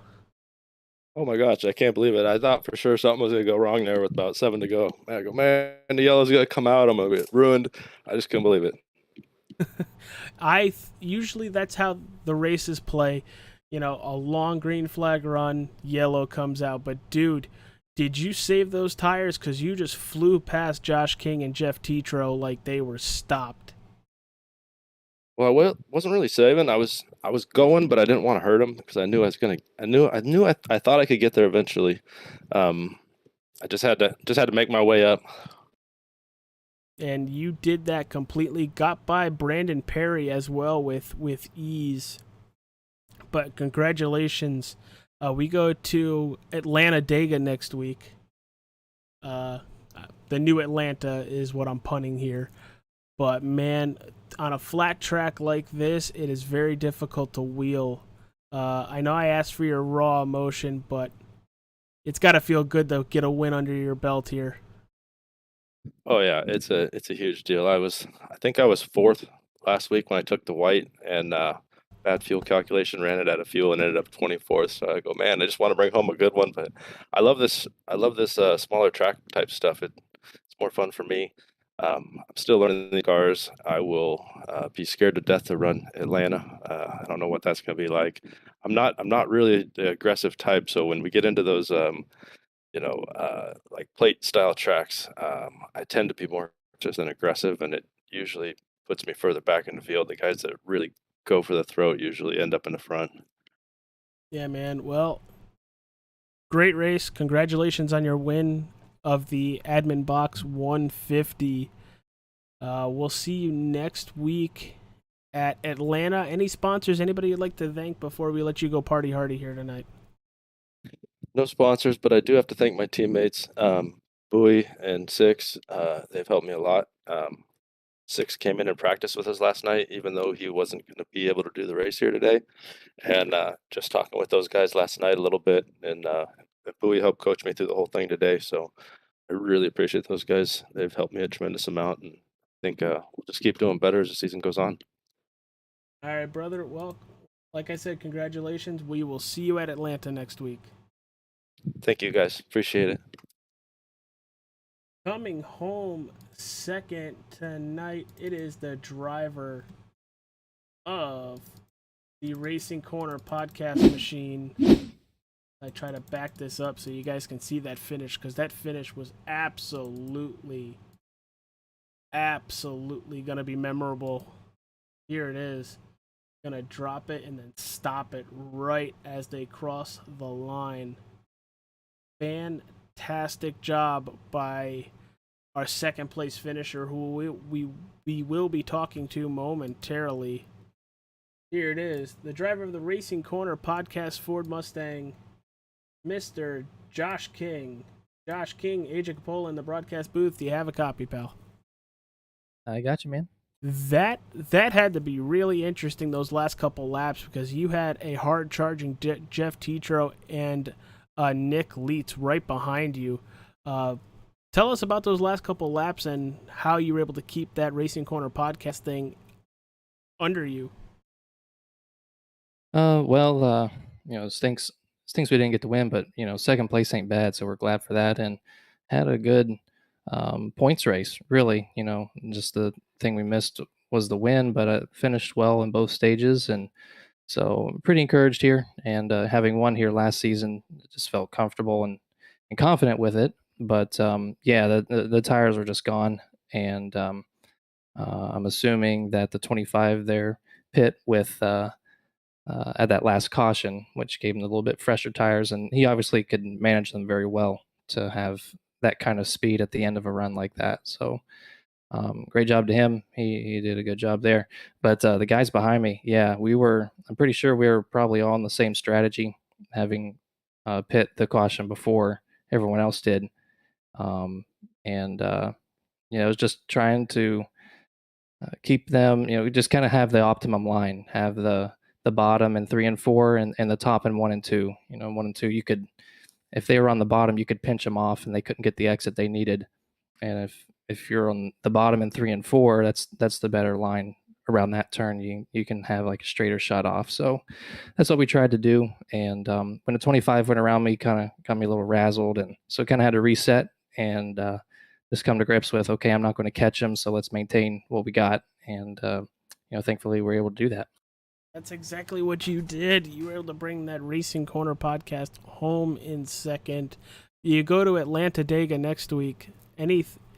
Oh my gosh, I can't believe it. I thought for sure something was gonna go wrong there with about 7 to go. I go, man, the yellow's gonna come out. I'm gonna get ruined. I just couldn't believe it. Usually that's how the races play. You know, a long green flag run, yellow comes out. But dude, did you save those tires? Because you just flew past Josh King and Jeff Tetro like they were stopped. Well, I wasn't really saving. I was going, but I didn't want to hurt him because I knew I was gonna. I thought I could get there eventually. I just had to make my way up. And you did that completely. Got by Brandon Perry as well with ease. But congratulations. We go to Atlanta Dega next week. The new Atlanta is what I'm punning here. But man, on a flat track like this, it is very difficult to wheel. I know I asked for your raw emotion, but it's got to feel good to get a win under your belt here. Oh yeah, it's a huge deal. I think I was fourth last week when I took the white, and bad fuel calculation ran it out of fuel and ended up 24th. So I go, man, I just want to bring home a good one. But I love this smaller track type stuff. It's more fun for me. I'm still learning the cars. I will be scared to death to run Atlanta. I don't know what that's going to be like. I'm not really the aggressive type. So when we get into those like plate style tracks, I tend to be more just than aggressive, and it usually puts me further back in the field. The guys that really go for the throat usually end up in the front. Yeah, man. Well, great race. Congratulations on your win of the AdminBoxx 150. We'll see you next week at Atlanta. Any sponsors, anybody you'd like to thank before we let you go party hardy here tonight? No sponsors, but I do have to thank my teammates, Bowie and Six. They've helped me a lot. Six came in and practiced with us last night, even though he wasn't going to be able to do the race here today. And just talking with those guys last night a little bit, and Bowie helped coach me through the whole thing today. So I really appreciate those guys. They've helped me a tremendous amount, and I think we'll just keep doing better as the season goes on. All right, brother. Well, like I said, congratulations. We will see you at Atlanta next week. Thank you, guys. Appreciate it. Coming home second tonight, it is the driver of the Racing Corner podcast machine. I try to back this up so you guys can see that finish, because that finish was absolutely going to be memorable. Here it is. Going to drop it and then stop it right as they cross the line. Fantastic job by our second place finisher, who we will be talking to momentarily. Here it is, the driver of the Racing Corner podcast Ford Mustang, Mr. Josh King. Josh King, Agent Capola in the broadcast booth. Do you have a copy, pal? I got you, man. That had to be really interesting, those last couple laps, because you had a hard charging Jeff Tetro and Nick Leitz right behind you. Tell us about those last couple laps and how you were able to keep that Racing Corner podcast thing under you. It stinks we didn't get to win, but second place ain't bad, so we're glad for that, and had a good points race. Really, just the thing we missed was the win, but I finished well in both stages, and so I'm pretty encouraged here. And having won here last season, just felt comfortable and confident with it. But the tires were just gone, and I'm assuming that the 25 there pit with at that last caution, which gave him a little bit fresher tires, and he obviously could manage them very well to have that kind of speed at the end of a run like that. So great job to him. He did a good job there. But the guys behind me, I'm pretty sure we were probably all on the same strategy, having pit the caution before everyone else did. It was just trying to keep them, just kind of have the optimum line, have the the bottom in 3 and 4, and the top in 1 and 2. You know, 1 and 2, you could, if they were on the bottom, you could pinch them off, and they couldn't get the exit they needed. And if you're on the bottom in 3 and 4, that's the better line around that turn. You can have like a straighter shot off. So that's what we tried to do. And when the 25 went around me, kind of got me a little razzled, and so kind of had to reset and just come to grips with, okay, I'm not going to catch him, so let's maintain what we got. And thankfully we were able to do that. That's exactly what you did. You were able to bring that Racing Corner podcast home in second. You go to Atlanta Dega next week.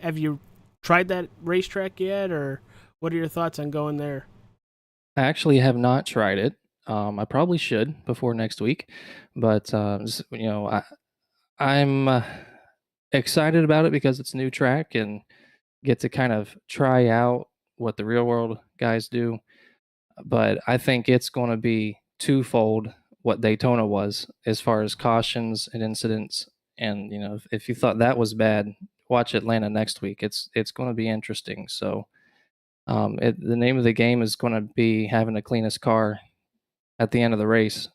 Have you tried that racetrack yet, or what are your thoughts on going there? I actually have not tried it. I probably should before next week, but I'm excited about it because it's a new track and get to kind of try out what the real world guys do. But I think it's going to be twofold what Daytona was as far as cautions and incidents. And if you thought that was bad, watch Atlanta next week. It's going to be interesting. So the name of the game is going to be having the cleanest car at the end of the race,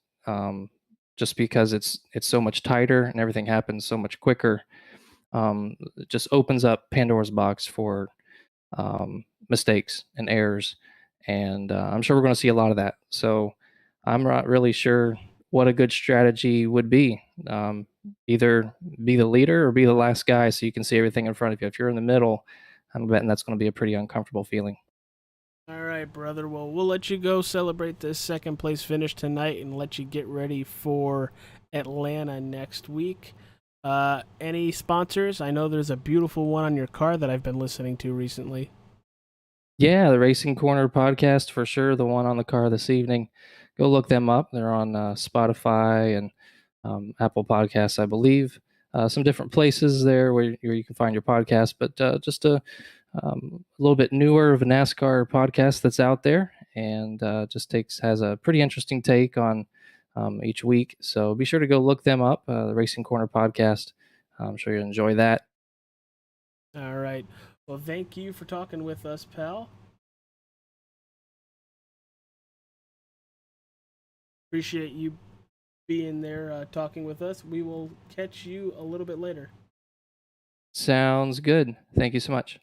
just because it's so much tighter and everything happens so much quicker. It just opens up Pandora's box for mistakes and errors, and I'm sure we're going to see a lot of that. So I'm not really sure what a good strategy would be. Either be the leader or be the last guy so you can see everything in front of you. If you're in the middle, I'm betting that's going to be a pretty uncomfortable feeling. All right, brother. Well, we'll let you go celebrate this second place finish tonight and let you get ready for Atlanta next week. Any sponsors? I know there's a beautiful one on your car that I've been listening to recently. Yeah, the Racing Corner podcast for sure. The one on the car this evening. Go look them up. They're on Spotify and Apple Podcasts, I believe. Some different places there where you can find your podcast, but just a little bit newer of a NASCAR podcast that's out there, and just has a pretty interesting take on each week. So be sure to go look them up, the Racing Corner podcast. I'm sure you'll enjoy that. All right. Well, thank you for talking with us, pal. Appreciate you being there talking with us. We will catch you a little bit later. Sounds good. Thank you so much.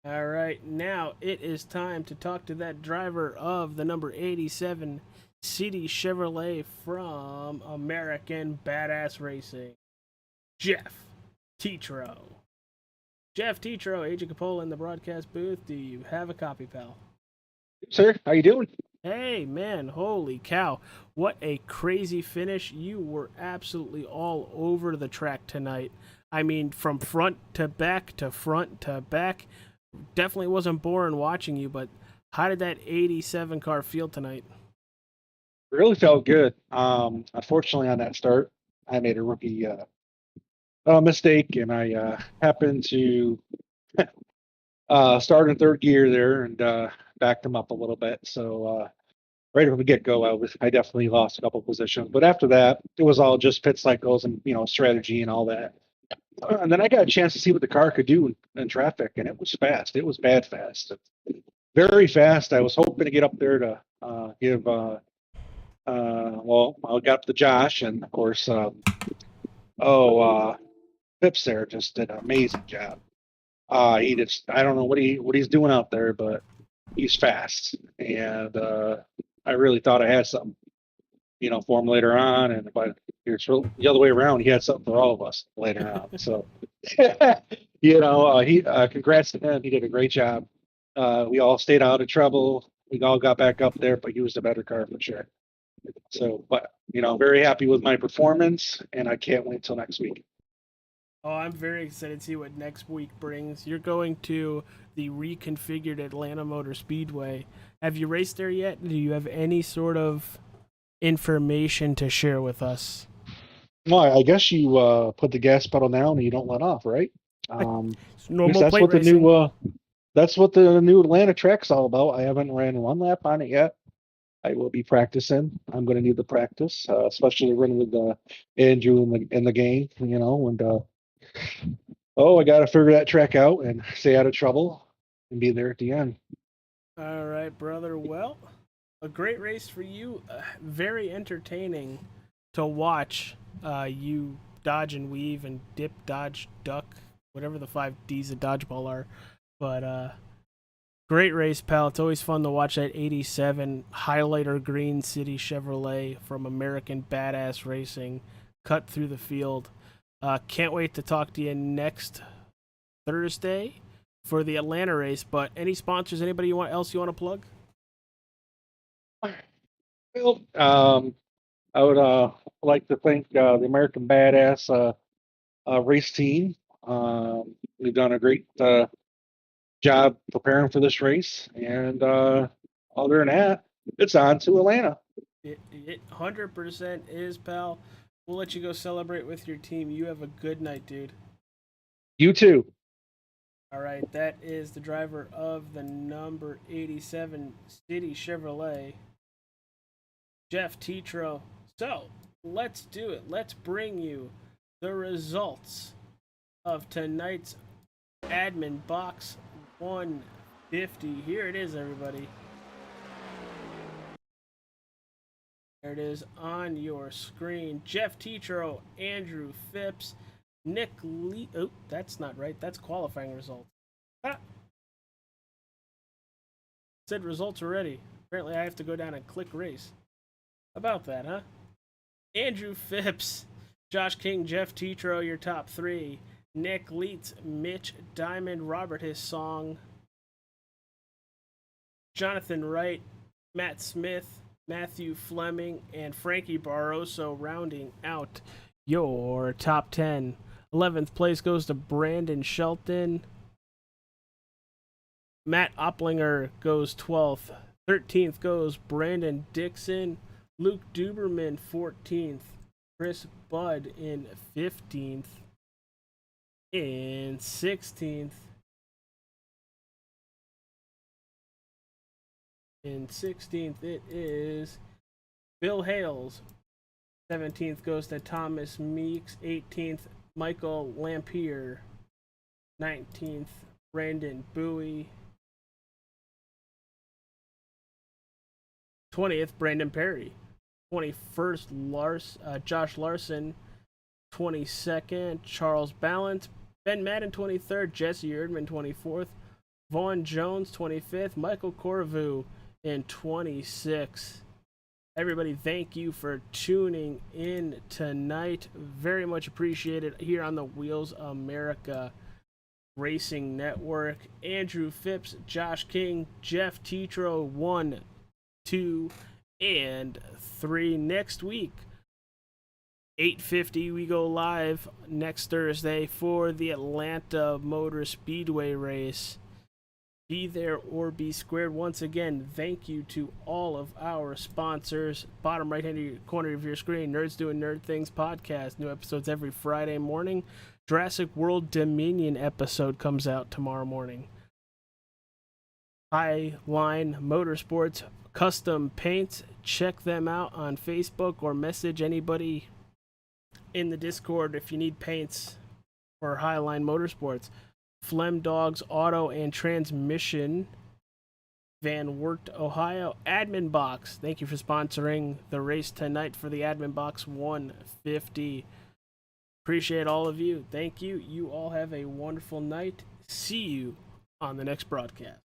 All right. Now it is time to talk to that driver of the number 87 CD Chevrolet from American Badass Racing, Jeff Tetro. Jeff Tetro, Agent Capola in the broadcast booth. Do you have a copy, pal? Sir, how you doing? Hey, man, holy cow. What a crazy finish. You were absolutely all over the track tonight. I mean, from front to back to front to back. Definitely wasn't boring watching you, but how did that 87 car feel tonight? Really felt good. Unfortunately, on that start, I made a rookie mistake, and I happened to start in third gear there and backed him up a little bit. So right from the get-go, I definitely lost a couple positions. But after that, it was all just pit cycles and strategy and all that. And then I got a chance to see what the car could do in traffic, and it was fast. It was bad fast, very fast. I was hoping to get up there to give. Well, I got up to Josh, and of course, Pips there just did an amazing job. I don't know what he's doing out there, but he's fast, and I really thought I had something, for him later on. And but it's the other way around. He had something for all of us later on. So, congrats to him. He did a great job. We all stayed out of trouble. We all got back up there, but he was the better car for sure. So, but very happy with my performance, and I can't wait till next week. Oh, I'm very excited to see what next week brings. You're going to the reconfigured Atlanta Motor Speedway. Have you raced there yet? Do you have any sort of information to share with us? Well, I guess you put the gas pedal down and you don't let off, right? It's normal that's plate what racing. That's what the new Atlanta track's all about. I haven't ran one lap on it yet. I will be practicing. I'm going to need the practice, especially running with Andrew in the game, and I got to figure that track out and stay out of trouble and be there at the end. All right, brother. Well, a great race for you. Very entertaining to watch. You dodge and weave and dip, dodge, duck, whatever the 5 Ds of dodgeball are. But great race, pal. It's always fun to watch that 87 highlighter green City Chevrolet from American Badass Racing cut through the field. Can't wait to talk to you next Thursday for the Atlanta race. But any sponsors, anybody else you want to plug? Well, I would like to thank the American Badass race team. We've done a great job preparing for this race, and other than that, it's on to Atlanta. It 100% is, pal. We'll let you go celebrate with your team. You have a good night, dude. You too. All right, that is the driver of the number 87 City Chevrolet, Jeff Tetro. So, let's do it. Let's bring you the results of tonight's AdminBoxx 150. Here it is, everybody. There it is on your screen. Jeff Tetro, Andrew Phipps, Nick Lee. Oh, that's not right. That's qualifying results. Ah. Said results already. Apparently, I have to go down and click race. About that, huh? Andrew Phipps, Josh King, Jeff Tetro, your top 3. Nick Leitz, Mitch Diamond, Robert His Song, Jonathan Wright, Matt Smith, Matthew Fleming, and Frankie Barroso rounding out your top 10. 11th place goes to Brandon Shelton. Matt Opplinger goes 12th. 13th goes Brandon Dixon. Luke Duberman 14th. Chris Budd in 15th. In 16th. In 16th, it is Bill Hales. 17th goes to Thomas Meeks. 18th, Michael Lampier. 19th, Brandon Bowie. 20th, Brandon Perry. 21st, Josh Larson. 22nd, Charles Ballant. Ben Madden, 23rd. Jesse Erdman, 24th. Vaughn Jones, 25th. Michael Corvu in 26th. Everybody, thank you for tuning in tonight. Very much appreciated here on the Wheels America Racing Network. Andrew Phipps, Josh King, Jeff Tetro, 1, 2, and 3. Next week, 8:50, we go live next Thursday for the Atlanta Motor Speedway race. Be there or be squared. Once again, thank you to all of our sponsors. Bottom right hand corner of your screen, Nerds Doing Nerd Things podcast. New episodes every Friday morning. Jurassic World Dominion episode comes out tomorrow morning. Highline Motorsports Custom Paints. Check them out on Facebook or message anybody in the Discord if you need paints for Highline Motorsports. Flem Dogs Auto and Transmission, Van Wert, Ohio. AdminBoxx, thank you for sponsoring the race tonight for the AdminBoxx 150. Appreciate all of you. Thank you. You all have a wonderful night. See you on the next broadcast.